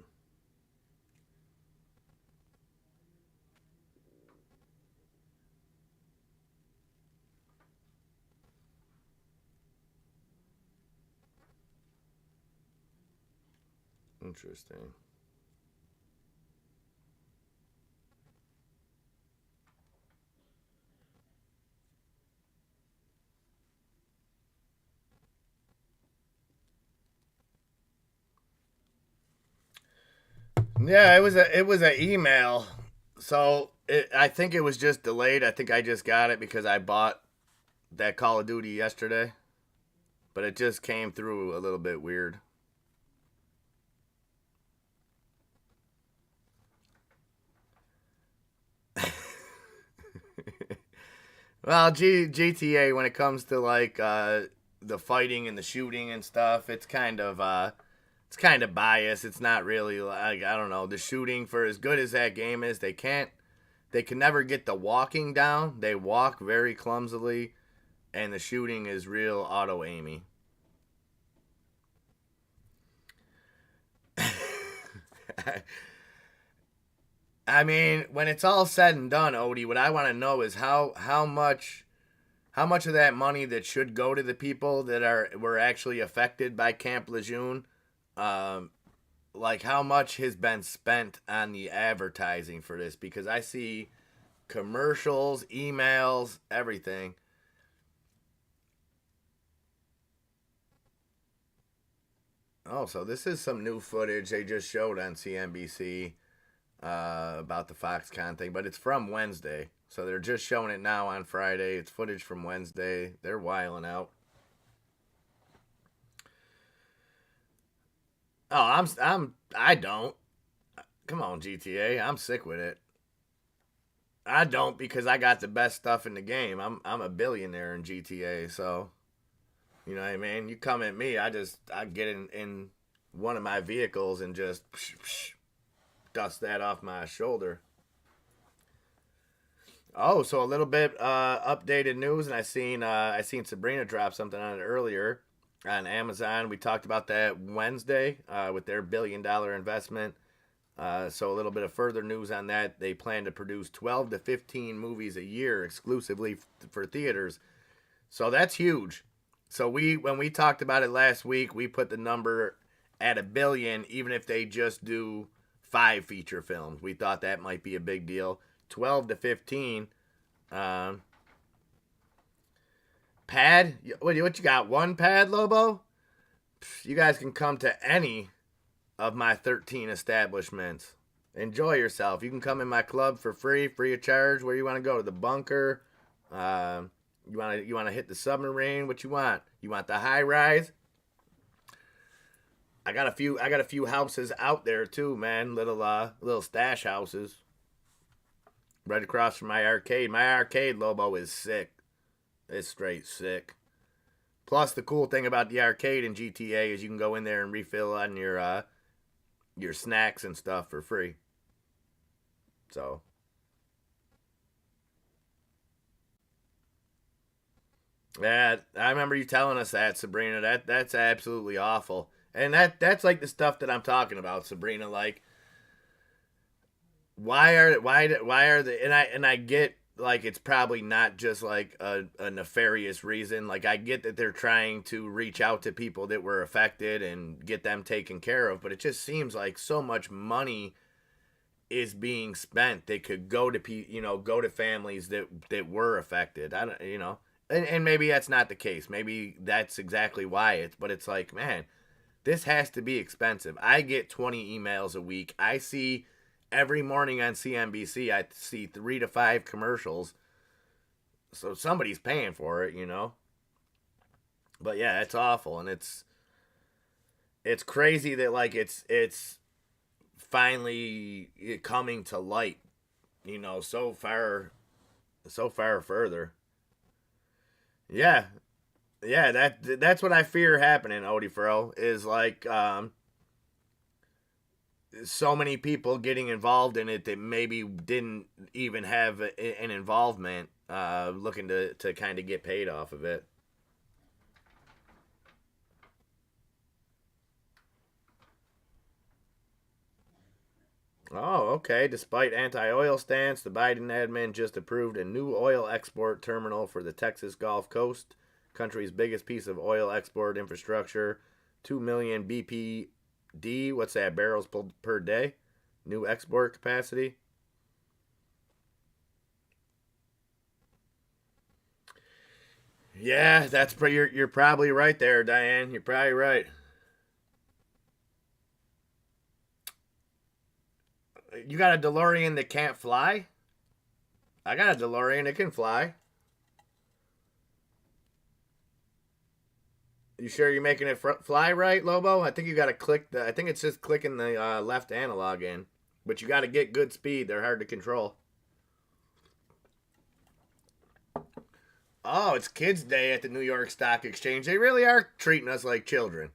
Speaker 1: Interesting. Yeah, it was a email. So I think it was just delayed. I think I just got it because I bought that Call of Duty yesterday, but it just came through a little bit weird. Well, GTA when it comes to like the fighting and the shooting and stuff, it's kind of biased. It's not really like I don't know the shooting for as good as that game is. They can never get the walking down. They walk very clumsily, and the shooting is real auto aimy. I mean, when it's all said and done, Odie, what I want to know is how much of that money that should go to the people that are were actually affected by Camp Lejeune, um, like how much has been spent on the advertising for this? Because I see commercials, emails, everything. Oh, so this is some new footage they just showed on CNBC about the Foxconn thing, but it's from Wednesday. So they're just showing it now on Friday. It's footage from Wednesday. They're wiling out. Oh, I don't. Come on, GTA. I'm sick with it. I don't because I got the best stuff in the game. I'm a billionaire in GTA, so you know what I mean. You come at me, I get in one of my vehicles and just dust that off my shoulder. Oh, so a little bit updated news, and I seen Sabrina drop something on it earlier on Amazon. We talked about that Wednesday with their $1 billion investment. So a little bit of further news on that. They plan to produce 12 to 15 movies a year exclusively for theaters. So that's huge. So we when we talked about it last week, we put the number at 1 billion, even if they just do 5 feature films. We thought that might be a big deal. 12 to 15. Um, Pad? What you got? One pad, Lobo? You guys can come to any of my 13 establishments. Enjoy yourself. You can come in my club for free, free of charge. Where you want to go? To the bunker? You want to hit the submarine? What you want? You want the high rise? I got a few houses out there too, man. Little stash houses right across from my arcade. My arcade, Lobo, is sick. It's straight sick. Plus, the cool thing about the arcade in GTA is you can go in there and refill on your snacks and stuff for free. So yeah, I remember you telling us that, Sabrina. That's absolutely awful. And that's like the stuff that I'm talking about, Sabrina. Like, why are the and I get like it's probably not just like a nefarious reason. Like I get that they're trying to reach out to people that were affected and get them taken care of, but it just seems like so much money is being spent that could go to go to families that were affected. I don't and maybe that's not the case. Maybe that's exactly why but it's like, man, this has to be expensive. I get 20 emails a week. I see every morning on CNBC, I see 3 to 5 commercials. So somebody's paying for it. But yeah, it's awful, and it's crazy that like it's finally coming to light. So far So far further. Yeah, yeah. That's what I fear happening. Odie Furrow is like so many people getting involved in it that maybe didn't even have an involvement, looking to kind of get paid off of it. Oh, okay. Despite anti oil stance, the Biden admin just approved a new oil export terminal for the Texas Gulf Coast, country's biggest piece of oil export infrastructure. 2 million BPD, what's that, barrels per day? New export capacity. Yeah, you're probably right there, Diane. You're probably right. You got a DeLorean that can't fly? I got a DeLorean that can fly. You sure you're making it fly right, Lobo? I think you got to click the. I think it's just clicking the left analog in, but you got to get good speed. They're hard to control. Oh, it's Kids Day at the New York Stock Exchange. They really are treating us like children.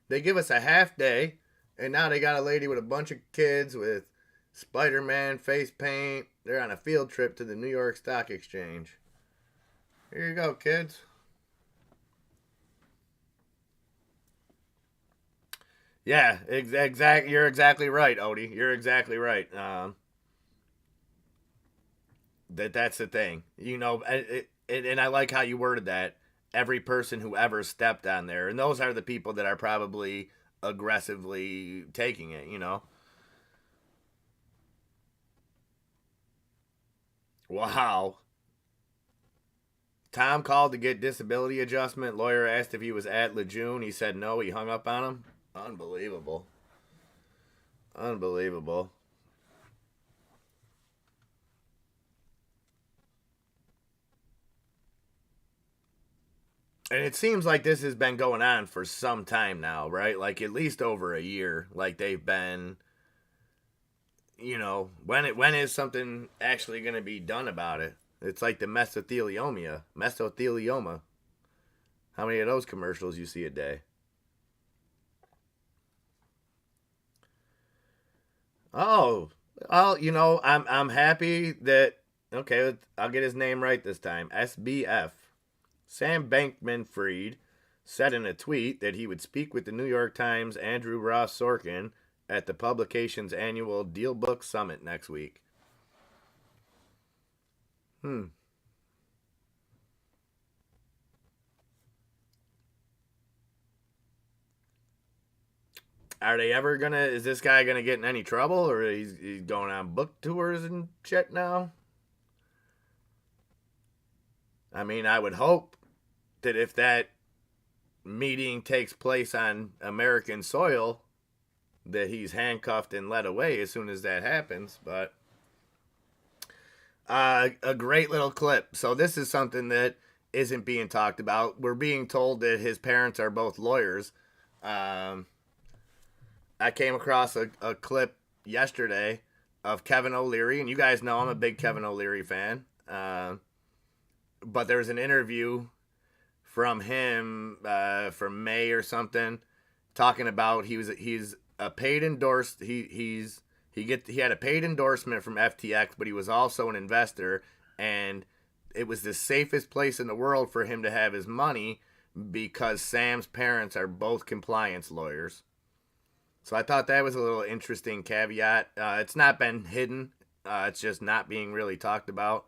Speaker 1: They give us a half day, and now they got a lady with a bunch of kids with Spider-Man face paint. They're on a field trip to the New York Stock Exchange. Here you go, kids. Yeah, exact. You're exactly right, Odie. You're exactly right. That's the thing. And I like how you worded that. Every person who ever stepped on there, and those are the people that are probably aggressively taking it. Wow. Tom called to get disability adjustment. Lawyer asked if he was at Lejeune. He said no. He hung up on him. Unbelievable. Unbelievable. And it seems like this has been going on for some time now, right? Like at least over a year. Like they've been, when is something actually going to be done about it? It's like the mesothelioma. How many of those commercials you see a day? Oh, I'm happy that okay, I'll get his name right this time. SBF. Sam Bankman Fried said in a tweet that he would speak with the New York Times' Andrew Ross Sorkin at the publication's annual Dealbook Summit next week. Hmm. Are they ever gonna? Is this guy gonna get in any trouble, or he's going on book tours and shit now? I mean, I would hope that if that meeting takes place on American soil, that he's handcuffed and led away as soon as that happens. But a great little clip. So this is something that isn't being talked about. We're being told that his parents are both lawyers. Um, I came across a clip yesterday of Kevin O'Leary, and you guys know I'm a big Kevin O'Leary fan. But there's an interview from him from May or something, talking about he's a paid endorsed he had a paid endorsement from FTX, but he was also an investor, and it was the safest place in the world for him to have his money because Sam's parents are both compliance lawyers. So I thought that was a little interesting caveat. It's not been hidden. It's just not being really talked about.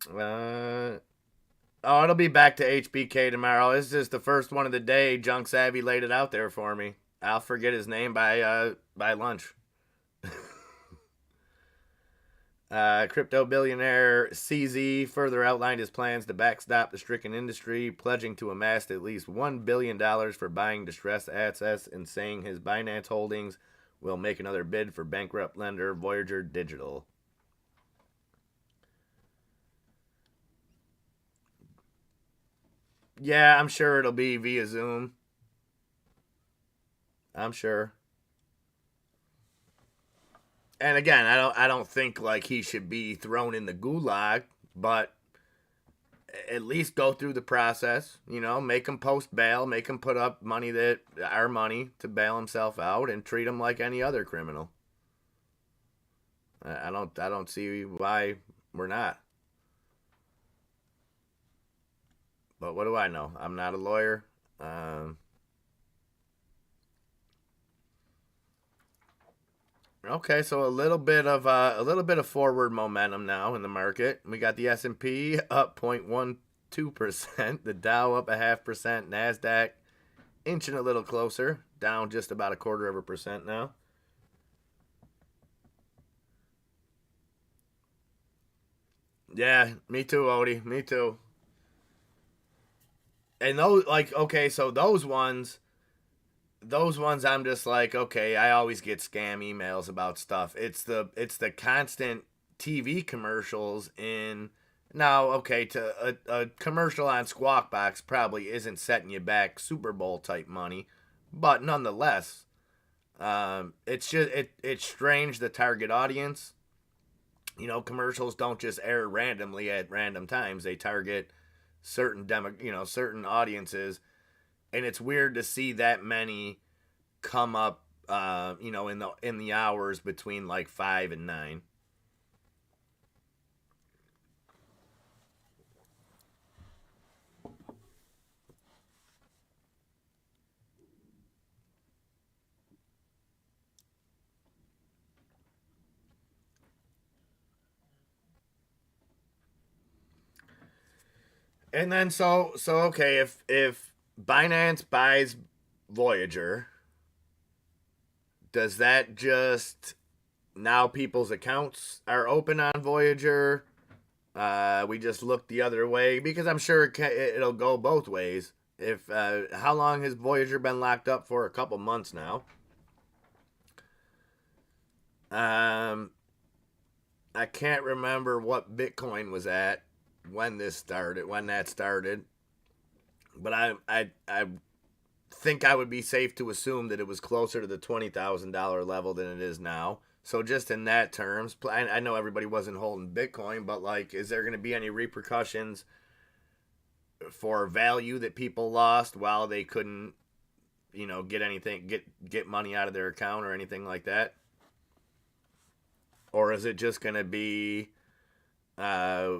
Speaker 1: Uh, oh, it'll be back to HBK tomorrow. This is the first one of the day. Junk Savvy laid it out there for me. I'll forget his name by lunch. Crypto billionaire CZ further outlined his plans to backstop the stricken industry, pledging to amass at least $1 billion for buying distressed assets and saying his Binance holdings will make another bid for bankrupt lender Voyager Digital. Yeah, I'm sure it'll be via Zoom. I'm sure. And again, I don't think like he should be thrown in the gulag, but at least go through the process. You know, make him post bail, make him put up money that our money to bail himself out, and treat him like any other criminal. I don't see why we're not. But what do I know? I'm not a lawyer. Um, okay, so a little bit of forward momentum now in the market. We got the S&P up 0.12%, the Dow up 0.5%, Nasdaq inching a little closer, down just about 0.25% now. Yeah, me too, Odie. Me too. And those, like, okay, so those ones I'm just like, okay, I always get scam emails about stuff. It's the constant TV commercials in now, okay, to a commercial on Squawk Box probably isn't setting you back Super Bowl type money, but nonetheless, it's just it's strange the target audience. You know, commercials don't just air randomly at random times. They target certain audiences, and it's weird to see that many come up in the hours between like 5 and 9. And then so okay, if Binance buys Voyager, does that just now people's accounts are open on Voyager? We just look the other way because I'm sure it'll go both ways. If how long has Voyager been locked up for? A couple months now. Um, I can't remember what Bitcoin was at when that started, but I think I would be safe to assume that it was closer to the $20,000 level than it is now. So just in that terms, I know everybody wasn't holding Bitcoin, but like, is there going to be any repercussions for value that people lost while they couldn't, get money out of their account or anything like that? Or is it just going to be uh,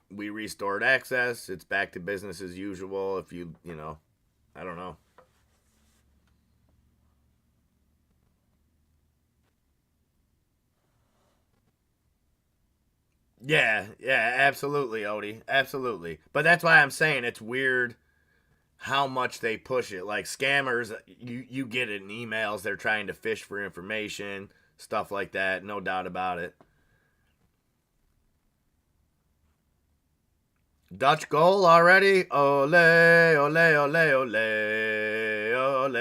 Speaker 1: we restored access, it's back to business as usual? If I don't know. Yeah, yeah, absolutely, Odie, absolutely. But that's why I'm saying it's weird how much they push it. Like scammers, you get it in emails. They're trying to fish for information, stuff like that. No doubt about it. Dutch goal already. Ole, ole, ole, ole, ole,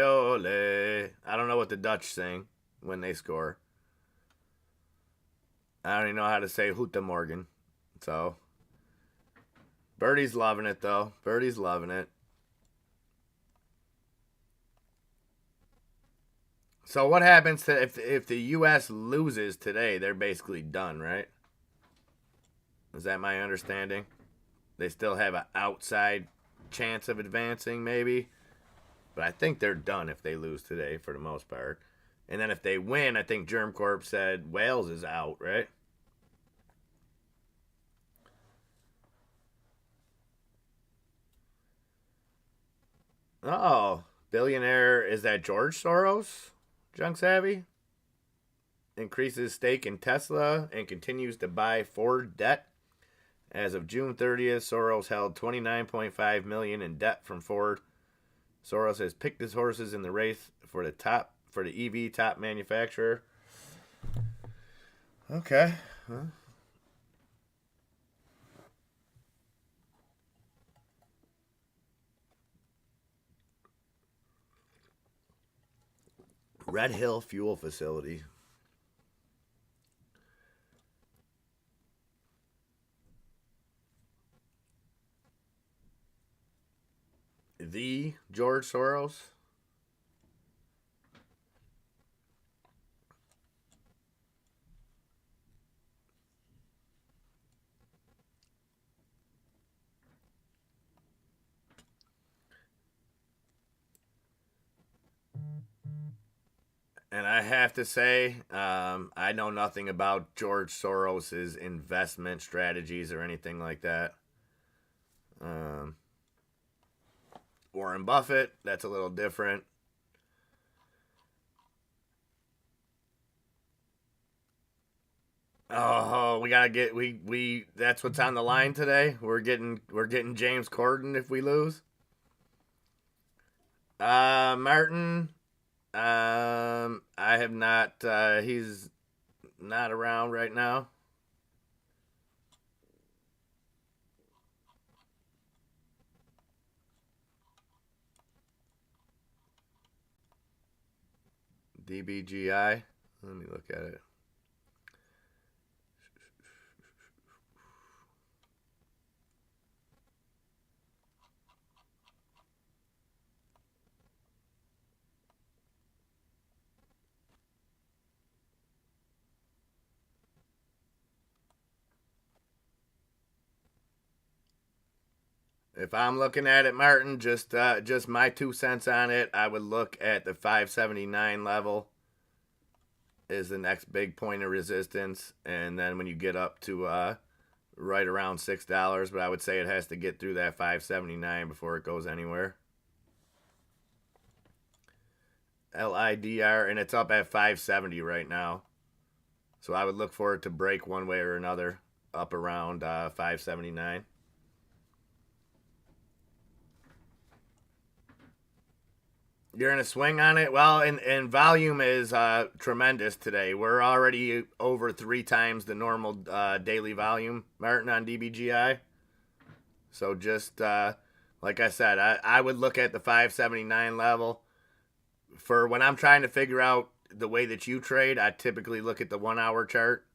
Speaker 1: ole. I don't know what the Dutch sing when they score. I don't even know how to say Huta Morgan. So Birdie's loving it though. Birdie's loving it. So what happens to if the U.S. loses today? They're basically done, right? Is that my understanding? They still have an outside chance of advancing, maybe, but I think they're done if they lose today for the most part. And then if they win, I think Germ Corp said Wales is out, right? Oh, billionaire, is that George Soros? Junk savvy increases stake in Tesla and continues to buy Ford debt. As of June 30th, Soros held 29.5 million in debt from Ford. Soros has picked his horses in the race for the EV top manufacturer. Okay. Huh? Red Hill Fuel Facility. The George Soros. And I have to say, I know nothing about George Soros's investment strategies or anything like that. Um, Warren Buffett, that's a little different. Oh, we gotta get we. That's what's on the line today. We're getting James Corden if we lose. Martin. I have not. He's not around right now. DBGI. Let me look at it. If I'm looking at it, Martin, just my 2 cents on it, I would look at the 579 level is the next big point of resistance, and then when you get up to right around $6, but I would say it has to get through that 579 before it goes anywhere. LIDR, and it's up at 570 right now, so I would look for it to break one way or another up around 579. You're in a swing on it? Well, and volume is tremendous today. We're already over 3 times the normal daily volume, Martin, on DBGI. So just like I said, I would look at the 579 level. For when I'm trying to figure out the way that you trade, I typically look at the 1 hour chart.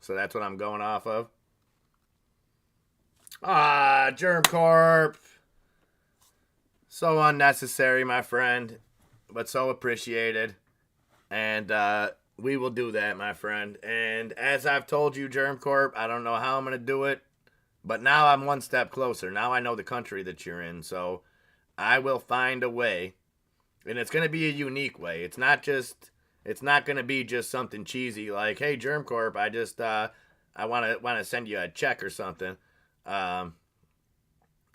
Speaker 1: So that's what I'm going off of. Germ Corp. So unnecessary, my friend, but so appreciated. And we will do that, my friend. And as I've told you, Germ Corp, I don't know how I'm going to do it, but now I'm one step closer. Now I know the country that you're in, so I will find a way, and it's going to be a unique way. It's not going to be just something cheesy like, hey, Germ Corp, I just I want to send you a check or something.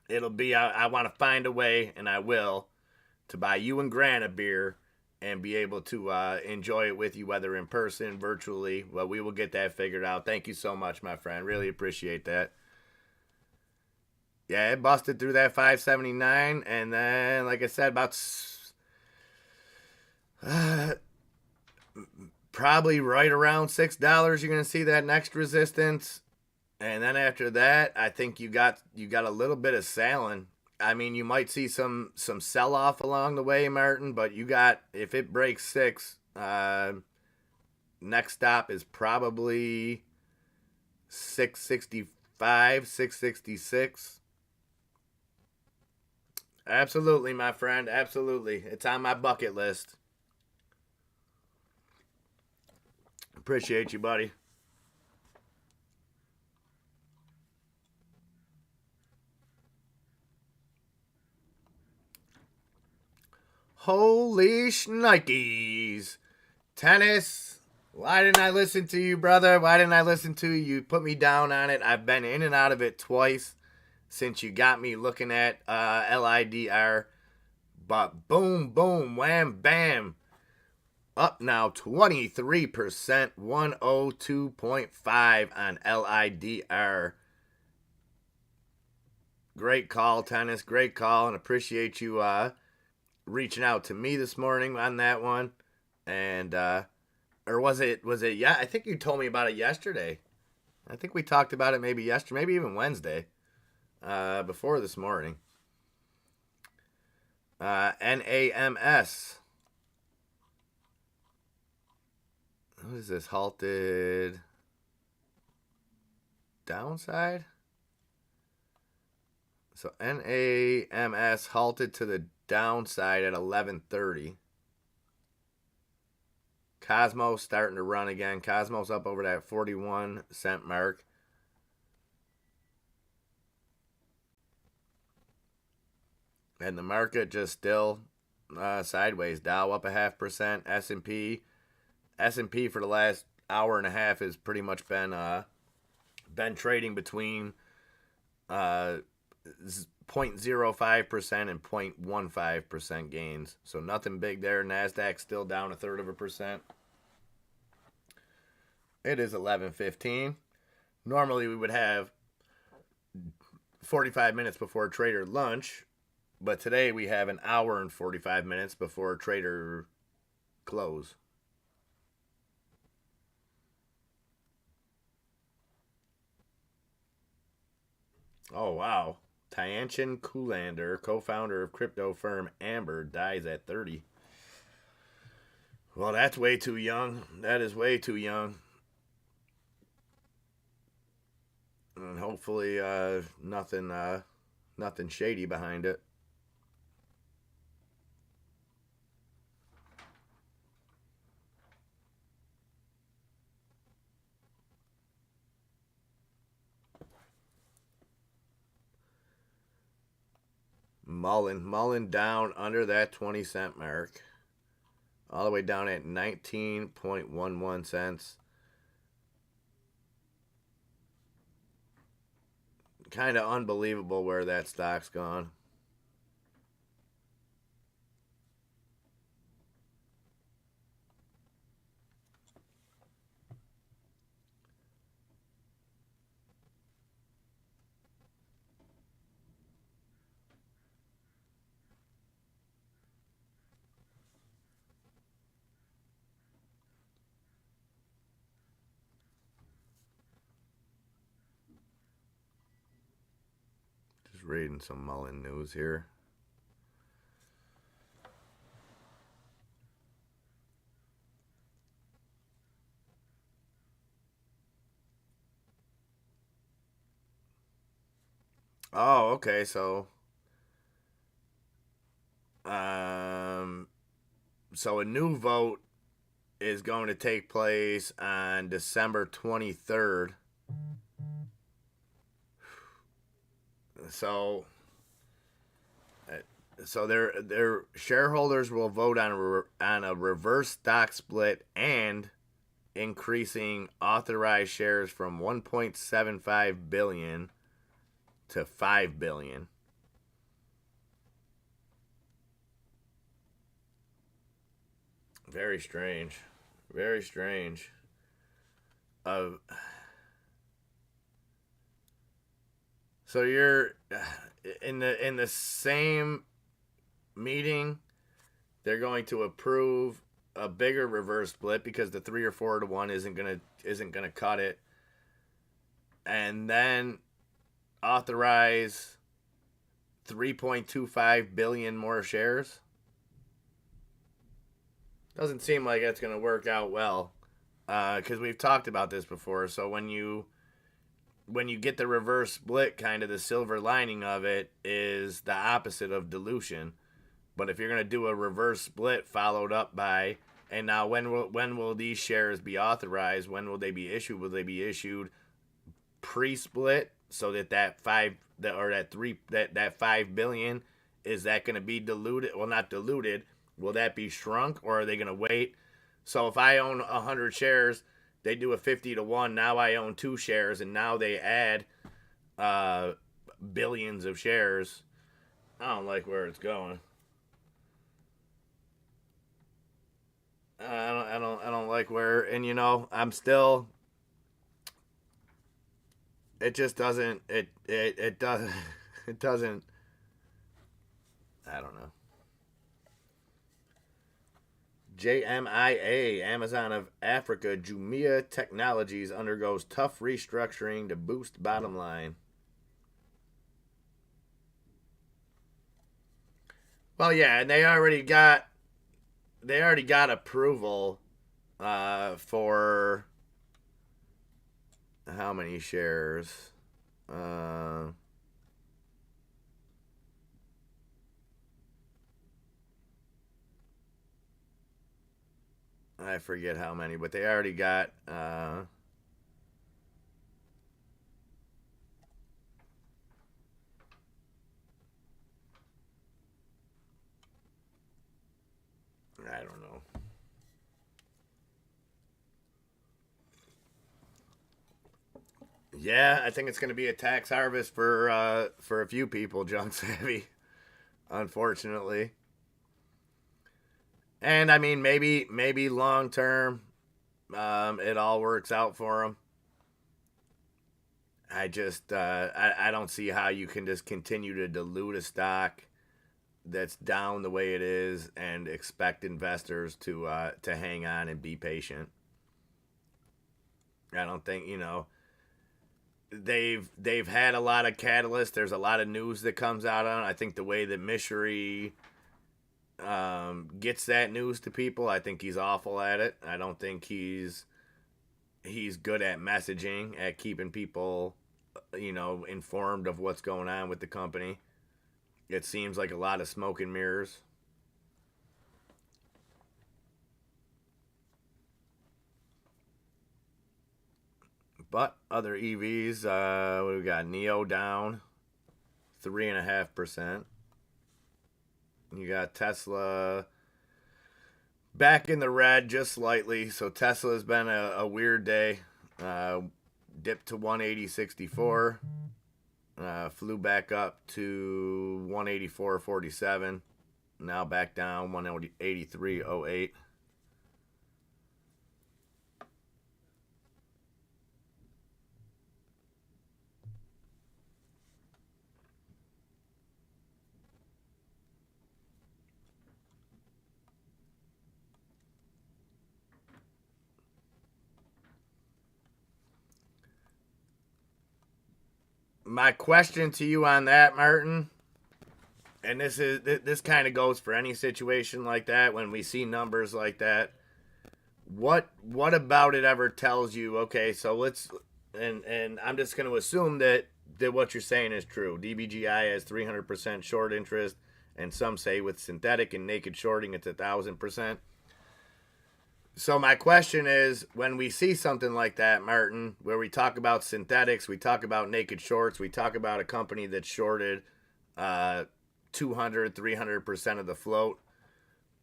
Speaker 1: It'll be I want to find a way, and I will, to buy you and Grant a beer and be able to enjoy it with you, whether in person, virtually. Well, we will get that figured out. Thank you so much, my friend. Really appreciate that. Yeah, it busted through that 579, and then, like I said, about uh, probably right around $6, you're gonna see that next resistance, and then after that, I think you got a little bit of selling. I mean, you might see some sell off along the way, Martin, but you got, if it breaks 6, next stop is probably 665, 666. Absolutely, my friend. Absolutely. It's on my bucket list. Appreciate you, buddy. Holy shnikes. Tennis. Why didn't I listen to you, brother? Why didn't I listen to you? You put me down on it. I've been in and out of it twice since you got me looking at LIDR. But boom, boom, wham, bam. Up now 23%, 102.5 on LIDR. Great call, Tennis. Great call, and appreciate you reaching out to me this morning on that one. And or was it yeah, I think you told me about it yesterday. I think we talked about it maybe yesterday, maybe even Wednesday. Before this morning. NAMS. What is this? Halted downside? So NAMS halted to the downside at 11:30. Cosmos starting to run again. Cosmos up over that 41 cent mark. And the market just still sideways. Dow up 0.5%. S&P S&P for the last hour and a half has pretty much been trading between 0.05% and 0.15% gains. So nothing big there. NASDAQ still down 0.33%. It is 11:15. Normally we would have 45 minutes before trader lunch, but today we have an hour and 45 minutes before trader close. Oh, wow. Tianchen Kullander, co-founder of crypto firm Amber, dies at 30. Well, that's way too young. That is way too young. And hopefully nothing shady behind it. Mullen down under that 20-cent mark. All the way down at 19.11 cents. Kind of unbelievable where that stock's gone. Just reading some Mullen news here. Oh, okay, so so a new vote is going to take place on December 23rd. So their shareholders will vote on a reverse stock split and increasing authorized shares from 1.75 billion to 5 billion. Very strange. Very strange. So you're in the same meeting, they're going to approve a bigger reverse split because the 3 or 4 to 1 isn't gonna cut it, and then authorize 3.25 billion more shares. Doesn't seem like it's going to work out well, because we've talked about this before. So when you get the reverse split, kind of the silver lining of it is the opposite of dilution. But if you're going to do a reverse split followed up by, and now when will these shares be authorized? When will they be issued? Will they be issued pre-split so that 5 billion, is that going to be diluted? Well, not diluted. Will that be shrunk, or are they going to wait? So if I own 100 shares, they do a 50 to 1. Now I own 2 shares, and now they add billions of shares. I don't like where it's going. I don't like where, and I'm still. It just doesn't. It doesn't. It doesn't. I don't know. JMIA, Amazon of Africa, Jumia Technologies undergoes tough restructuring to boost bottom line. Well, yeah, and they already got approval for how many shares? I forget how many, but they already got I don't know. Yeah, I think it's going to be a tax harvest for a few people, junk savvy, unfortunately. And I mean, maybe long term, it all works out for them. I don't see how you can just continue to dilute a stock that's down the way it is and expect investors to hang on and be patient. I don't think, they've had a lot of catalysts. There's a lot of news that comes out on it. I think the way that Mishry gets that news to people, I think he's awful at it. I don't think he's good at messaging, at keeping people, informed of what's going on with the company. It seems like a lot of smoke and mirrors. But other EVs, we got Neo down 3.5%. You got Tesla back in the red just slightly. So Tesla's been a weird day. Dipped to 180.64. Flew back up to 184.47. Now back down 183.08. My question to you on that, Martin, and this kind of goes for any situation like that when we see numbers like that. What about it ever tells you, okay, so let's and I'm just going to assume that what you're saying is true. DBGI has 300% short interest, and some say with synthetic and naked shorting it's 1,000%. So my question is, when we see something like that, Martin, where we talk about synthetics, we talk about naked shorts, we talk about a company that shorted 200, 300% of the float.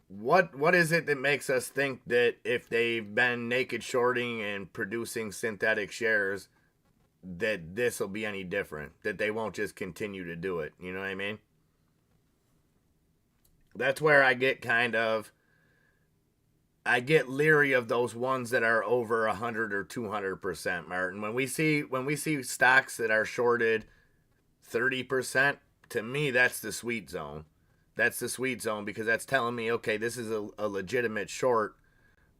Speaker 1: What is it that makes us think that if they've been naked shorting and producing synthetic shares, that this will be any different? That they won't just continue to do it? You know what I mean? That's where I get leery of those ones that are over 100 or 200%, Martin. When we see stocks that are shorted 30%, to me that's the sweet zone. That's the sweet zone because that's telling me, okay, this is a legitimate short.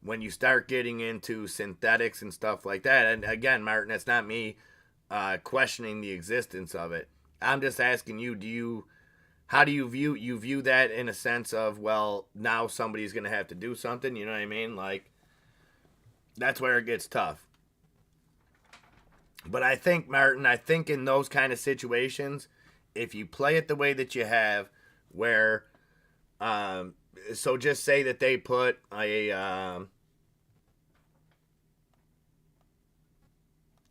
Speaker 1: When you start getting into synthetics and stuff like that, and again, Martin, that's not me questioning the existence of it. I'm just asking you, how do you view that in a sense of, well, now somebody's going to have to do something, you know what I mean? Like, that's where it gets tough. But I think, Martin, in those kind of situations, if you play it the way that you have, where um so just say that they put a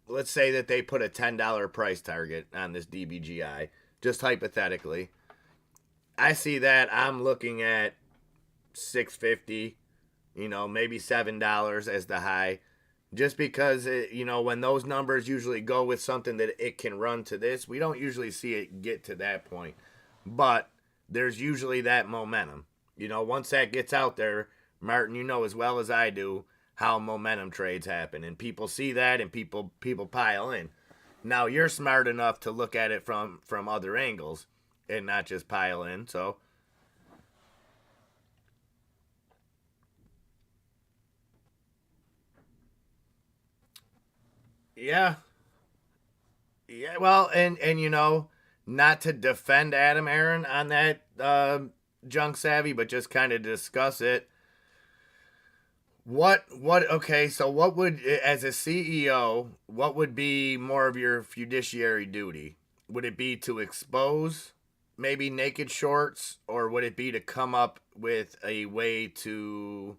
Speaker 1: let's say that they put a $10 price target on this DBGI, just hypothetically. I see that, I'm looking at 650, maybe $7 as the high. Just because when those numbers usually go with something that it can run to this, we don't usually see it get to that point. But there's usually that momentum. Once that gets out there, Martin, you know as well as I do how momentum trades happen, and people see that, and people pile in. Now you're smart enough to look at it from other angles and not just pile in. So yeah, yeah. Well, and not to defend Adam Aaron on that junk savvy, but just kind of discuss it. What okay, so what would, as a CEO, what would be more of your fiduciary duty? Would it be to expose maybe naked shorts, or would it be to come up with a way to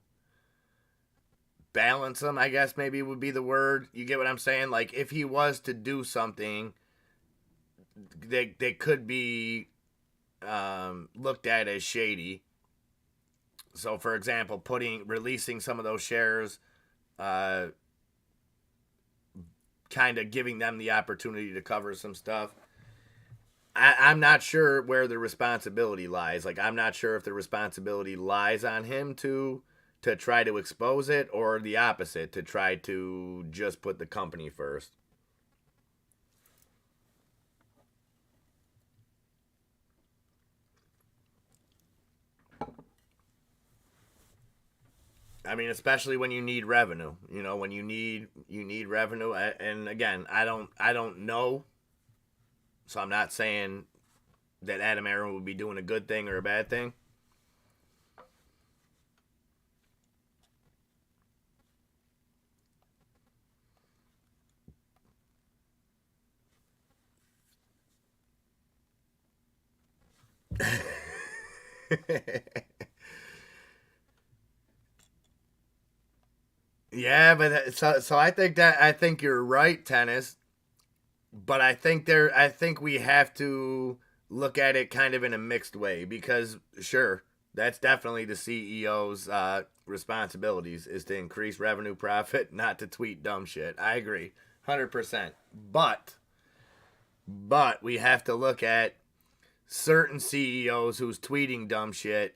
Speaker 1: balance them? I guess maybe would be the word. You get what I'm saying? Like, if he was to do something, they could be looked at as shady. So, for example, releasing some of those shares uh, kind of giving them the opportunity to cover some stuff. I'm not sure where the responsibility lies. Like, I'm not sure if the responsibility lies on him to try to expose it, or the opposite, to try to just put the company first. I mean, especially when you need revenue. You know, when you need revenue. And again, I don't know, so I'm not saying that Adam Aaron would be doing a good thing or a bad thing. Yeah, but so I think you're right, tennis. But I think we have to look at it kind of in a mixed way, because sure, that's definitely the CEO's responsibilities, is to increase revenue, profit, not to tweet dumb shit. I agree, 100%. But we have to look at certain CEOs whose tweeting dumb shit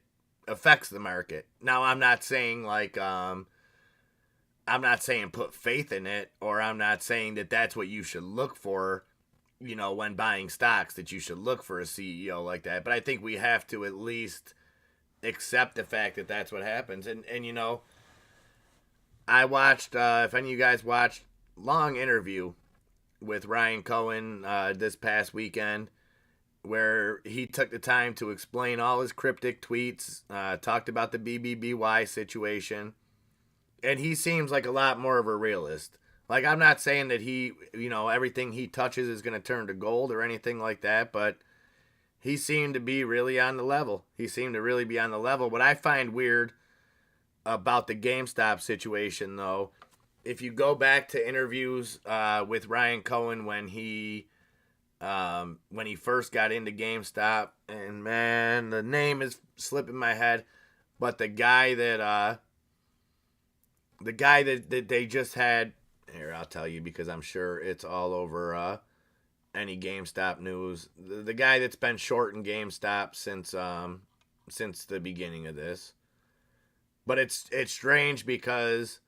Speaker 1: affects the market. Now, I'm not saying put faith in it, or I'm not saying that that's what you should look for, when buying stocks, that you should look for a CEO like that. But I think we have to at least accept the fact that that's what happens. And I watched, if any of you guys watched, long interview with Ryan Cohen this past weekend, where he took the time to explain all his cryptic tweets, talked about the BBBY situation, and he seems like a lot more of a realist. Like, I'm not saying that everything he touches is going to turn to gold or anything like that, but he seemed to be really on the level. He seemed to really be on the level. What I find weird about the GameStop situation, though, if you go back to interviews with Ryan Cohen when he first got into GameStop, and man, the name is slipping my head, but the guy that they just had here, I'll tell you, because I'm sure it's all over any GameStop news. The guy that's been shorting GameStop since the beginning of this. But it's strange, because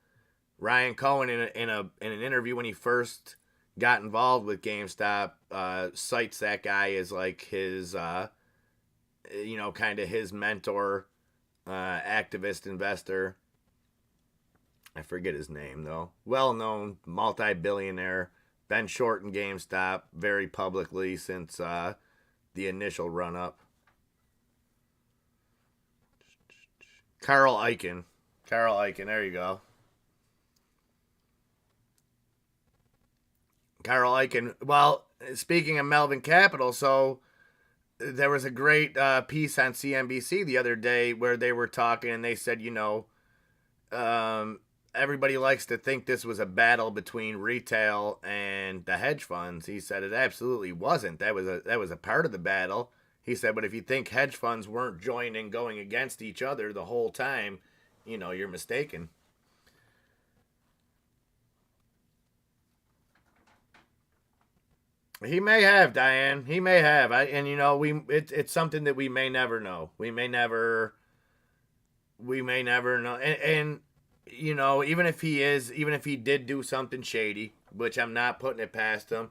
Speaker 1: Ryan Cohen in an interview when he first got involved with GameStop cites that guy as like his kind of his mentor, activist, investor. I forget his name, though. Well-known multi-billionaire, been short in GameStop very publicly since the initial run-up. Carl Icahn. Carl Icahn, there you go. Carl Icahn. Well, speaking of Melvin Capital, so there was a great piece on CNBC the other day where they were talking, and they said, um, everybody likes to think this was a battle between retail and the hedge funds. He said it absolutely wasn't. That was a part of the battle. He said, but if you think hedge funds weren't joining, going against each other the whole time, you're mistaken. He may have, Diane. He may have. And it's something that we may never know. We may never know. And even if he did do something shady, which I'm not putting it past him,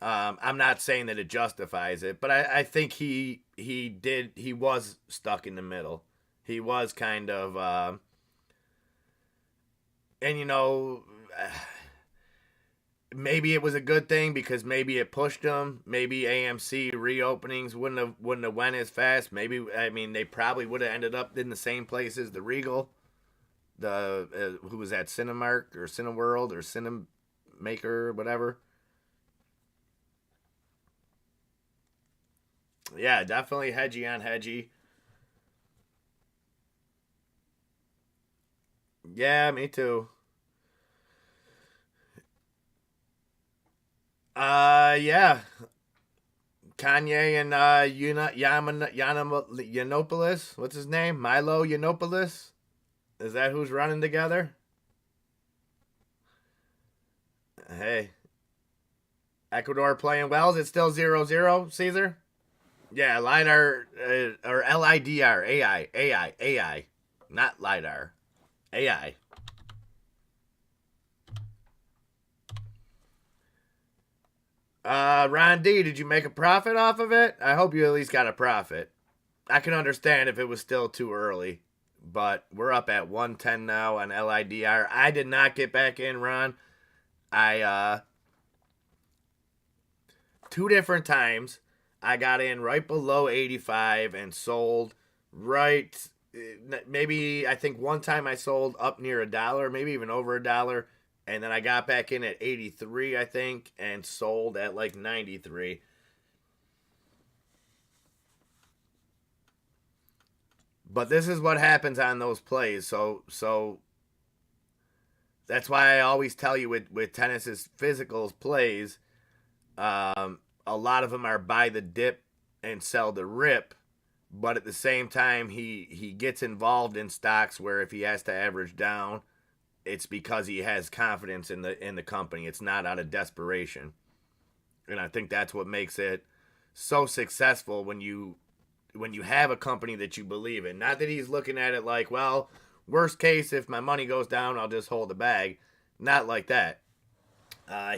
Speaker 1: I'm not saying that it justifies it, but I think he was stuck in the middle. He was kind of, and maybe it was a good thing, because maybe it pushed them. Maybe AMC reopenings wouldn't have went as fast. Maybe, I mean, they probably would have ended up in the same place as the Regal, the who was at Cinemark or Cineworld or Cinemaker or whatever. Yeah, definitely hedgy on hedgy. Yeah, me too. Yeah, Kanye and Yiannopoulos. What's his name? Milo Yiannopoulos. Is that who's running together? Hey, Ecuador playing well. Is it still 0-0, Caesar? Yeah, LIDAR, or LIDR, AI. Not LIDAR, AI. Ron D, did you make a profit off of it? I hope you at least got a profit. I can understand if it was still too early, but we're up at 110 now on LIDR. I did not get back in, Ron. I, two different times, I got in right below 85 and sold right, maybe, I think one time I sold up near $1, maybe even over $1. And then I got back in at 83, I think, and sold at like 93. But this is what happens on those plays. So that's why I always tell you with tennis's physicals plays, a lot of them are buy the dip and sell the rip. But at the same time, he gets involved in stocks where if he has to average down, it's because he has confidence in the company. It's not out of desperation. And I think that's what makes it so successful when you have a company that you believe in. Not that he's looking at it like, well, worst case, if my money goes down, I'll just hold the bag. Not like that.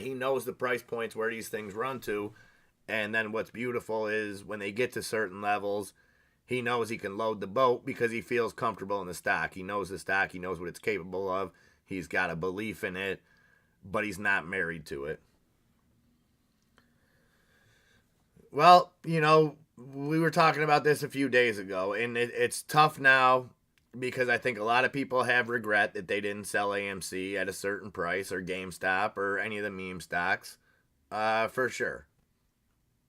Speaker 1: He knows the price points where these things run to. And then what's beautiful is when they get to certain levels, he knows he can load the boat because he feels comfortable in the stock. He knows the stock. He knows what it's capable of. He's got a belief in it, but he's not married to it. Well, we were talking about this a few days ago, and it's tough now because I think a lot of people have regret that they didn't sell AMC at a certain price or GameStop or any of the meme stocks, for sure.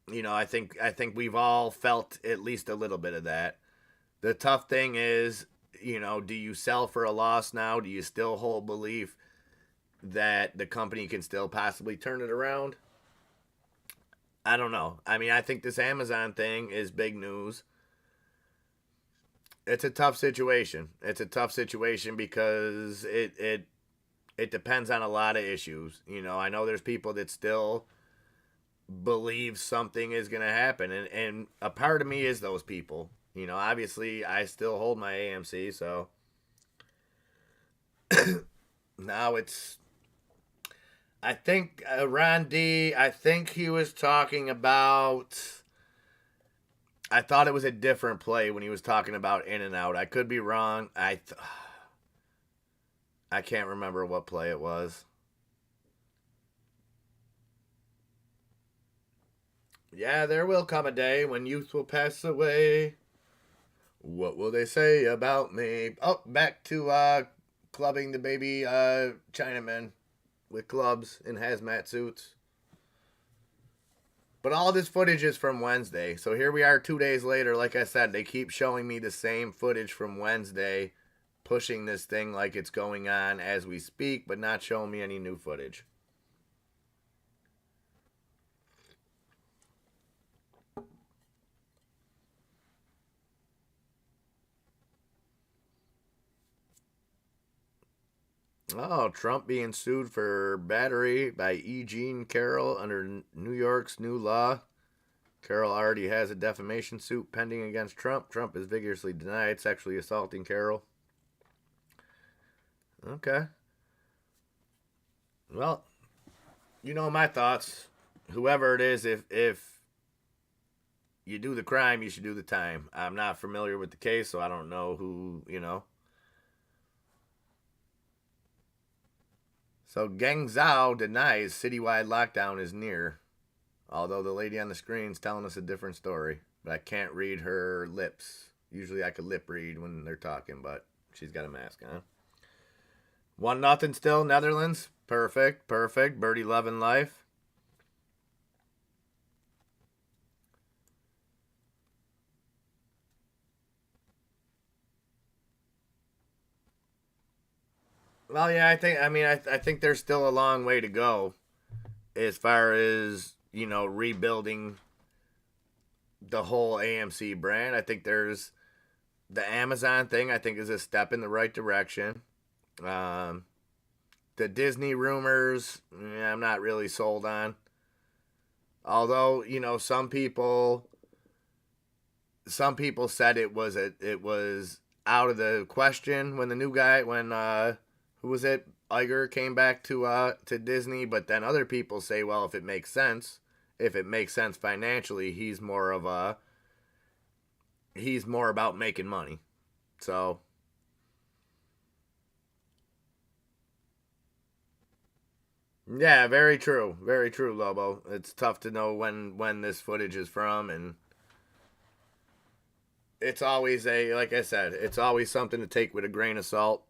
Speaker 1: I think we've all felt at least a little bit of that. The tough thing is, do you sell for a loss now? Do you still hold belief that the company can still possibly turn it around? I don't know. I mean, I think this Amazon thing is big news. It's a tough situation. It's a tough situation because it depends on a lot of issues. I know there's people that still believe something is going to happen, and a part of me is those people. Obviously I still hold my AMC, so now it's, I think, Ron D, I think he was talking about, I thought it was a different play when he was talking about in and out. I could be wrong. I can't remember what play it was. Yeah, there will come a day when youth will pass away. What will they say about me? Oh, back to clubbing the baby Chinamen with clubs in hazmat suits. But all this footage is from Wednesday. So here we are 2 days later. Like I said, they keep showing me the same footage from Wednesday, pushing this thing like it's going on as we speak, but not showing me any new footage. Oh, Trump being sued for battery by E. Jean Carroll under New York's new law. Carroll already has a defamation suit pending against Trump. Trump has vigorously denied sexually assaulting Carroll. Okay. Well, my thoughts. Whoever it is, if you do the crime, you should do the time. I'm not familiar with the case, so I don't know who. So Geng Zhao denies citywide lockdown is near. Although the lady on the screen's telling us a different story. But I can't read her lips. Usually I could lip read when they're talking, but she's got a mask on. 1-0 still, Netherlands. Perfect. Birdie loving life. Well, yeah, I think there's still a long way to go as far as, rebuilding the whole AMC brand. I think there's the Amazon thing, I think, is a step in the right direction. The Disney rumors, I'm not really sold on. Although, some people said it was out of the question when the new guy when who was it? Iger came back to Disney, but then other people say, well, if it makes sense financially, he's more about making money. So, yeah, very true, Lobo. It's tough to know when this footage is from, and it's always like I said, it's always something to take with a grain of salt.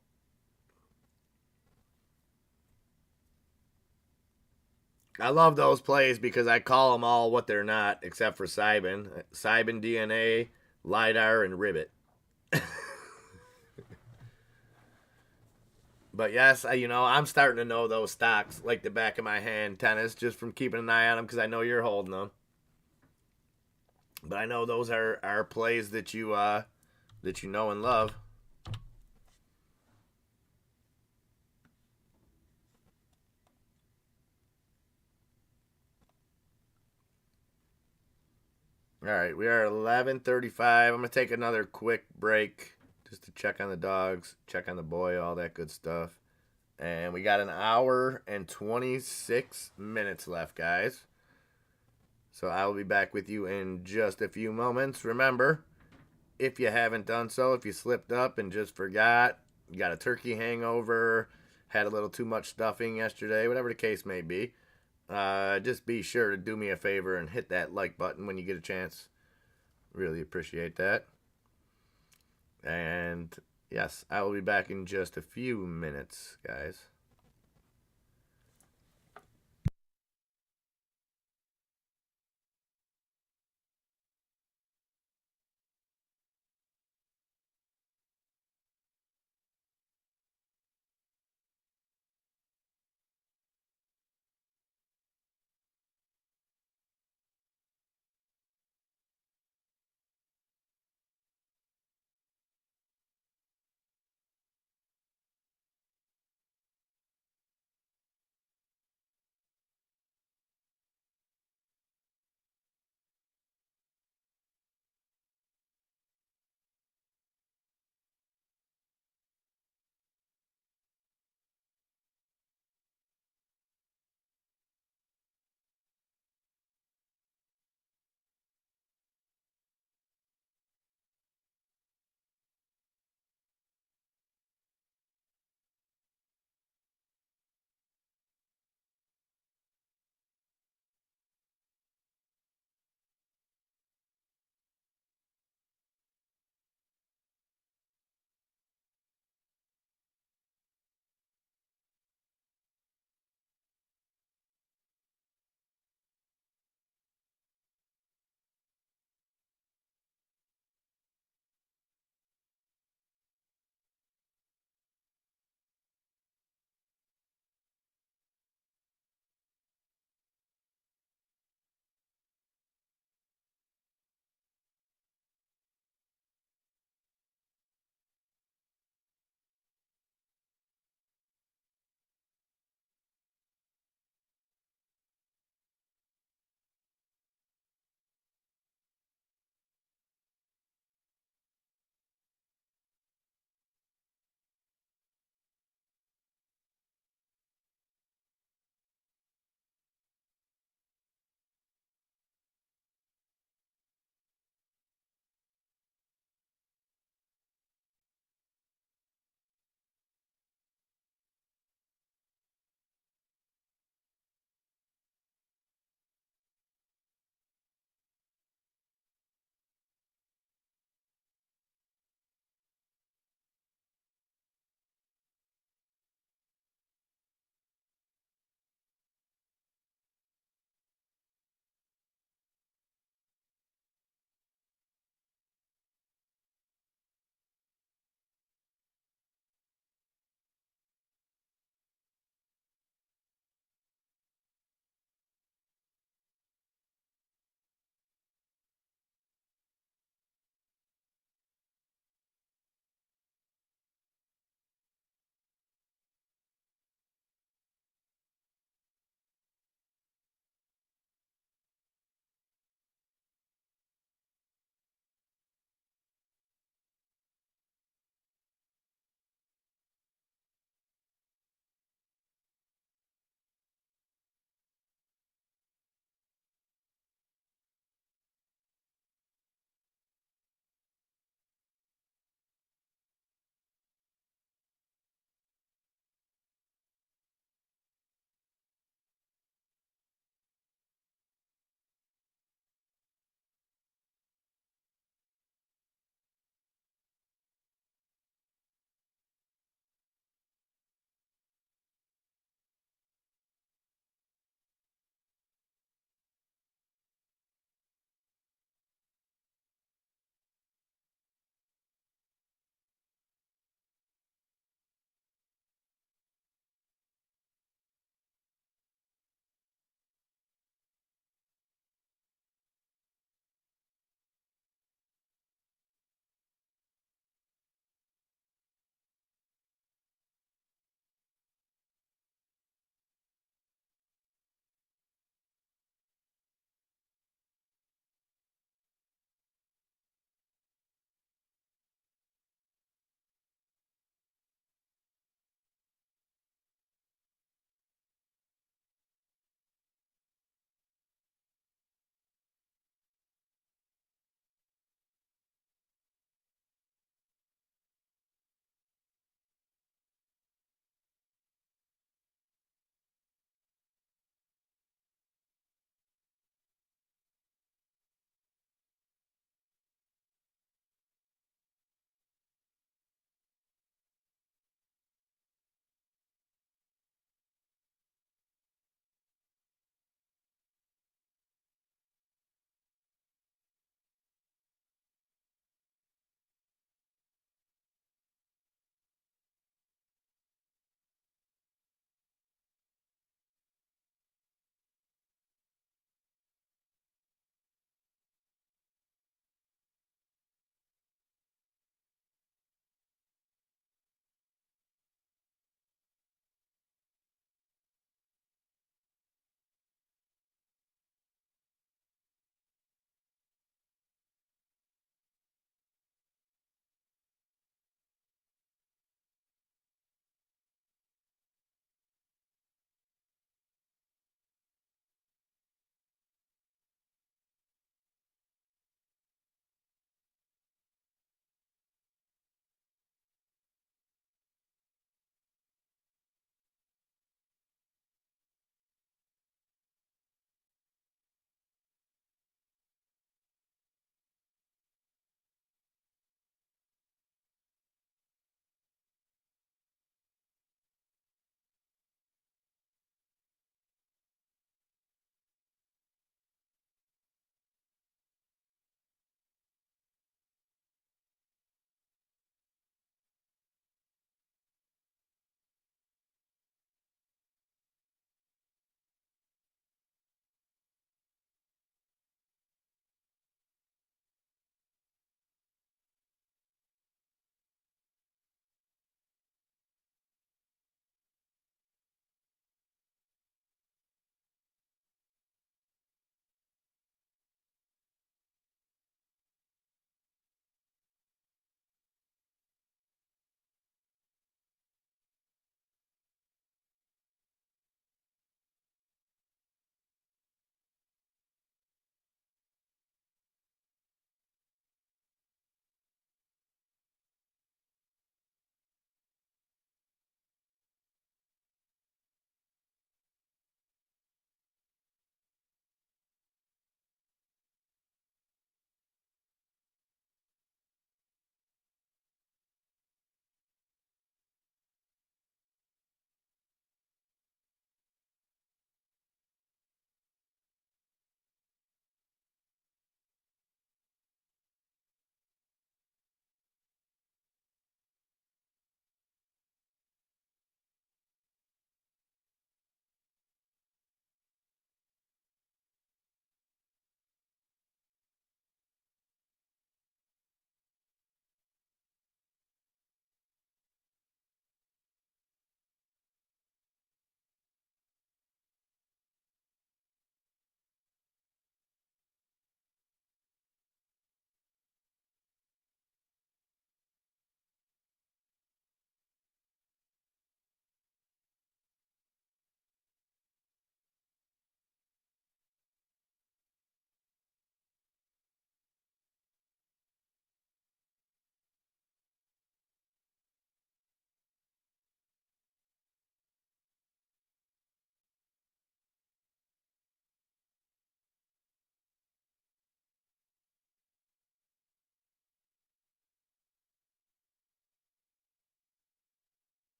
Speaker 1: I love those plays because I call them all what they're not, except for Cybin DNA, LiDAR, and Ribbit. But yes, I'm starting to know those stocks like the back of my hand, tennis, just from keeping an eye on them because I know you're holding them. But I know those are plays that you know and love. All right, we are 11:35. I'm gonna take another quick break just to check on the dogs, check on the boy, all that good stuff. And we got an hour and 26 minutes left, guys. So I will be back with you in just a few moments. Remember, if you haven't done so, if you slipped up and just forgot, you got a turkey hangover, had a little too much stuffing yesterday, whatever the case may be, just be sure to do me a favor and hit that like button when you get a chance. Really appreciate that. And yes, I will be back in just a few minutes, guys.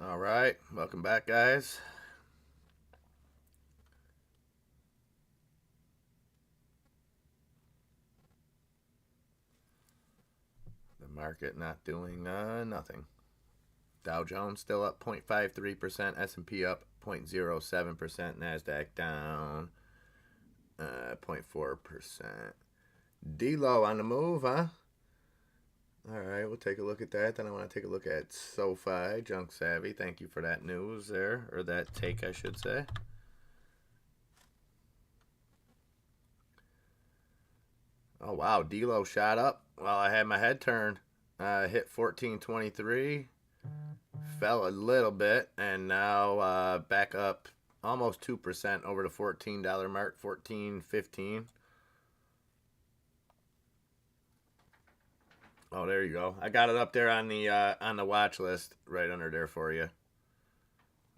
Speaker 1: All right, welcome back, guys. The market not doing nothing. Dow Jones still up 0.53%, S&P up 0.07%, NASDAQ down 0.4%. D-Low on the move, huh? All right, we'll take a look at that. Then I want to take a look at SoFi, Junk Savvy. Thank you for that news there, or that take, I should say. Oh, wow, D-Low shot up while I had my head turned. Hit 1423, fell a little bit, and now back up almost 2% over the $14 mark, 14.15. Oh, there you go. I got it up there on the watch list, right under there for you.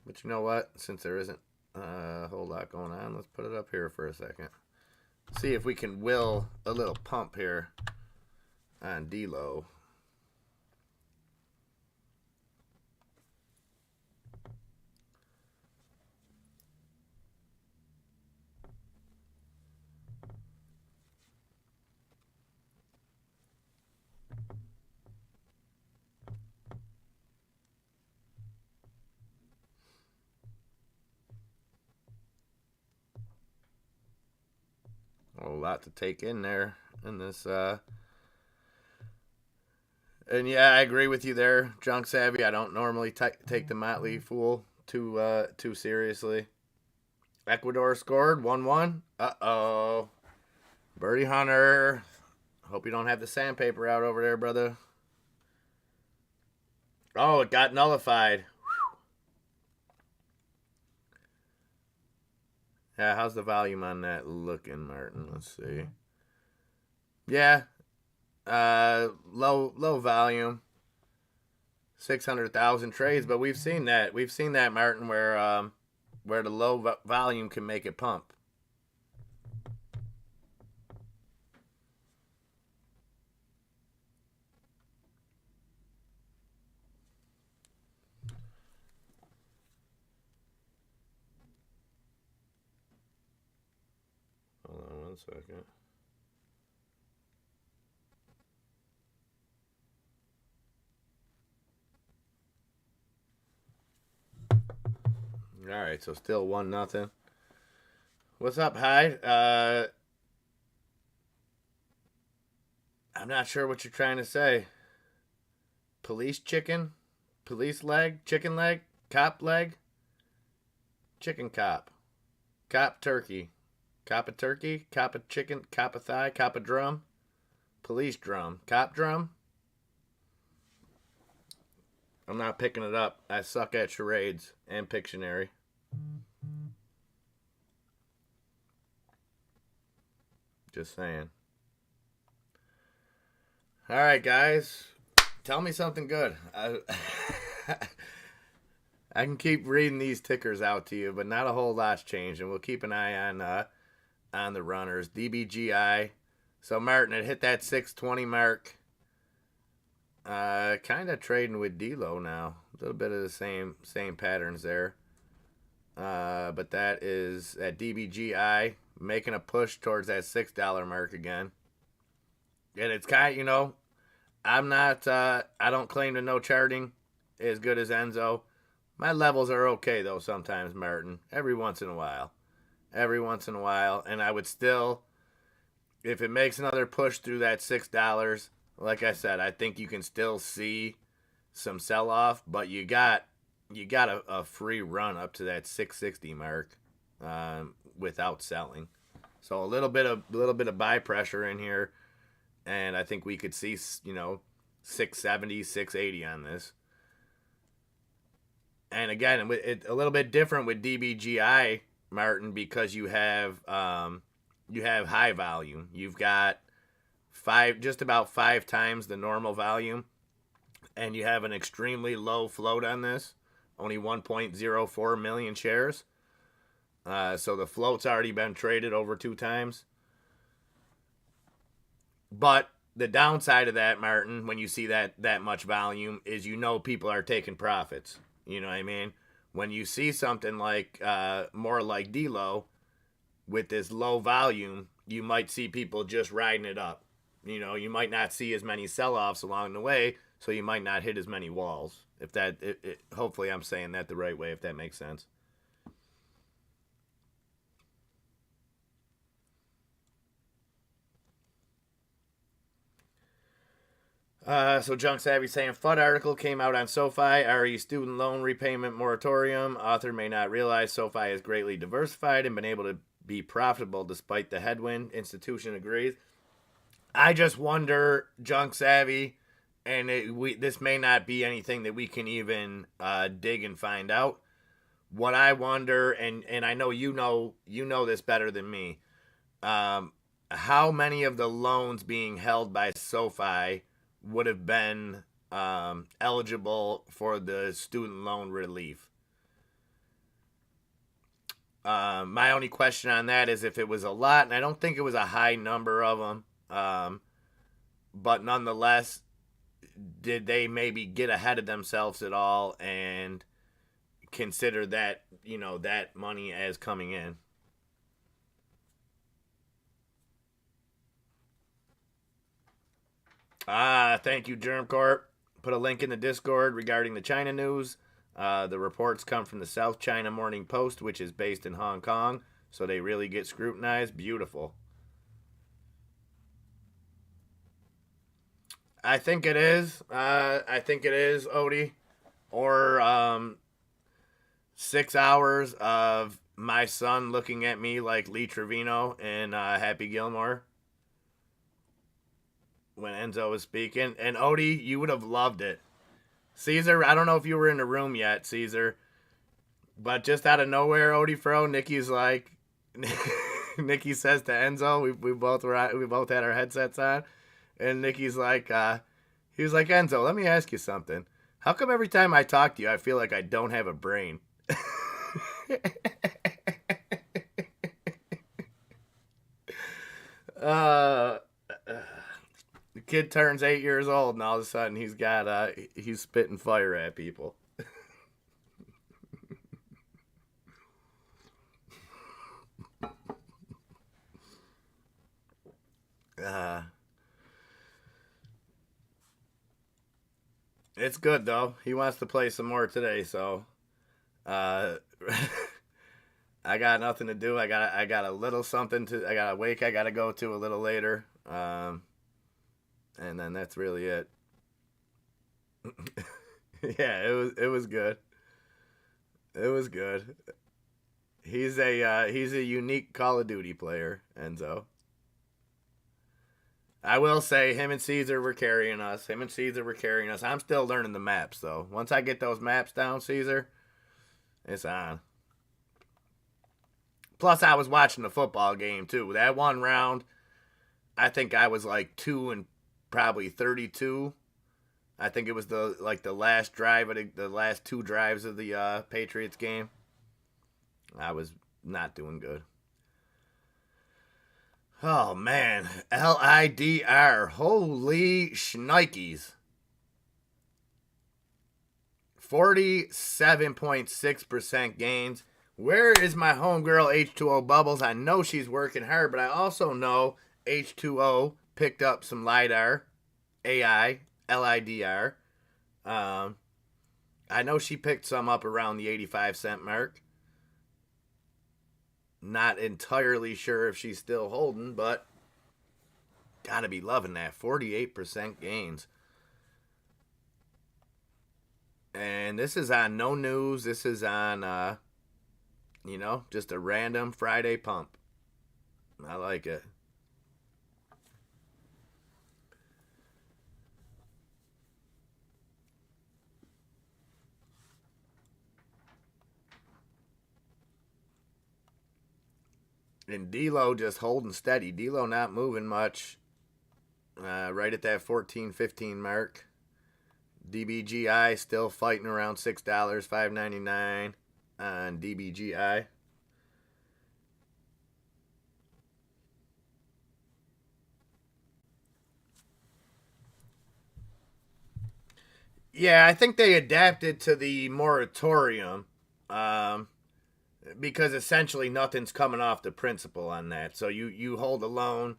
Speaker 1: But you know what? Since there isn't a whole lot going on, let's put it up here for a second. See if we can will a little pump here on D-Low. A lot to take in there in this. And yeah, I agree with you there, Junk Savvy. I don't normally take the Motley Fool too seriously. Ecuador scored 1-1. Uh-oh. Birdie Hunter. Hope you don't have the sandpaper out over there, brother. Oh, it got nullified. Whew. Yeah, how's the volume on that looking, Martin? Let's see. Yeah. Low volume. 600,000 trades, but we've seen that. We've seen that, Martin, where the low volume can make it pump. Hold on 1 second. All right, so still 1-0. What's up, Hyde? I'm not sure what you're trying to say. Police chicken? Police leg? Chicken leg? Cop leg? Chicken cop. Cop turkey. Cop a turkey? Cop a chicken? Cop a thigh? Cop a drum? Police drum. Cop drum? I'm not picking it up. I suck at charades and Pictionary. Just saying. All right, guys. Tell me something good. I can keep reading these tickers out to you, but not a whole lot's changed, and we'll keep an eye on the runners. DBGI. So Martin, it hit that 620 mark. Kind of trading with D-Low now. A little bit of the same patterns there. But that is at DBGI making a push towards that $6 mark again. And it's kind of, I'm not, I don't claim to know charting as good as Enzo. My levels are okay, though, sometimes, Martin. Every once in a while. And I would still, if it makes another push through that $6, like I said, I think you can still see some sell-off, but you got a free run up to that 660 mark without selling. So a little bit of buy pressure in here, and I think we could see 670, 680 on this. And again, it's a little bit different with DBGI, Martin, because you have high volume. You've got just about 5 times the normal volume, and you have an extremely low float on this, only 1.04 million shares. So the float's already been traded over 2 times. But the downside of that, Martin, when you see that much volume, is people are taking profits. You know what I mean? When you see something like more like D-Lo with this low volume, you might see people just riding it up. You know, you might not see as many sell-offs along the way, so you might not hit as many walls. If that, hopefully, I'm saying that the right way. If that makes sense. So Junk Savvy saying FUD article came out on SoFi, RE student loan repayment moratorium. Author may not realize SoFi is greatly diversified and been able to be profitable despite the headwind. Institution agrees. I just wonder, Junk Savvy, and this may not be anything that we can even dig and find out. What I wonder, and I know you know this better than me, how many of the loans being held by SoFi would have been eligible for the student loan relief? My only question on that is if it was a lot, and I don't think it was a high number of them, but nonetheless, did they maybe get ahead of themselves at all and consider that, that money as coming in? Thank you, GermCorp. Put a link in the Discord regarding the China news. The reports come from the South China Morning Post, which is based in Hong Kong, so they really get scrutinized. Beautiful. I think it is. I think it is, Odie. Or 6 hours of my son looking at me like Lee Trevino in Happy Gilmore when Enzo was speaking. And Odie, you would have loved it. Caesar, I don't know if you were in the room yet, Caesar, but just out of nowhere, Odie Fro, Nikki's like, Nikki says to Enzo, we both had our headsets on, and Nikki's like, he was like, Enzo, let me ask you something. How come every time I talk to you, I feel like I don't have a brain? uh, the kid turns 8 years old, and all of a sudden he's spitting fire at people. Uh, it's good though. He wants to play some more today, so uh, I got nothing to do. I got a little something to. I got a wake I got to go to a little later, and then that's really it. Yeah, it was good. It was good. He's a unique Call of Duty player, Enzo. I will say him and Caesar were carrying us. Him and Caesar were carrying us. I'm still learning the maps though. Once I get those maps down, Caesar, it's on. Plus, I was watching the football game too. That one round, I think I was like 2 and probably 32. I think it was the last drive of the last two drives of the Patriots game. I was not doing good. Oh man, LIDR, holy shnikes. 47.6% gains. Where is my homegirl H2O Bubbles? I know she's working hard, but I also know H2O picked up some LIDAR, AI, LIDR. I know she picked some up around the 85-cent mark. Not entirely sure if she's still holding, but gotta be loving that. 48% gains. And this is on no news. This is on, just a random Friday pump. I like it. And D-Lo just holding steady. D-Lo not moving much. Right at that 14-15 mark. DBGI still fighting around $6, $5.99 on DBGI. Yeah, I think they adapted to the moratorium, um, because essentially nothing's coming off the principal on that. So you hold a loan,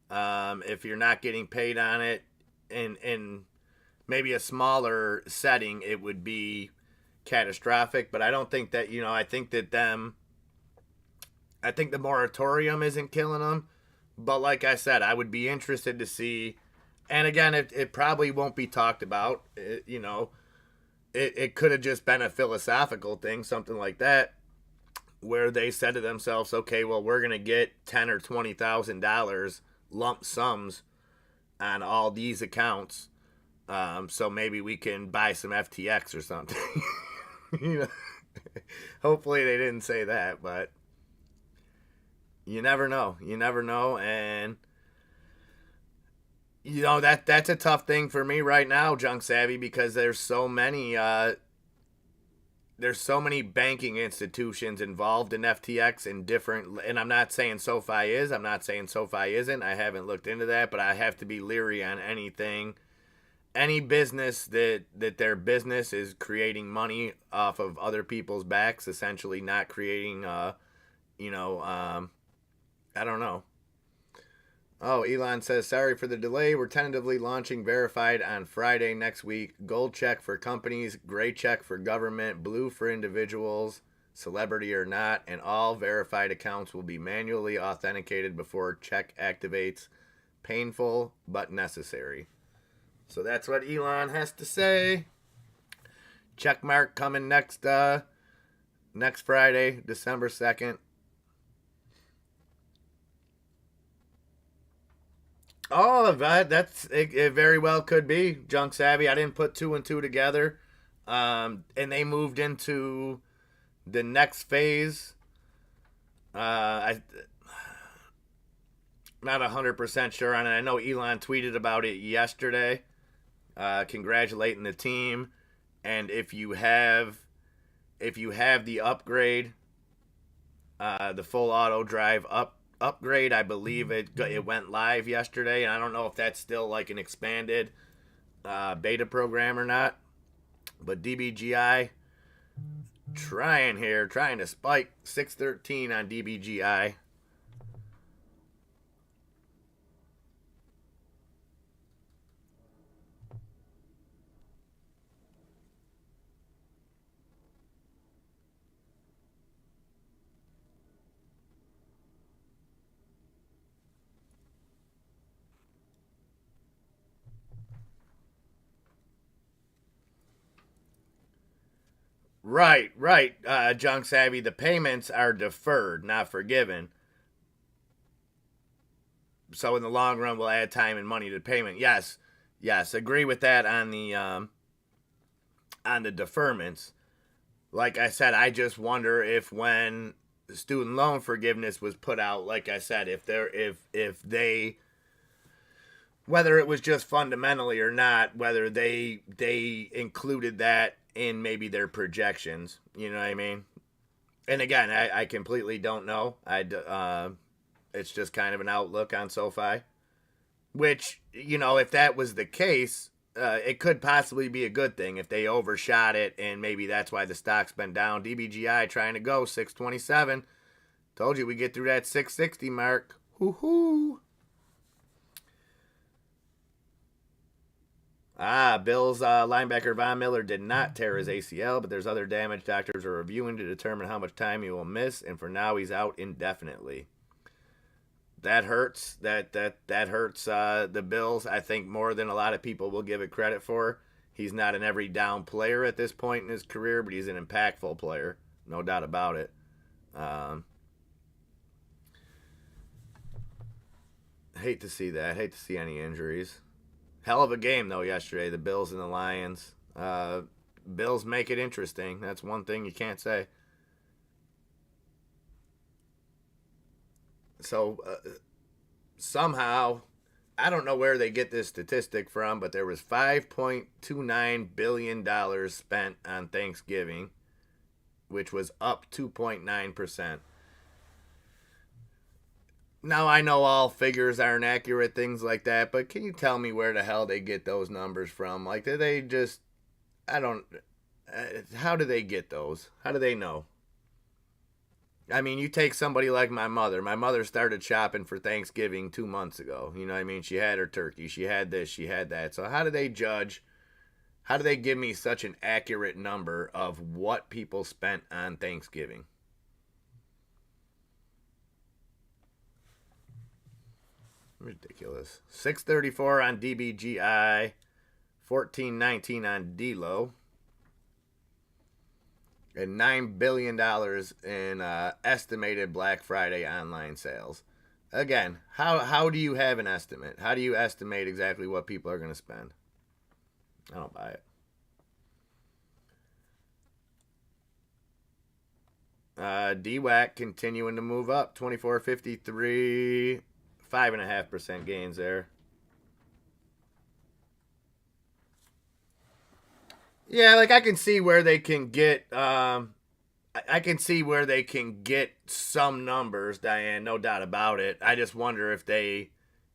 Speaker 1: if you're not getting paid on it, in maybe a smaller setting, it would be catastrophic. But I don't think that, I think the moratorium isn't killing them. But like I said, I would be interested to see. And again, it probably won't be talked about. It could have just been a philosophical thing, something like that, where they said to themselves, "Okay, well, we're gonna get $10,000 or $20,000 lump sums on all these accounts, so maybe we can buy some FTX or something." you know, hopefully they didn't say that, but you never know. You never know, and that's a tough thing for me right now, Junk Savvy, because there's so many banking institutions involved in FTX and different. And I'm not saying SoFi is. I'm not saying SoFi isn't. I haven't looked into that, but I have to be leery on any business that their business is creating money off of other people's backs, essentially not creating, I don't know. Oh, Elon says, sorry for the delay. We're tentatively launching verified on Friday next week. Gold check for companies, gray check for government, blue for individuals, celebrity or not, and all verified accounts will be manually authenticated before check activates. Painful, but necessary. So that's what Elon has to say. Check mark coming next Friday, December 2nd. Oh, it very well could be Junk Savvy. I didn't put two and two together, and they moved into the next phase. I'm not 100% sure on it. I know Elon tweeted about it yesterday, congratulating the team, and if you have the upgrade, the full auto drive upgrade, I believe it went live yesterday, and I don't know if that's still like an expanded beta program or not. But DBGI trying to spike 613 on DBGI. Right. Junk Savvy, the payments are deferred, not forgiven. So in the long run, we'll add time and money to the payment. Yes, agree with that on the deferments. Like I said, I just wonder if when student loan forgiveness was put out, like I said, if they, whether it was just fundamentally or not, whether they included that in maybe their projections. You know what I mean? And again, I completely don't know. It's just kind of an outlook on SoFi, which, if that was the case, it could possibly be a good thing if they overshot it, and maybe that's why the stock's been down. DBGI trying to go 627. Told you we get through that 660 mark. Hoo. Bills linebacker Von Miller did not tear his ACL, but there's other damage doctors are reviewing to determine how much time he will miss, and for now he's out indefinitely. That hurts. That hurts the Bills, I think, more than a lot of people will give it credit for. He's not an every down player at this point in his career, but he's an impactful player, no doubt about it. Hate to see that. Hate to see any injuries. Hell of a game, though, yesterday, the Bills and the Lions. Bills make it interesting. That's one thing you can't say. So, somehow, I don't know where they get this statistic from, but there was $5.29 billion spent on Thanksgiving, which was up 2.9%. Now, I know all figures aren't accurate, things like that, but can you tell me where the hell they get those numbers from? Like, do they just I don't. How do they get those? How do they know? I mean, you take somebody like my mother. My mother started shopping for Thanksgiving 2 months ago. You know what I mean? She had her turkey. She had this. She had that. So how do they judge? How do they give me such an accurate number of what people spent on Thanksgiving? Ridiculous. 634 on DBGI, 1419 on DLO, and $9 billion in estimated Black Friday online sales. Again, how do you have an estimate? How do you estimate exactly what people are going to spend? I don't buy it. DWAC continuing to move up, 24.53, 5.5% gains there. Yeah, like I can see where they can get. I can see where they can get some numbers, Diane. No doubt about it. I just wonder if they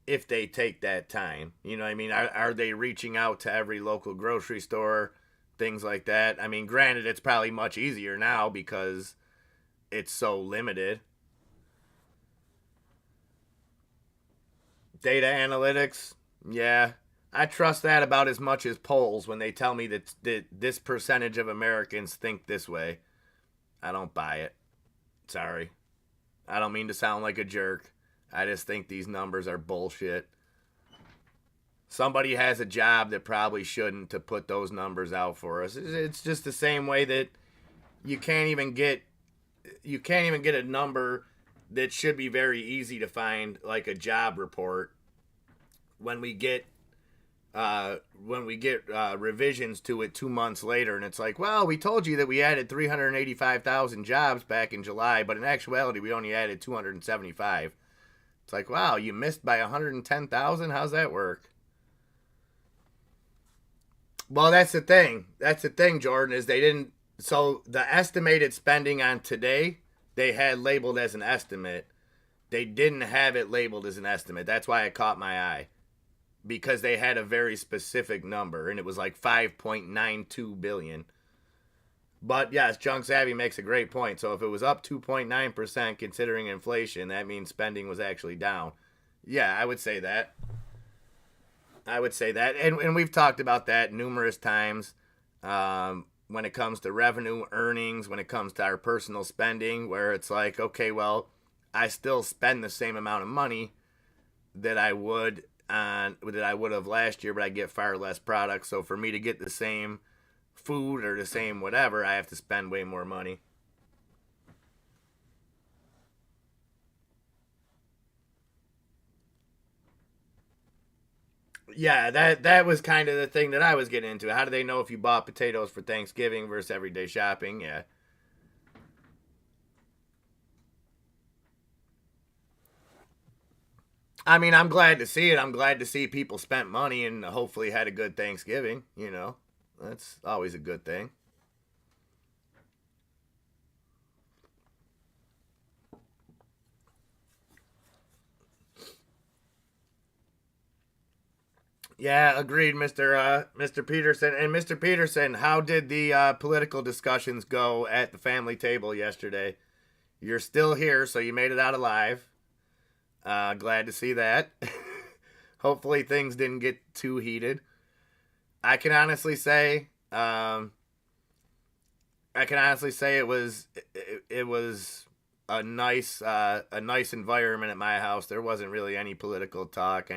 Speaker 1: take that time. You know what I mean? Are they reaching out to every local grocery store, things like that? I mean, granted, it's probably much easier now because it's so limited. Data analytics, yeah. I trust that about as much as polls when they tell me that this percentage of Americans think this way. I don't buy it. Sorry. I don't mean to sound like a jerk. I just think these numbers are bullshit. Somebody has a job that probably shouldn't to put those numbers out for us. It's just the same way that you can't even get a number that should be very easy to find, like a job report, when we get revisions to it 2 months later, and it's like, well, we told you that we added 385,000 jobs back in July, but in actuality, we only added 275. It's like, wow, you missed by 110,000. How's that work? Well, that's the thing. That's the thing, Jordan, is they didn't. So the estimated spending on today, they had labeled as an estimate. They didn't have it labeled as an estimate. That's why it caught my eye. Because they had a very specific number, and it was like 5.92 billion. But yes, Junk Savvy makes a great point. So if it was up 2.9% considering inflation, that means spending was actually down. Yeah, I would say that. I would say that. And we've talked about that numerous times. When it comes to revenue, earnings, when it comes to our personal spending, where it's like, okay, well, I still spend the same amount of money that I would have last year, but I get far less products. So for me to get the same food or the same whatever, I have to spend way more money. Yeah, that was kind of the thing that I was getting into. How do they know if you bought potatoes for Thanksgiving versus everyday shopping? Yeah. I mean, I'm glad to see it. I'm glad to see people spent money and hopefully had a good Thanksgiving. That's always a good thing. Yeah, agreed, Mr. Peterson. And Mr. Peterson, how did the political discussions go at the family table yesterday? You're still here, so you made it out alive. Glad to see that. Hopefully, things didn't get too heated. I can honestly say, it was a nice environment at my house. There wasn't really any political talk,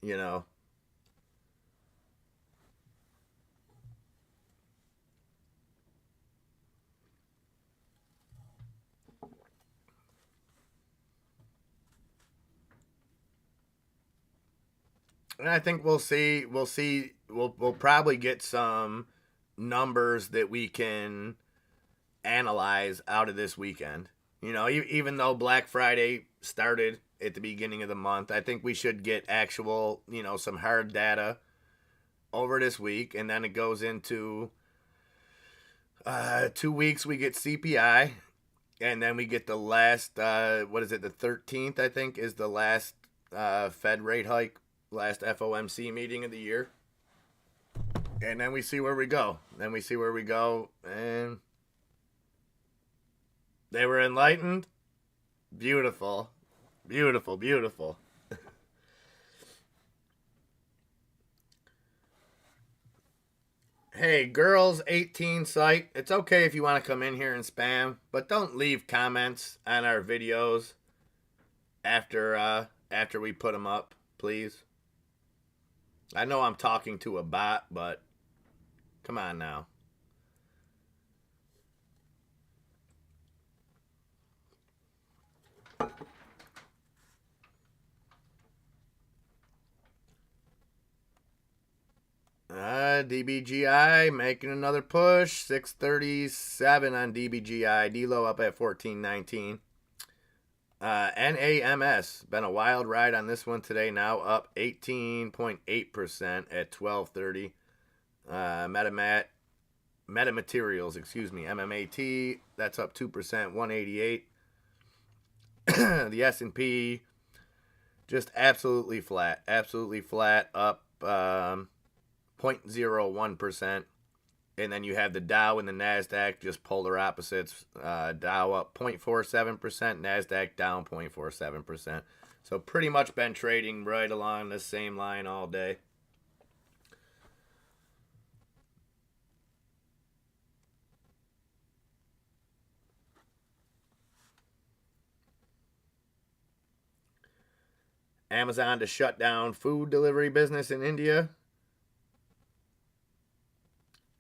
Speaker 1: you know. And I think we'll probably get some numbers that we can analyze out of this weekend. Even though Black Friday started at the beginning of the month, I think we should get actual, some hard data over this week, and then it goes into 2 weeks. We get CPI, and then we get the last, what is it, the 13th, I think, is the last Fed rate hike, last FOMC meeting of the year. And then we see where we go. And they were enlightened. Beautiful. Beautiful, beautiful. Hey, girls 18 site, it's okay if you want to come in here and spam, but don't leave comments on our videos after we put them up, please. I know I'm talking to a bot, but come on now. DBGI making another push. 637 on DBGI. D-Low up at 14.19. NAMS. Been a wild ride on this one today. Now up 18.8% at 12.30. Metamaterials, MMAT. That's up 2%, 188. The S&P just absolutely flat. Up 0.01%. And then you have the Dow and the NASDAQ, just polar opposites. Dow up 0.47%, NASDAQ down 0.47%. So pretty much been trading right along the same line all day. Amazon to shut down food delivery business in India.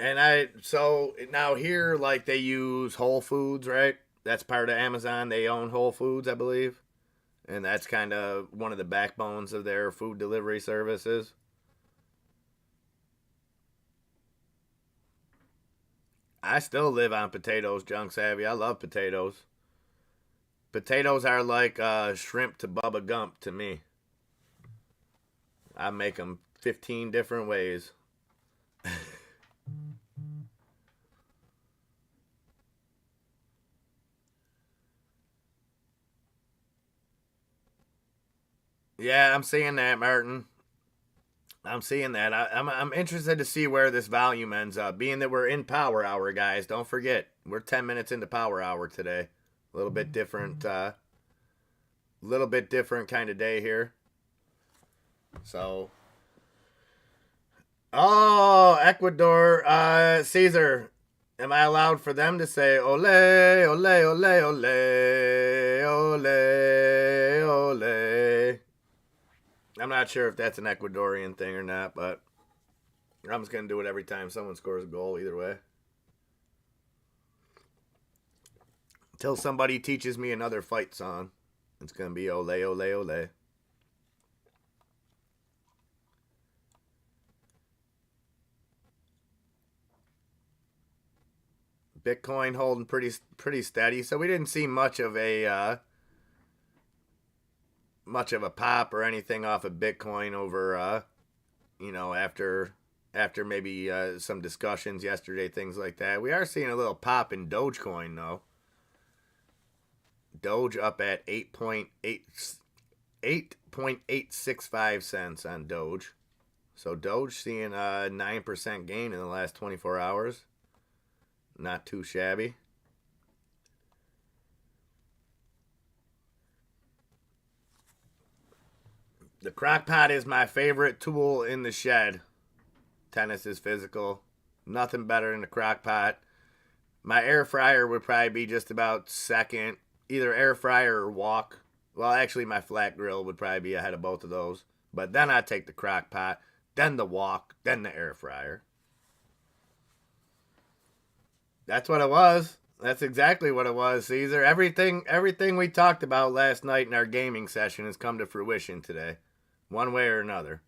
Speaker 1: And so now here, like, they use Whole Foods, right? That's part of Amazon. They own Whole Foods, I believe. And that's kind of one of the backbones of their food delivery services. I still live on potatoes, Junk Savvy. I love potatoes. Potatoes are like shrimp to Bubba Gump to me. I make them 15 different ways. Yeah, I'm seeing that, Martin. I'm seeing that. I'm interested to see where this volume ends up. Being that we're in Power Hour, guys, don't forget we're 10 minutes into Power Hour today. A little bit different kind of day here. So, Ecuador, Caesar. Am I allowed for them to say ole, ole, ole, ole, ole, ole? I'm not sure if that's an Ecuadorian thing or not, but I'm just going to do it every time someone scores a goal, either way. Until somebody teaches me another fight song, it's going to be ole, ole, ole. Bitcoin holding pretty steady, so we didn't see much of a pop or anything off of Bitcoin over after maybe some discussions yesterday, things like that. We are seeing a little pop in Dogecoin though. Doge up at 8.865 cents on Doge. So Doge seeing a 9% gain in the last 24 hours. Not too shabby. The crock pot is my favorite tool in the shed. Tennis is physical. Nothing better than the crock pot. My air fryer would probably be just about second. Either air fryer or wok. Well, actually, my flat grill would probably be ahead of both of those. But then I'd take the crock pot, then the wok, then the air fryer. That's what it was. That's exactly what it was, Caesar. Everything we talked about last night in our gaming session has come to fruition today. One way or another.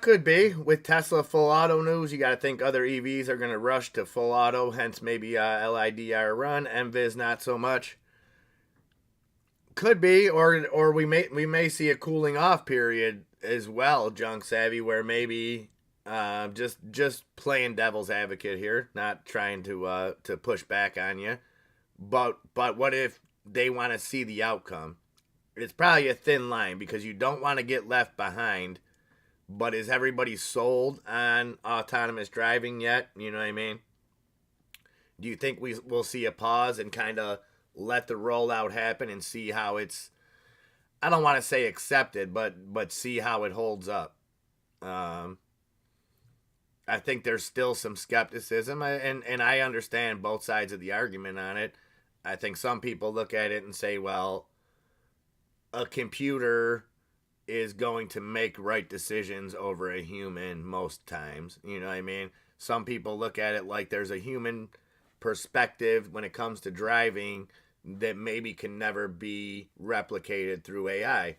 Speaker 1: Could be. With Tesla full auto news, you got to think other EVs are going to rush to full auto, hence maybe LIDR run. MVIS not so much. Could be, or we may see a cooling off period as well, Junk Savvy, where maybe Just playing devil's advocate here, not trying to push back on you. But what if they want to see the outcome? It's probably a thin line because you don't want to get left behind. But is everybody sold on autonomous driving yet? You know what I mean? Do you think will see a pause and kind of let the rollout happen and see how it's, I don't want to say accepted, but see how it holds up? Um, I think there's still some skepticism, and I understand both sides of the argument on it. I think some people look at it and say, well, a computer is going to make right decisions over a human most times. You know what I mean? Some people look at it like there's a human perspective when it comes to driving that maybe can never be replicated through AI.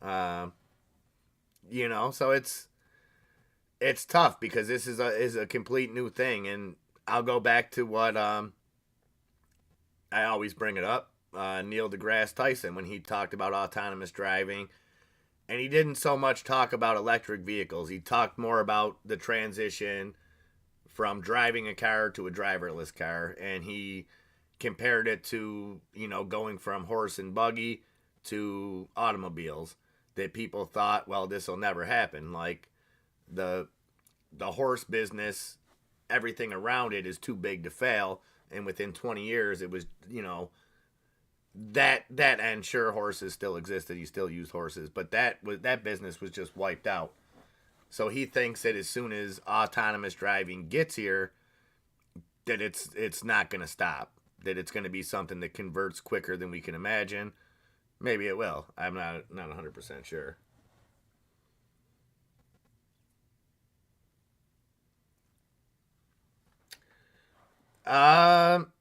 Speaker 1: Um, so it's tough because this is a complete new thing, and I'll go back to what I always bring it up. Neil deGrasse Tyson, when he talked about autonomous driving, and he didn't so much talk about electric vehicles. He talked more about the transition from driving a car to a driverless car, and he compared it to going from horse and buggy to automobiles. That people thought, well, this will never happen. Like the the horse business, everything around it is too big to fail. And within 20 years, it was that and sure horses still existed. He still used horses, but that business was just wiped out. So he thinks that as soon as autonomous driving gets here, that it's not going to stop. That it's going to be something that converts quicker than we can imagine. Maybe it will. I'm not 100% sure. Um,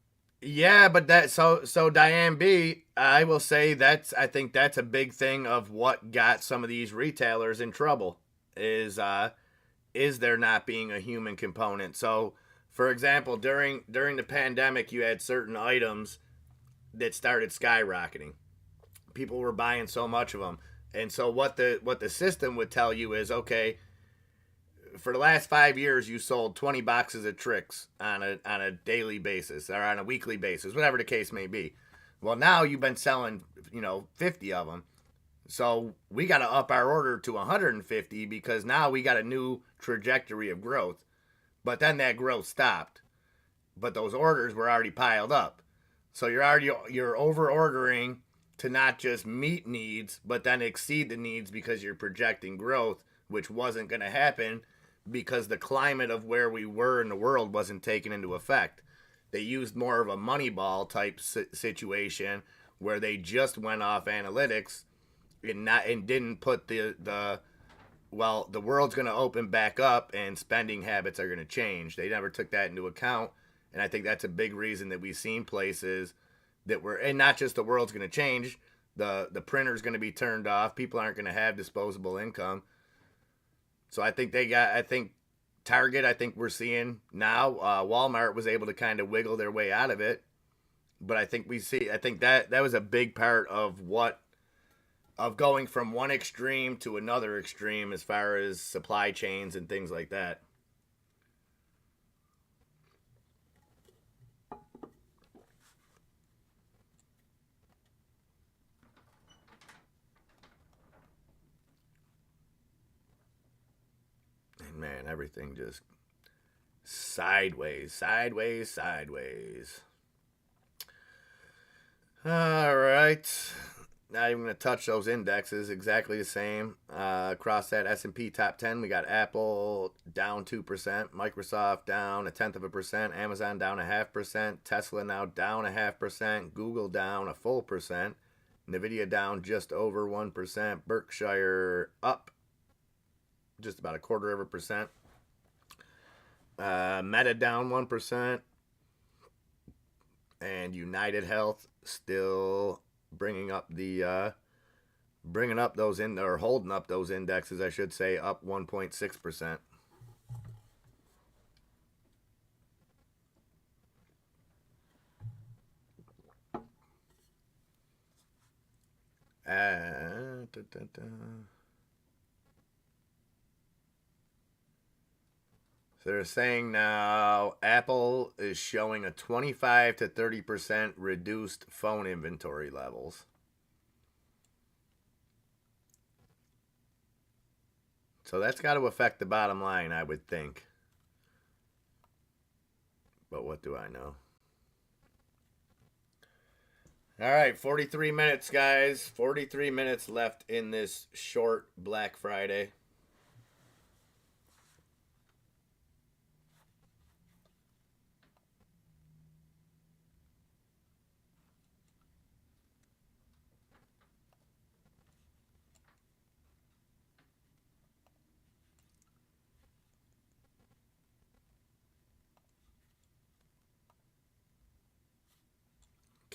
Speaker 1: yeah, but so Diane B, I will say I think that's a big thing of what got some of these retailers in trouble is is there not being a human component. So, for example, during the pandemic, you had certain items that started skyrocketing. People were buying so much of them, and so what the system would tell you is, okay, for the last 5 years, you sold 20 boxes of tricks on a daily basis or on a weekly basis, whatever the case may be. Well, now you've been selling 50 of them, so we got to up our order to 150 because now we got a new trajectory of growth. But then that growth stopped. But those orders were already piled up. So you're over ordering to not just meet needs, but then exceed the needs because you're projecting growth, which wasn't going to happen because the climate of where we were in the world wasn't taken into effect. They used more of a Moneyball type situation where they just went off analytics and didn't put the well, the world's going to open back up and spending habits are going to change. They never took that into account, and I think that's a big reason that we've seen places that were, and not just the world's going to change, the printer's going to be turned off. People aren't going to have disposable income. So I think Target, I think we're seeing now. Walmart was able to kind of wiggle their way out of it, but I think that was a big part of going from one extreme to another extreme as far as supply chains and things like that. And man, everything just sideways, sideways, sideways. All right. Not even going to touch those indexes. Exactly the same. Across that S&P top 10, we got Apple down 2%, Microsoft down 0.1%, Amazon down 0.5%, Tesla now down 0.5%, Google down a full percent, Nvidia down just over 1%, Berkshire up just about 0.25%, Meta down 1%, and United Health still bringing up those in or holding up those indexes, I should say, up 1.6%. Da, da, da. So they're saying now Apple is showing a 25 to 30% reduced phone inventory levels. So that's got to affect the bottom line, I would think. But what do I know? All right, 43 minutes, guys. 43 minutes left in this short Black Friday.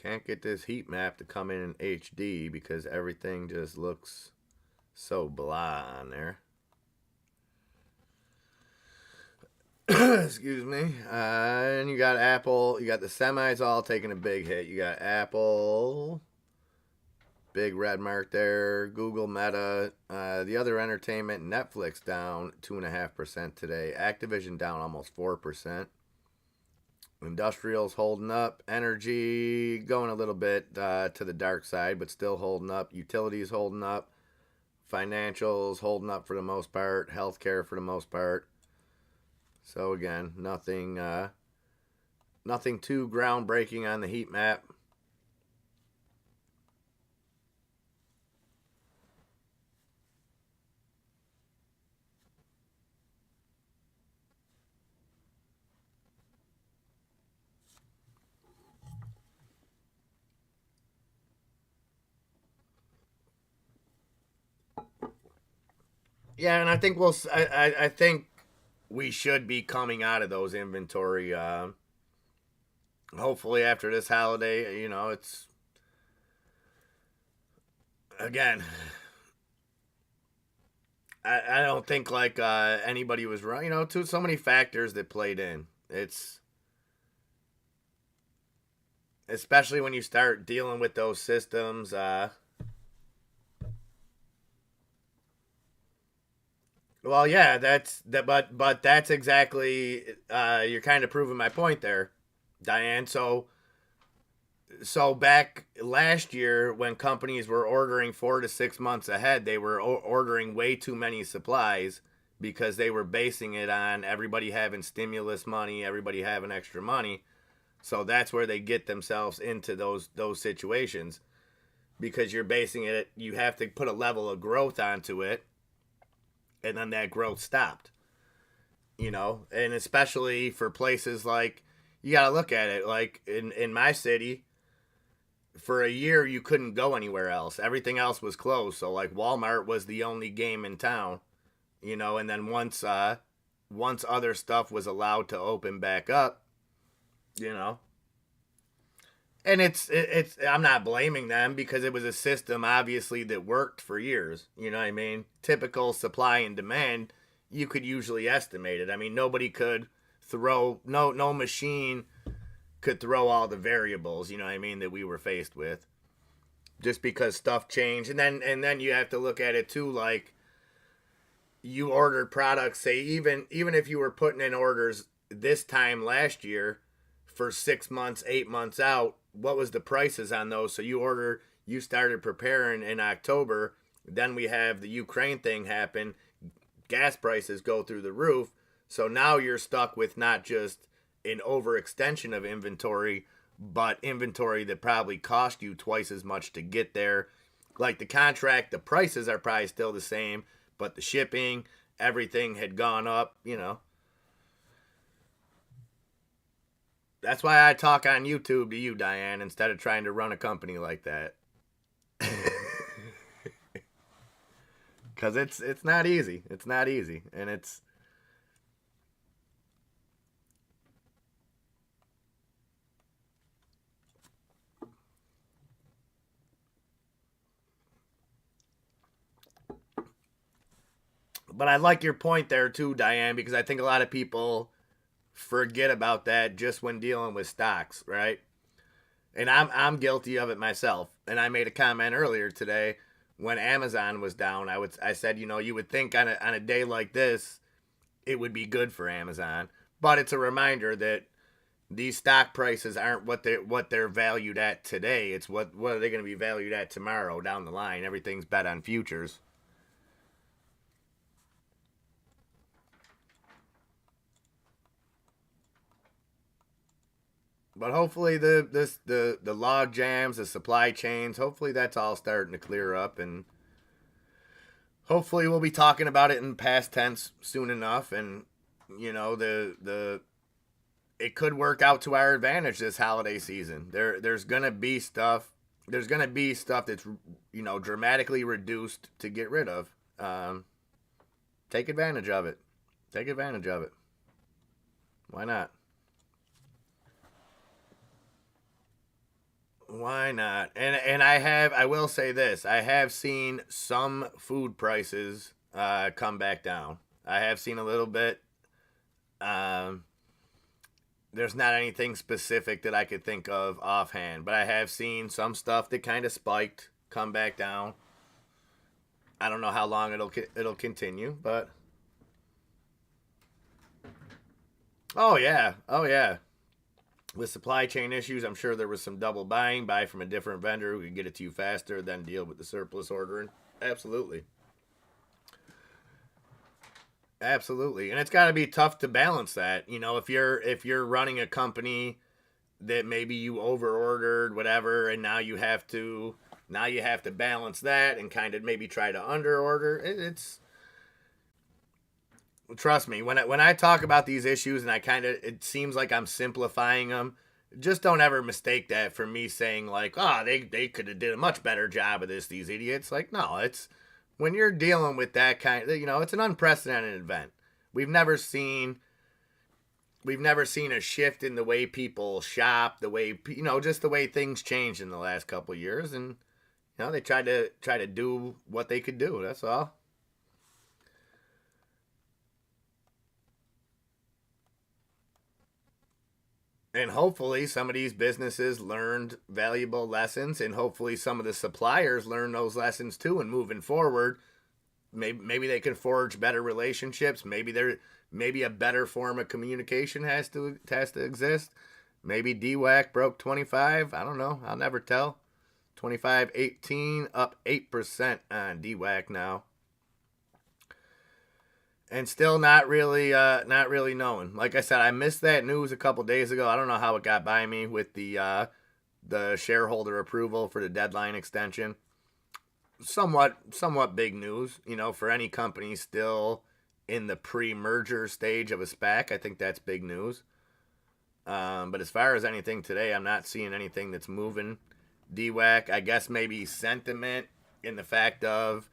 Speaker 1: Can't get this heat map to come in HD because everything just looks so blah on there. Excuse me. And you got Apple. You got the semis all taking a big hit. You got Apple, big red mark there. Google, Meta. The other entertainment, Netflix down 2.5% today. Activision down almost 4%. Industrials holding up. Energy going a little bit to the dark side, but still holding up. Utilities holding up. Financials holding up for the most part. Healthcare for the most part. So again, nothing too groundbreaking on the heat map. Yeah, and I think I think we should be coming out of those inventory. Hopefully after this holiday, it's again. I don't think like anybody was wrong. So many factors that played in. It's especially when you start dealing with those systems. Well, yeah, but that's exactly you're kind of proving my point there, Diane. So back last year when companies were ordering 4 to 6 months ahead, they were ordering way too many supplies because they were basing it on everybody having stimulus money, everybody having extra money. So that's where they get themselves into those situations because you're basing it. You have to put a level of growth onto it, and then that growth stopped. And especially for places like you got to look at it like in my city. For a year, you couldn't go anywhere else. Everything else was closed. So like Walmart was the only game in town, And then once other stuff was allowed to open back up, you know, and it's I'm not blaming them because it was a system obviously that worked for years. You know what I mean? Typical supply and demand, you could usually estimate it. I mean, nobody could throw no machine could throw all the variables. You know what I mean that we were faced with just because stuff changed, and then you have to look at it too like you ordered products. Say even if you were putting in orders this time last year for 6 months, 8 months out, what was the prices on those? So you started preparing in October. Then we have the Ukraine thing happen. Gas prices go through the roof. So now you're stuck with not just an overextension of inventory, but inventory that probably cost you twice as much to get there. Like the contract, the prices are probably still the same, but the shipping, everything had gone up. That's why I talk on YouTube to you, Diane, instead of trying to run a company like that. Because it's not easy. It's not easy. And it's... But I like your point there too, Diane, because I think a lot of people forget about that just when dealing with stocks, right? And I'm guilty of it myself. And I made a comment earlier today when Amazon was down. I said, you would think on a day like this, it would be good for Amazon. But it's a reminder that these stock prices aren't what they're valued at today. It's what are they going to be valued at tomorrow down the line. Everything's bet on futures. But hopefully the log jams, the supply chains, hopefully that's all starting to clear up, and hopefully we'll be talking about it in past tense soon enough, and the it could work out to our advantage this holiday season. There's gonna be stuff. There's gonna be stuff that's dramatically reduced to get rid of. Take advantage of it. Take advantage of it. Why not? Why not? And I will say this. I have seen some food prices come back down. I have seen a little bit. Um, there's not anything specific that I could think of offhand, but I have seen some stuff that kind of spiked come back down. I don't know how long it'll continue, but oh yeah, oh yeah. With supply chain issues, I'm sure there was some double buying, buy from a different vendor who could get it to you faster, then deal with the surplus ordering. Absolutely. Absolutely. And it's got to be tough to balance that. If you're running a company that maybe you over ordered whatever, and now you have to balance that and kind of maybe try to under order. It's trust me, when I talk about these issues, and it seems like I'm simplifying them. Just don't ever mistake that for me saying like, oh, they could have did a much better job of this, these idiots. Like, no, it's when you're dealing with that it's an unprecedented event. We've never seen we've never seen a shift in the way people shop, the way just the way things changed in the last couple of years, and they try to do what they could do. That's all. And hopefully some of these businesses learned valuable lessons, and hopefully some of the suppliers learn those lessons too, and moving forward maybe they can forge better relationships. Maybe a better form of communication has to exist. Maybe DWAC broke 25. I don't know, I'll never tell. 25.18 up 8% on DWAC now, and still not really knowing. Like I said, I missed that news a couple days ago. I don't know how it got by me with the shareholder approval for the deadline extension. Somewhat big news, for any company still in the pre-merger stage of a SPAC. I think that's big news. But as far as anything today, I'm not seeing anything that's moving DWAC. I guess maybe sentiment in the fact of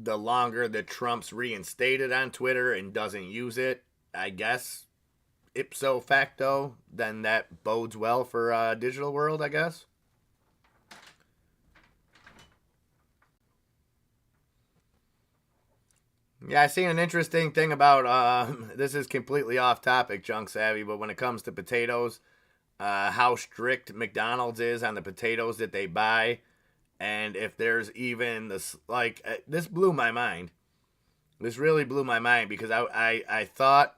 Speaker 1: the longer that Trump's reinstated on Twitter and doesn't use it, I guess ipso facto, then that bodes well for digital world, I guess. Yeah, I seen an interesting thing about this is completely off topic, Junk Savvy, but when it comes to potatoes, how strict McDonald's is on the potatoes that they buy, and if there's even this this blew my mind. This really blew my mind because I thought,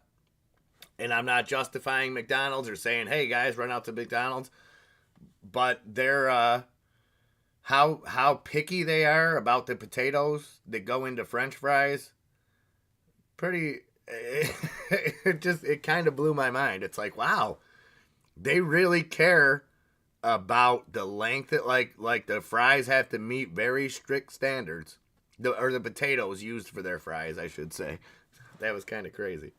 Speaker 1: and I'm not justifying McDonald's or saying, hey guys, run out to McDonald's, but they're how picky they are about the potatoes that go into French fries. Pretty, it kind of blew my mind. It's like, wow, they really care about the length that like the fries have to meet very strict standards. Or the potatoes used for their fries, I should say. That was kind of crazy.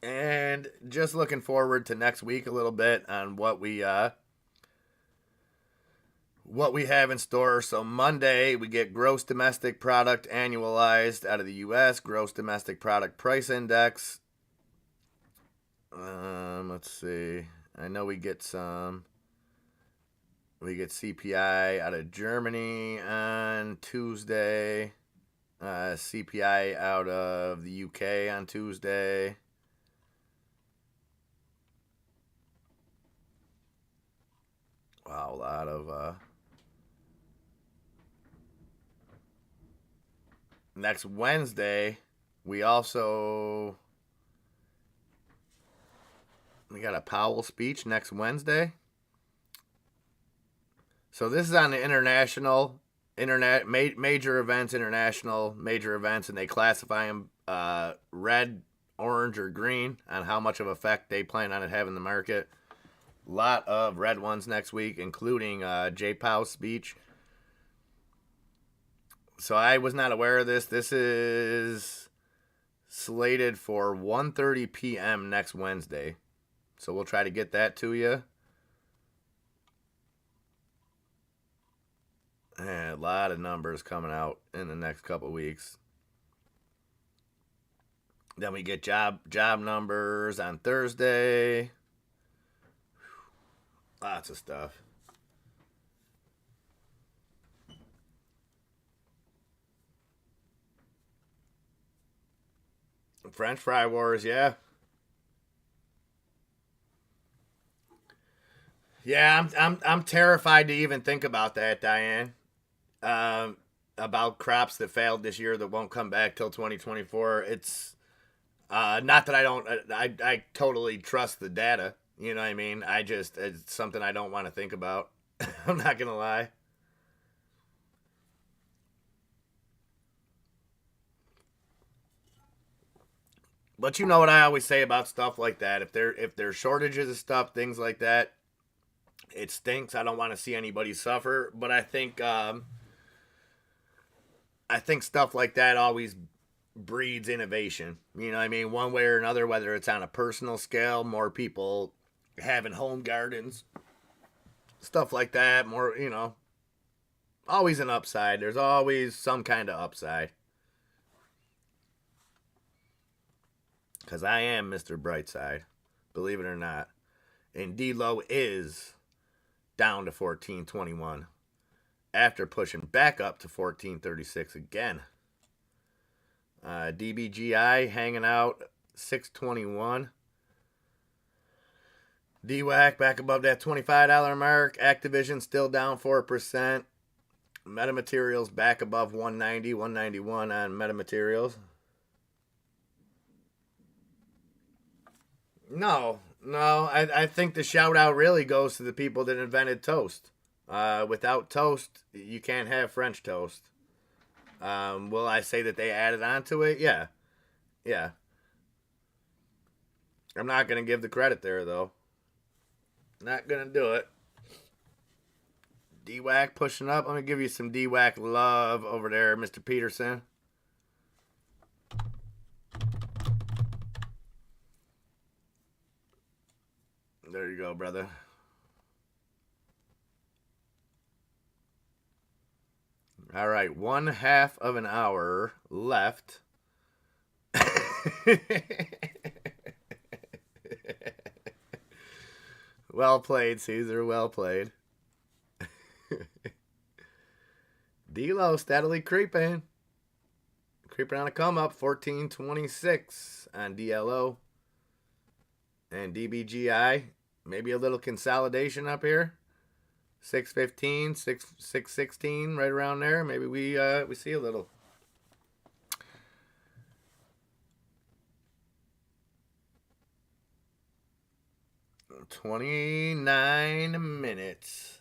Speaker 1: And just looking forward to next week a little bit on what we have in store. So Monday we get gross domestic product annualized out of the U.S. Gross domestic product price index. Let's see. I know we get CPI out of Germany on Tuesday. CPI out of the UK on Tuesday. Wow, a lot of next Wednesday, we got a Powell speech next Wednesday. So this is on the major events, international major events, and they classify them red, orange, or green on how much of effect they plan on it having the market. A lot of red ones next week, including Jay Powell's speech. So I was not aware of this. This is slated for 1:30 p.m. next Wednesday. So we'll try to get that to you. A lot of numbers coming out in the next couple weeks. Then we get job numbers on Thursday. Lots of stuff. French fry wars, yeah. Yeah, I'm terrified to even think about that, Diane. Um, about crops that failed this year that won't come back till 2024. It's not that I don't. I totally trust the data. You know what I mean? It's something I don't want to think about. I'm not gonna lie. But you know what I always say about stuff like that. If there's shortages of stuff, things like that, it stinks. I don't want to see anybody suffer. But I think stuff like that always breeds innovation. You know what I mean? One way or another, whether it's on a personal scale, more people having home gardens, stuff like that, more, always an upside. There's always some kind of upside. Because I am Mr. Brightside, believe it or not. And D-Low is down to 1421 after pushing back up to 1436 again. DBGI hanging out 621. DWAC back above that $25 mark. Activision still down 4%. Metamaterials back above 190, 191 on Metamaterials. No. I think the shout out really goes to the people that invented toast. Without toast, you can't have French toast. Will I say that they added on to it? Yeah. Yeah. I'm not going to give the credit there, though. Not going to do it. DWAC pushing up. Let me give you some DWAC love over there, Mr. Peterson. There you go, brother. All right, 1/2 of an hour left. Well played, Caesar. Well played. D-Lo steadily creeping. Creeping on a come up. 1426 on DLO. And DBGI. Maybe a little consolidation up here. 615, 616, right around there. Maybe we see a little. $29.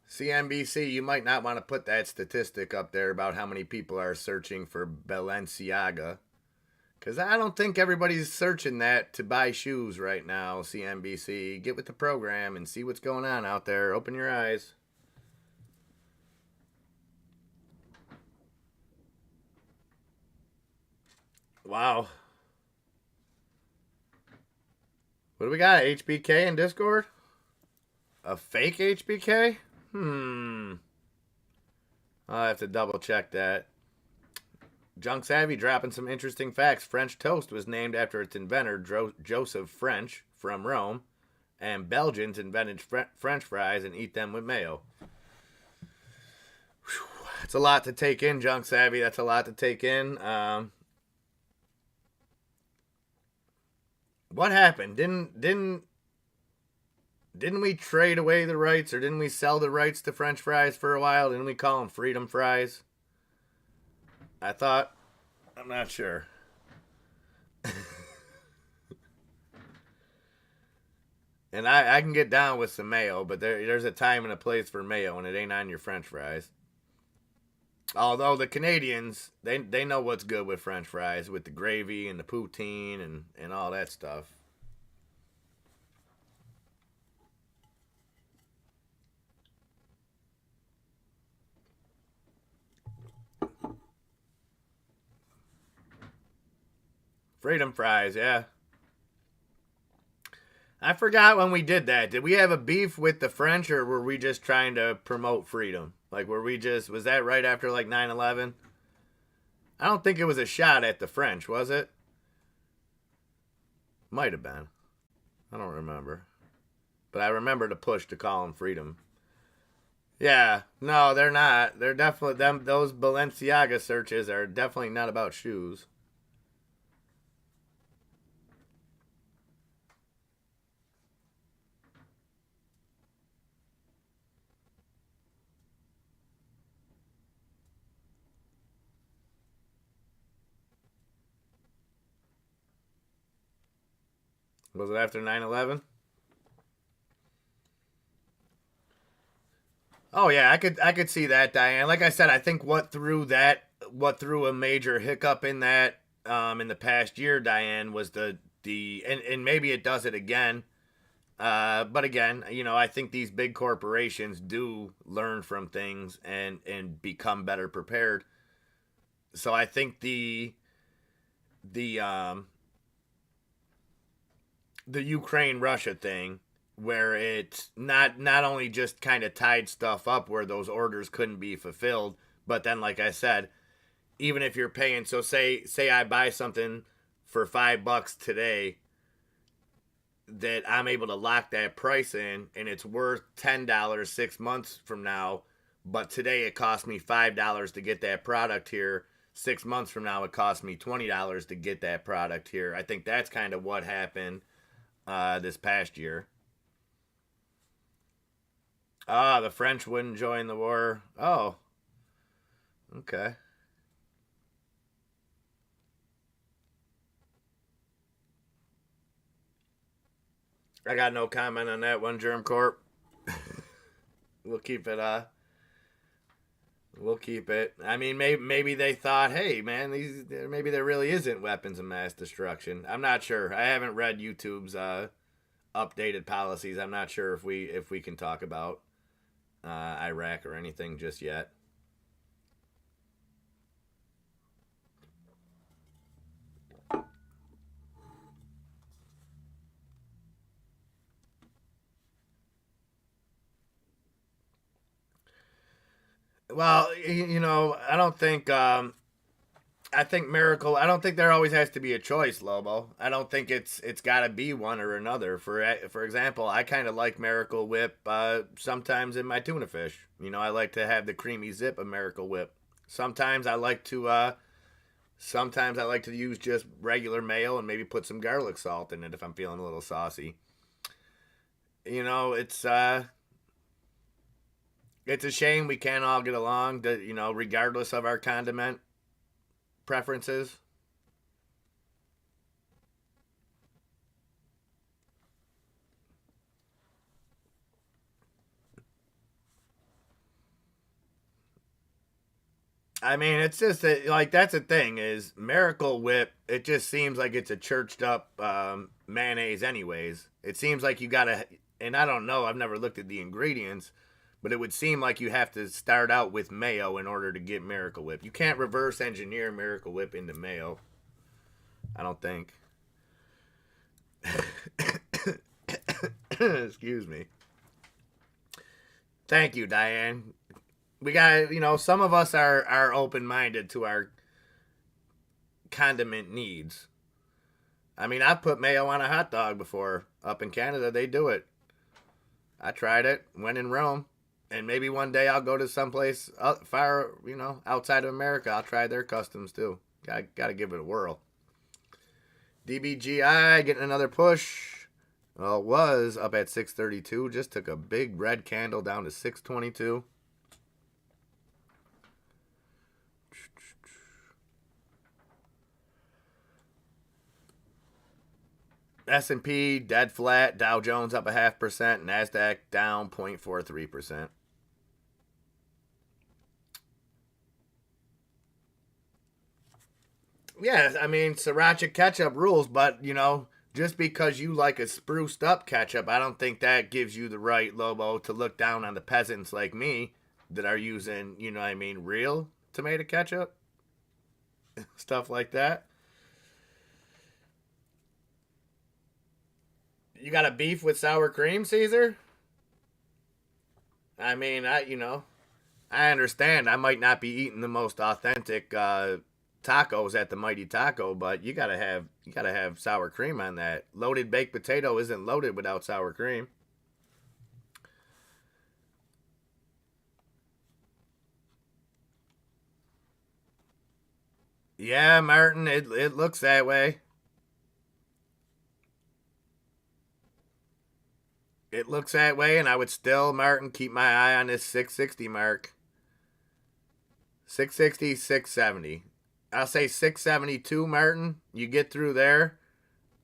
Speaker 1: CNBC, you might not want to put that statistic up there about how many people are searching for Balenciaga. Because I don't think everybody's searching that to buy shoes right now, CNBC. Get with the program and see what's going on out there. Open your eyes. Wow. What do we got? HBK in Discord? A fake HBK? I'll have to double check that. Junk Savvy dropping some interesting facts. French toast was named after its inventor, Joseph French, from Rome. And Belgians invented French fries and eat them with mayo. Whew, It's a lot to take in, Junk Savvy. That's a lot to take in. What happened? Didn't we trade away the rights, or didn't we sell the rights to French fries for a while? Didn't we call them Freedom Fries? I thought. I'm not sure. And I can get down with some mayo, but there's a time and a place for mayo, and it ain't on your French fries. Although the Canadians, they know what's good with French fries, with the gravy and the poutine and all that stuff. Freedom fries, yeah. I forgot when we did that. Did we have a beef with the French, or were we just trying to promote freedom? Like, was that right after like 9/11? I don't think it was a shot at the French, was it? Might have been. I don't remember. But I remember the push to call them freedom. Yeah, no, they're not. They're definitely them. Those Balenciaga searches are definitely not about shoes. Was it after 9/11? Oh yeah, I could see that, Diane. Like I said, I think what threw a major hiccup in that in the past year, Diane, was the and maybe it does it again. But again, I think these big corporations do learn from things and become better prepared. So I think the the Ukraine Russia thing, where it not only just kind of tied stuff up where those orders couldn't be fulfilled, but then like I said, even if you're paying, so say I buy something for $5 today, that I'm able to lock that price in and it's worth $10 6 months from now, but today it cost me $5 to get that product here. 6 months from now, it cost me $20 to get that product here. I think that's kind of what happened this past year. Ah, the French wouldn't join the war. Oh, okay. I got no comment on that one, Germ Corp. We'll keep it. We'll keep it. I mean, maybe they thought, hey, man, maybe there really isn't weapons of mass destruction. I'm not sure. I haven't read YouTube's updated policies. I'm not sure if we can talk about Iraq or anything just yet. Well, I don't think. I think Miracle. I don't think there always has to be a choice, Lobo. I don't think it's got to be one or another. For example, I kind of like Miracle Whip sometimes in my tuna fish. I like to have the creamy zip of Miracle Whip. Sometimes I like to. Sometimes I like to use just regular mayo and maybe put some garlic salt in it if I'm feeling a little saucy. It's a shame we can't all get along. Regardless of our condiment preferences. I mean, it's just like that's the thing is Miracle Whip. It just seems like it's a churched up mayonnaise, anyways. It seems like you gotta, and I don't know. I've never looked at the ingredients, but it would seem like you have to start out with mayo in order to get Miracle Whip. You can't reverse engineer Miracle Whip into mayo. I don't think. Excuse me. Thank you, Diane. We got some of us are open minded to our condiment needs. I mean, I've put mayo on a hot dog before. Up in Canada, they do it. I tried it. When in Rome. And maybe one day I'll go to someplace far, outside of America. I'll try their customs too. Gotta give it a whirl. DBGI getting another push. Well, it was up at 632. Just took a big red candle down to 622. S&P dead flat. Dow Jones up 0.5%. NASDAQ down 0.43%. Yeah, I mean, sriracha ketchup rules, but, just because you like a spruced up ketchup, I don't think that gives you the right, Lobo, to look down on the peasants like me that are using, real tomato ketchup. Stuff like that. You got a beef with sour cream, Caesar? I mean, I understand. I might not be eating the most authentic tacos at the Mighty Taco, but you gotta have sour cream on that. Loaded baked potato isn't loaded without sour cream. Yeah, Martin, it looks that way. It looks that way, and I would still, Martin, keep my eye on this 660 mark. 660, 670. I'll say 672, Martin. You get through there.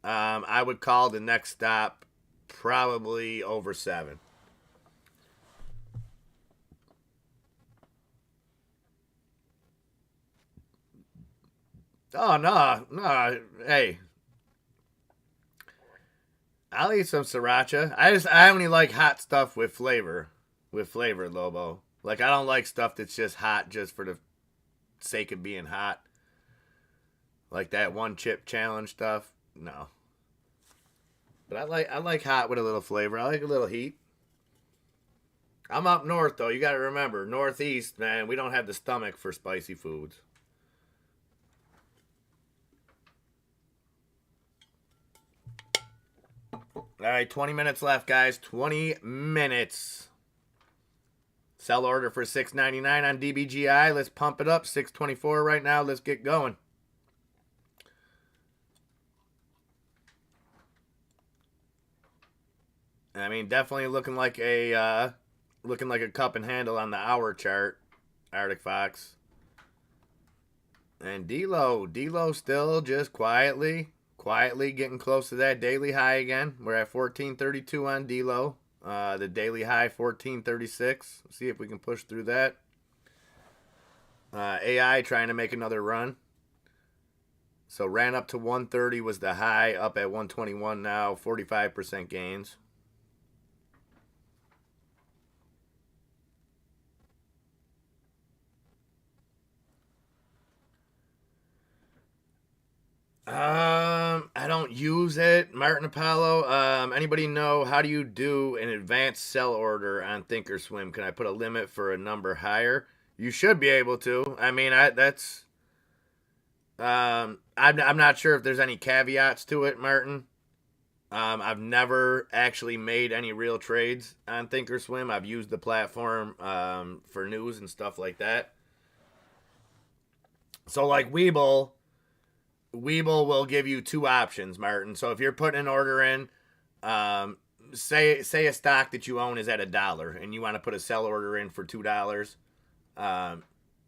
Speaker 1: I would call the next stop probably over 7. Oh, no, no. Hey, I'll eat some sriracha. I only like hot stuff with flavor. With flavor, Lobo. Like, I don't like stuff that's just hot just for the sake of being hot. Like that one chip challenge stuff. No. But I like hot with a little flavor. I like a little heat. I'm up north though. You got to remember, northeast, man, we don't have the stomach for spicy foods. All right, 20 minutes left, guys. 20 minutes. Sell order for $6.99 on DBGI. Let's pump it up. 624 right now. Let's get going. I mean, definitely looking like a cup and handle on the hour chart. Arctic Fox. And D-Lo still just quietly getting close to that daily high again. We're at 1432 on D-Lo. The daily high 1436. See if we can push through that. AI trying to make another run. So ran up to 130 was the high, up at 121 now, 45% gains. I don't use it. Martin Apollo. Anybody know how do you do an advanced sell order on Thinkorswim? Can I put a limit for a number higher? You should be able to. I mean, that's. I'm not sure if there's any caveats to it, Martin. I've never actually made any real trades on Thinkorswim. I've used the platform for news and stuff like that. So, like Webull will give you two options, Martin. So if you're putting an order in, say a stock that you own is at $1 and you want to put a sell order in for $2,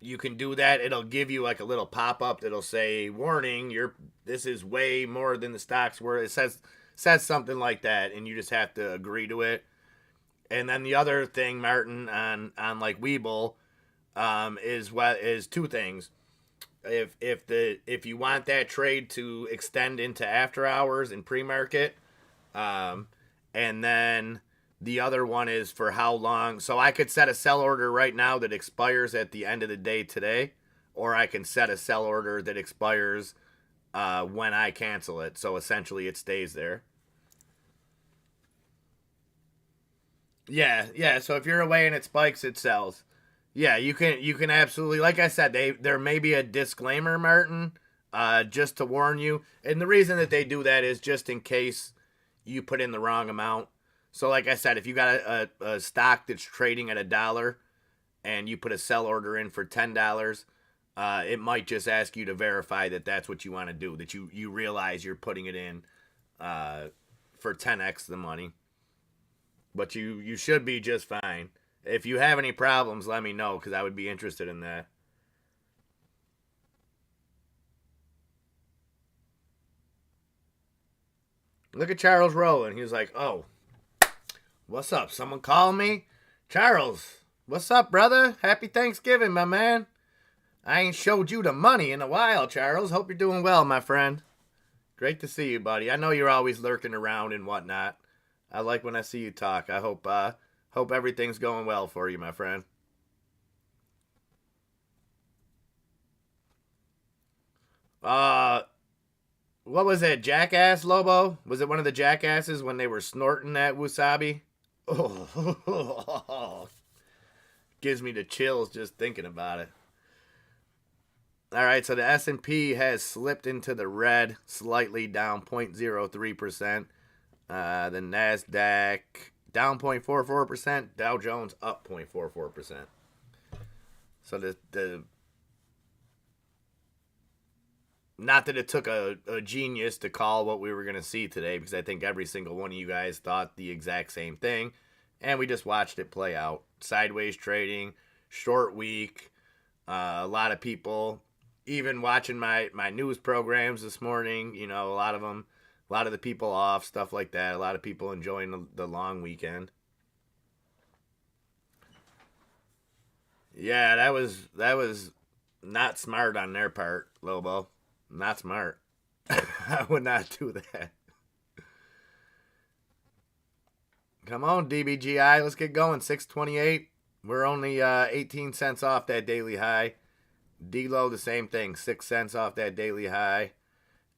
Speaker 1: you can do that. It'll give you like a little pop up that'll say, "Warning, this is way more than the stock's worth." It says something like that, and you just have to agree to it. And then the other thing, Martin, on like Webull, is two things. If you want that trade to extend into after hours and pre-market, and then the other one is for how long. So I could set a sell order right now that expires at the end of the day today, or I can set a sell order that expires when I cancel it. So essentially it stays there. Yeah. So if you're away and it spikes, it sells. Yeah, you can absolutely, like I said, there may be a disclaimer, Martin, just to warn you. And the reason that they do that is just in case you put in the wrong amount. So like I said, if you got a stock that's trading at $1 and you put a sell order in for $10, it might just ask you to verify that that's what you want to do, that you realize you're putting it in for 10x the money. But you should be just fine. If you have any problems, let me know, because I would be interested in that. Look at Charles rolling. He was like, oh, what's up? Someone call me? Charles, what's up, brother? Happy Thanksgiving, my man. I ain't showed you the money in a while, Charles. Hope you're doing well, my friend. Great to see you, buddy. I know you're always lurking around and whatnot. I like when I see you talk. I hope everything's going well for you, my friend. What was it, Jackass, Lobo? Was it one of the Jackasses when they were snorting that wasabi? Oh, gives me the chills just thinking about it. All right, so the S&P has slipped into the red, slightly down 0.03%. The NASDAQ down 0.44%. Dow Jones up 0.44%. So the not that it took a genius to call what we were going to see today, because I think every single one of you guys thought the exact same thing, and we just watched it play out. Sideways trading, short week, a lot of people, even watching my news programs this morning, you know, a lot of the people off, stuff like that, a lot of people enjoying the long weekend. Yeah, that was not smart on their part, Lobo. Not smart. I would not do that. Come on, DBGI. Let's get going. 628. We're only 18 cents off that daily high. D-Low, the same thing. 6 cents off that daily high.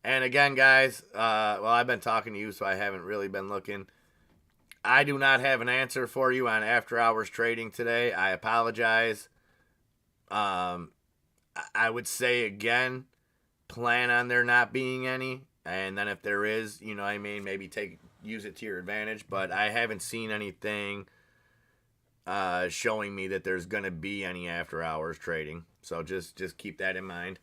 Speaker 1: And again, guys, well, I've been talking to you, so I haven't really been looking. I do not have an answer for you on after-hours trading today. I apologize. I would say, again, plan on there not being any, and then if there is, you know what I mean, maybe use it to your advantage. But I haven't seen anything showing me that there's going to be any after hours trading, so just keep that in mind.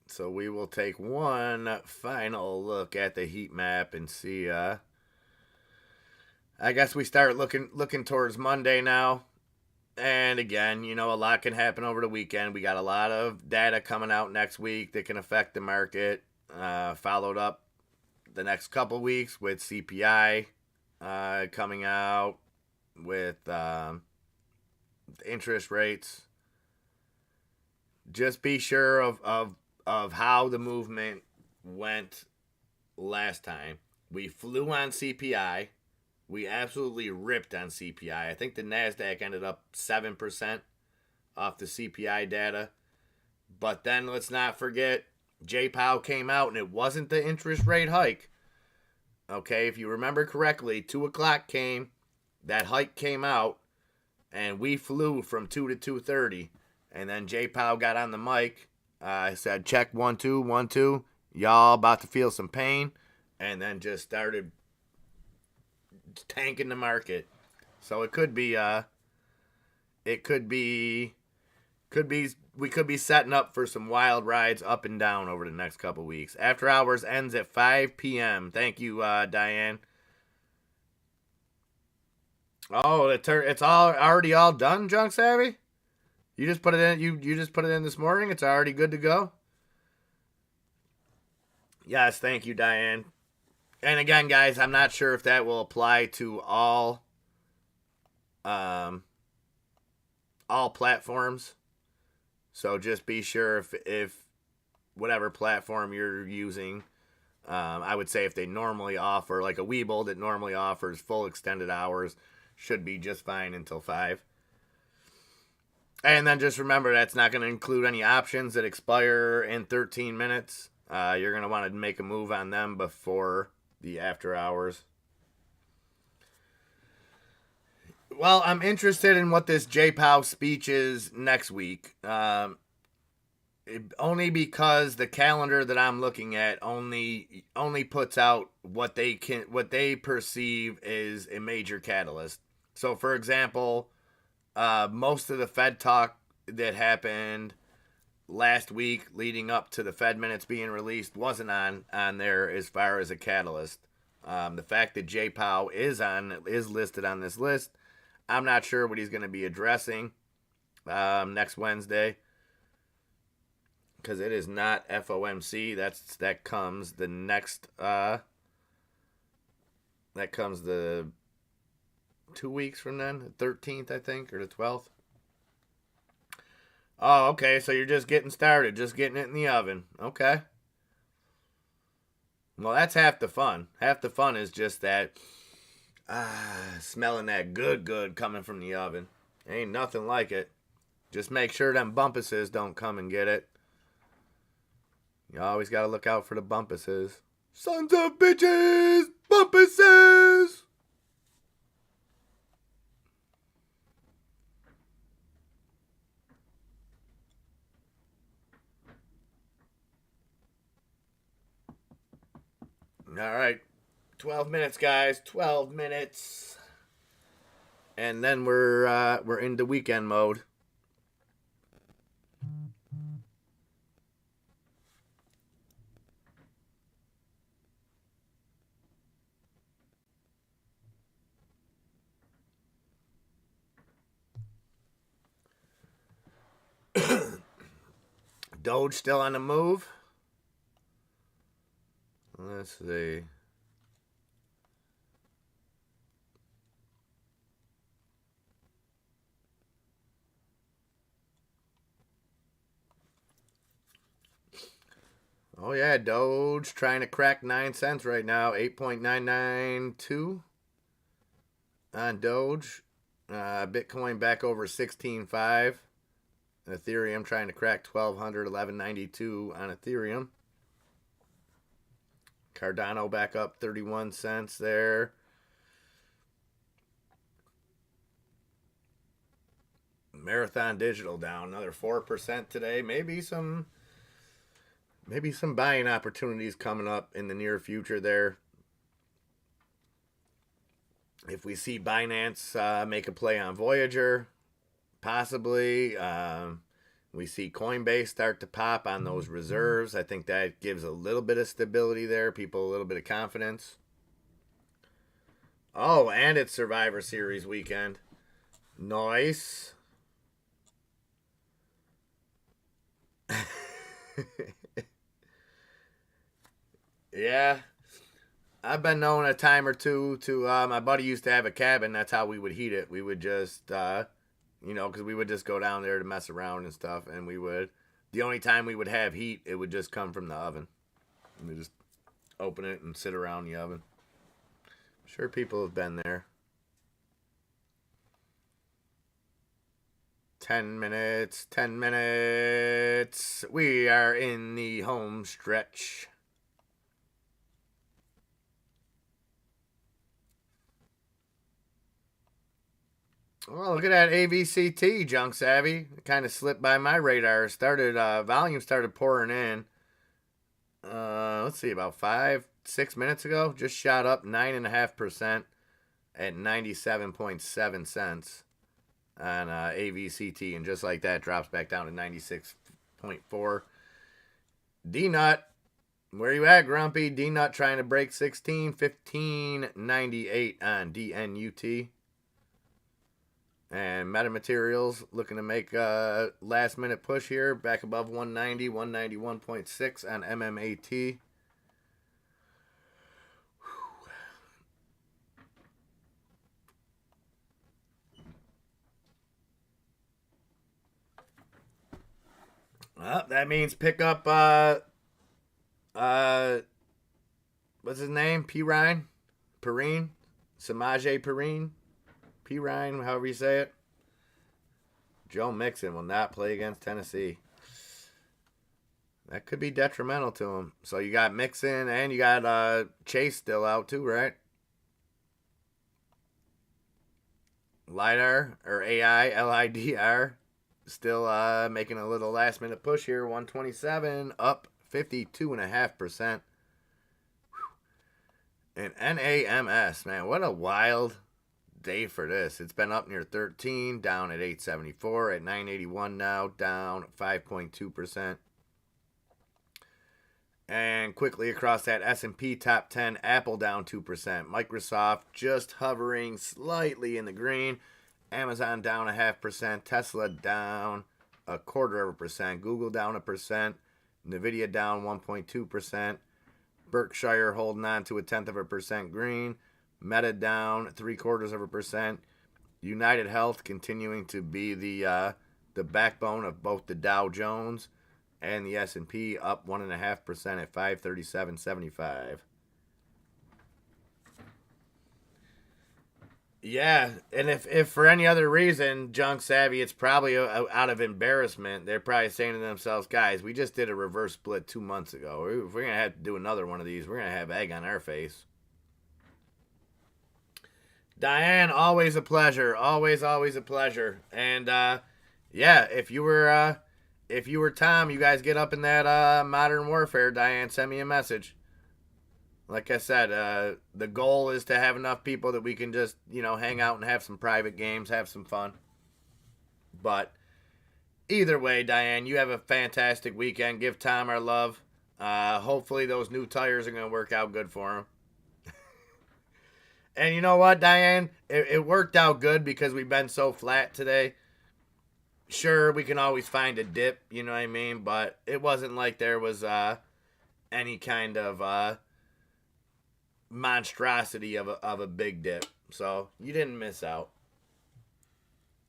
Speaker 1: So we will take one final look at the heat map and see. I guess we start looking towards Monday now. And again, you know, a lot can happen over the weekend. We got a lot of data coming out next week that can affect the market. Followed up the next couple weeks with CPI coming out, with interest rates. Just be sure of how the movement went last time. We flew on CPI. We absolutely ripped on CPI. I think the NASDAQ ended up 7% off the CPI data. But then let's not forget, J. Powell came out and it wasn't the interest rate hike. Okay, if you remember correctly, 2 o'clock came, that hike came out, and we flew from 2 to 2:30. And then J. Powell got on the mic. I said, check 1 2 1 2. Y'all about to feel some pain, and then just started tanking the market. So we could be setting up for some wild rides up and down over the next couple weeks. After hours ends at 5 p.m. Thank you, Diane. Oh, it's already all done, Junk Savvy. You just put it in. You just put it in this morning. It's already good to go. Yes, thank you, Diane. And again, guys, I'm not sure if that will apply to all platforms. So just be sure if whatever platform you're using, I would say if they normally offer, like a Webull that normally offers full extended hours, should be just fine until 5. And then just remember, that's not going to include any options that expire in 13 minutes. You're going to want to make a move on them before the after hours. Well, I'm interested in what this J-Pow speech is next week. Only because the calendar that I'm looking at only puts out what they perceive is a major catalyst. So, for example, most of the Fed talk that happened last week leading up to the Fed minutes being released wasn't on there as far as a catalyst. The fact that J Powell is listed on this list, I'm not sure what he's going to be addressing next Wednesday, because it is not FOMC. That comes the next. That comes the 2 weeks from then, the 13th, I think, or the 12th. Oh, okay. So you're just getting started, just getting it in the oven. Okay. Well, that's half the fun. Half the fun is just that smelling that good coming from the oven. Ain't nothing like it. Just make sure them bumpuses don't come and get it. You always got to look out for the bumpuses. Sons of bitches! Bumpuses! All right. 12 minutes, guys. 12 minutes. And then we're into weekend mode. Doge still on the move. Let's see. Oh yeah, Doge trying to crack 9 cents right now. 8.992 on Doge. Bitcoin back over 16.5. Ethereum trying to crack 1200, 1192 on Ethereum. Cardano back up 31 cents there. Marathon Digital down another 4% today. Maybe some buying opportunities coming up in the near future there. If we see Binance make a play on Voyager, possibly. We see Coinbase start to pop on those reserves. I think that gives a little bit of stability there, people a little bit of confidence. Oh, and it's Survivor Series weekend. Nice. Yeah. I've been known a time or two to, my buddy used to have a cabin. That's how we would heat it. We would just, because we would just go down there to mess around and stuff. And the only time we would have heat, it would just come from the oven. And we just open it and sit around the oven. I'm sure people have been there. 10 minutes, 10 minutes. We are in the home stretch. Oh, look at that AVCT, Junk Savvy. It kind of slipped by my radar. Volume started pouring in. Let's see, about 5-6 minutes ago. Just shot up 9.5% at 97.7 cents on AVCT. And just like that, drops back down to 96.4. D-Nut. Where you at, Grumpy? D-Nut trying to break 16. 15.98 on DNUT. And Metamaterials looking to make a last minute push here. Back above 190, 191.6 on MMAT. Well, that means pick up what's his name? Perrine? Samaje Perrine? Perrine, however you say it. Joe Mixon will not play against Tennessee. That could be detrimental to him. So you got Mixon and you got Chase still out too, right? LIDAR, or AI, LIDR, still making a little last minute push here. 127, up 52.5%. And NAMS, man, what a wild day for this. It's been up near 13, down at 874, at 981 now, down 5.2%. And quickly across that S&P top 10, Apple down 2%. Microsoft just hovering slightly in the green. Amazon down 0.5%. Tesla down 0.25%. Google down 1%. Nvidia down 1.2%. Berkshire holding on to 0.1% green. Meta down 0.75%. United Health continuing to be the backbone of both the Dow Jones and the S&P, up 1.5% at 537.75. Yeah, and if for any other reason, Junk Savvy, it's probably out of embarrassment. They're probably saying to themselves, guys, we just did a reverse split 2 months ago. If we're going to have to do another one of these, we're going to have egg on our face. Diane, always a pleasure. Always, always a pleasure. And, yeah, if you were Tom, you guys get up in that Modern Warfare, Diane, send me a message. Like I said, the goal is to have enough people that we can just, hang out and have some private games, have some fun. But either way, Diane, you have a fantastic weekend. Give Tom our love. Hopefully those new tires are going to work out good for him. And you know what, Diane? It worked out good because we've been so flat today. Sure, we can always find a dip, you know what I mean? But it wasn't like there was any kind of monstrosity of a big dip. So you didn't miss out.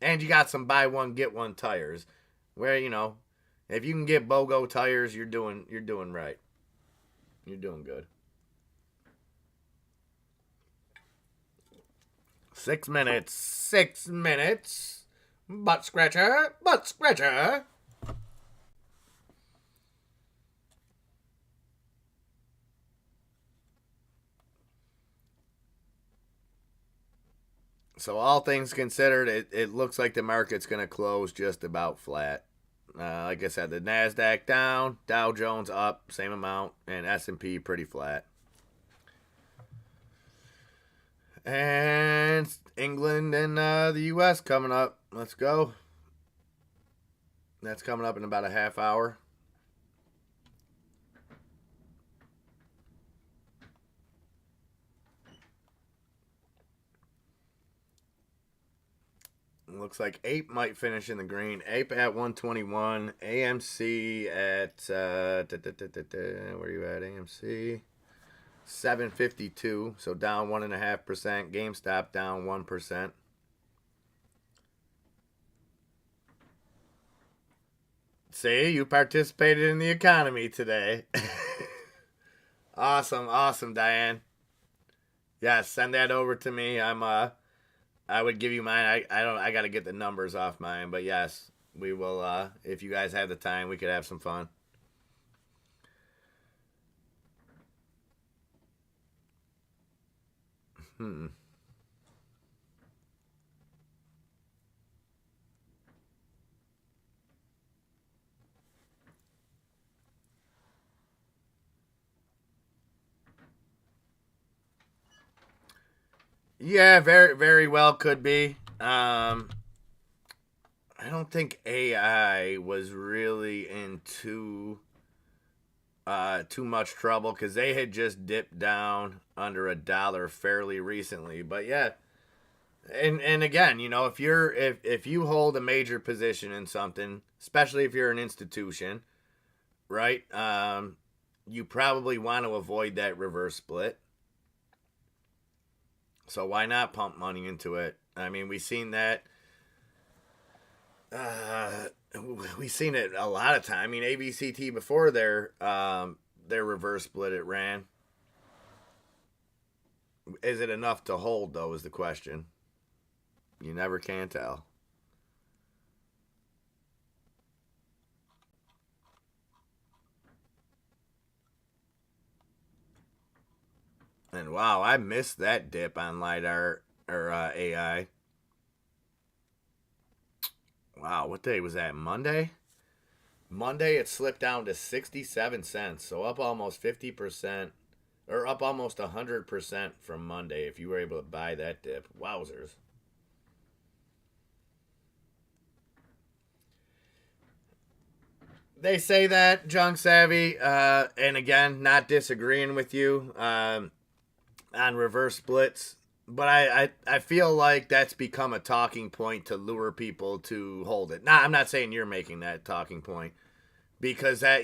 Speaker 1: And you got some buy one get one tires, where if you can get BOGO tires, you're doing right. You're doing good. 6 minutes. 6 minutes. Butt scratcher. Butt scratcher. So all things considered, it looks like the market's going to close just about flat. Like I said, the NASDAQ down, Dow Jones up, same amount, and S&P pretty flat. And England and the U.S. coming up. Let's go. That's coming up in about a half hour. Looks like Ape might finish in the green. Ape at 121. AMC at where are you at? AMC 752. So down 1.5%. GameStop down 1%. See, you participated in the economy today. Awesome, Diane. Yes, send that over to me. I would give you mine. I got to get the numbers off mine, but yes, we will if you guys have the time, we could have some fun. Yeah, very, very well could be. I don't think AI was really in too much trouble because they had just dipped down under $1 fairly recently. But yeah, and again, if you hold a major position in something, especially if you're an institution, right? You probably want to avoid that reverse split. So why not pump money into it? I mean, we've seen that. We've seen it a lot of time. I mean, ABCT before their reverse split it ran. Is it enough to hold though? Is the question. You never can tell. And wow, I missed that dip on LiDAR or AI. Wow, what day was that? Monday? Monday it slipped down to 67 cents, so up almost 50%, or up almost 100% from Monday if you were able to buy that dip. Wowzers. They say that, Junk Savvy, and again, not disagreeing with you on reverse splits, but I feel like that's become a talking point to lure people to hold it. Now, I'm not saying you're making that talking point because that,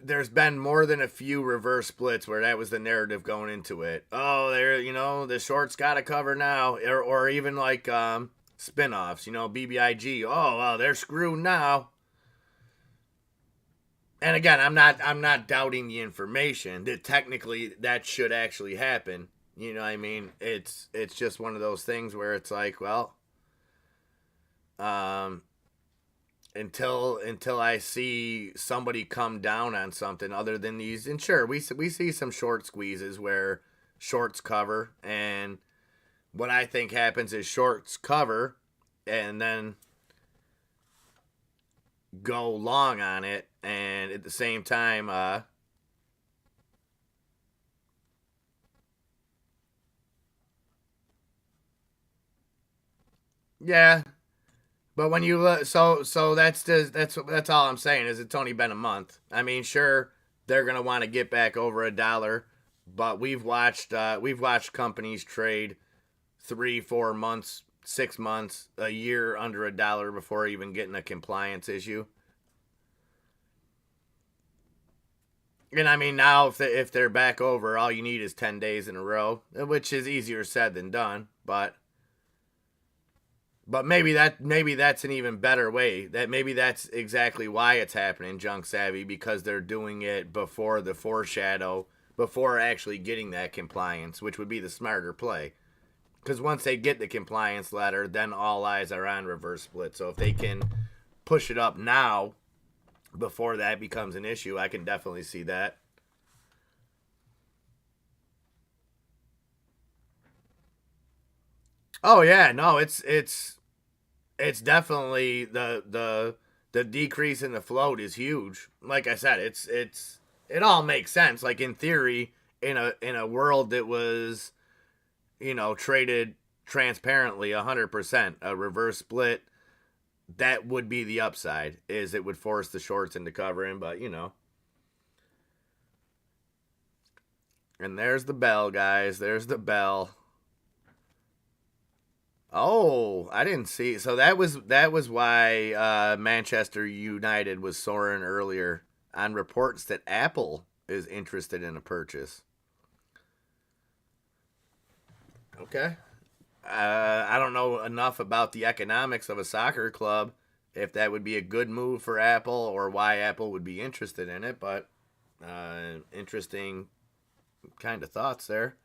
Speaker 1: there's been more than a few reverse splits where that was the narrative going into it. Oh, the shorts got to cover now, or even like spin-offs, BBIG. Oh, well, they're screwed now. And again, I'm not doubting the information that technically that should actually happen. You know what I mean? It's just one of those things where it's like, well, um until I see somebody come down on something other than these. And sure, we see some short squeezes where shorts cover, and what I think happens is shorts cover and then go long on it, and at the same time, yeah. But when you look, so that's all I'm saying is it's only been a month. I mean, sure, they're gonna want to get back over $1, but we've watched companies trade 3, 4 months, 6 months, a year under $1 before even getting a compliance issue. And I mean, now if they're back over, all you need is 10 days in a row, which is easier said than done. But maybe that's an even better way. That maybe that's exactly why it's happening, Junk Savvy, because they're doing it before the foreshadow, before actually getting that compliance, which would be the smarter play. Because once they get the compliance letter, then all eyes are on reverse split. So if they can push it up now before that becomes an issue, I can definitely see that. Oh yeah, no, it's definitely the decrease in the float is huge. Like I said, it all makes sense. Like in theory, in a world that was traded transparently 100%, a reverse split, that would be the upside. Is it would force the shorts into covering, but and there's the bell, guys. There's the bell. Oh, I didn't see. So that was why Manchester United was soaring earlier on reports that Apple is interested in a purchase. Okay. I don't know enough about the economics of a soccer club if that would be a good move for Apple or why Apple would be interested in it, but interesting kind of thoughts there.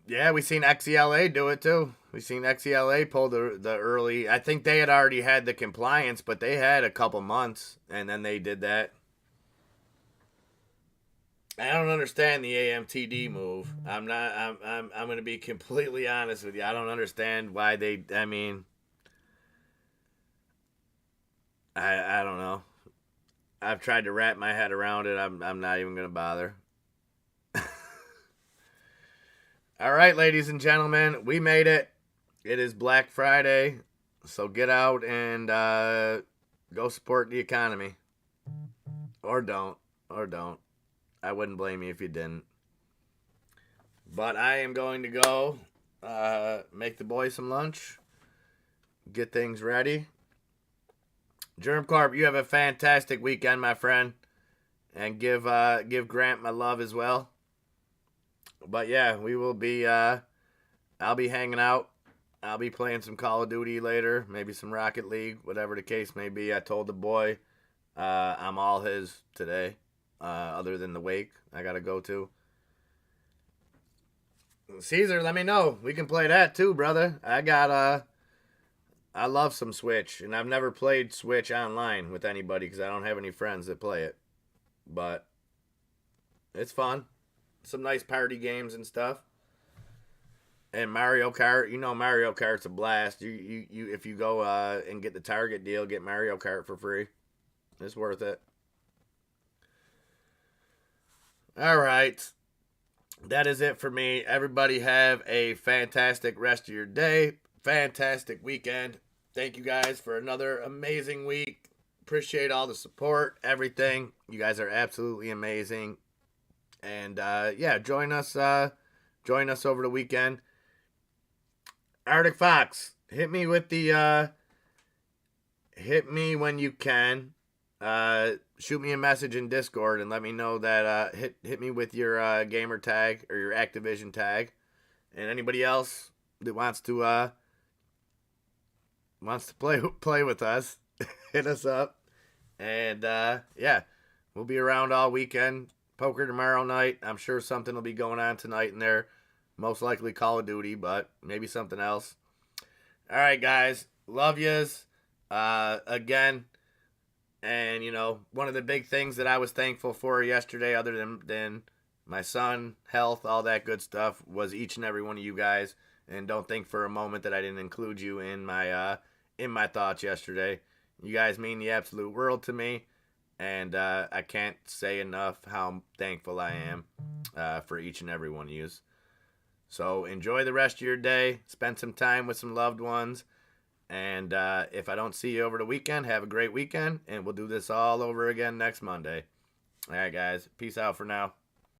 Speaker 1: Yeah, we seen XELA do it too. We seen XELA pull the early. I think they had already had the compliance, but they had a couple months, and then they did that. I don't understand the AMTD move. I'm not. I'm going to be completely honest with you. I don't understand why they. I mean, I don't know. I've tried to wrap my head around it. I'm not even going to bother. All right, ladies and gentlemen, we made it. It is Black Friday, so get out and go support the economy, or don't, or don't. I wouldn't blame you if you didn't. But I am going to go make the boys some lunch, get things ready. Germ Corp, you have a fantastic weekend, my friend, and give Grant my love as well. But yeah, we will be. I'll be hanging out. I'll be playing some Call of Duty later, maybe some Rocket League, whatever the case may be. I told the boy I'm all his today, other than the wake I gotta go to. Caesar, let me know. We can play that too, brother. I love some Switch, and I've never played Switch online with anybody because I don't have any friends that play it. But It's fun. Some nice party games and stuff. And Mario Kart, Mario Kart's a blast. You if you go and get the Target deal, get Mario Kart for free. It's worth it. All right. That is it for me. Everybody have a fantastic rest of your day. Fantastic weekend. Thank you guys for another amazing week. Appreciate all the support, everything. You guys are absolutely amazing. And yeah, join us over the weekend. Arctic Fox, hit me with the hit me when you can. Shoot me a message in Discord and let me know that hit me with your gamer tag or your Activision tag. And anybody else that wants to play with us, hit us up. And yeah, we'll be around all weekend. Poker tomorrow night. I'm sure something will be going on tonight in there. Most likely Call of Duty, but maybe something else. All right, guys. Love yous. Again. And, one of the big things that I was thankful for yesterday, other than my son, health, all that good stuff, was each and every one of you guys. And don't think for a moment that I didn't include you in my thoughts yesterday. You guys mean the absolute world to me. And I can't say enough how thankful I am for each and every one of you. So enjoy the rest of your day. Spend some time with some loved ones. And if I don't see you over the weekend, have a great weekend. And we'll do this all over again next Monday. All right, guys. Peace out for now.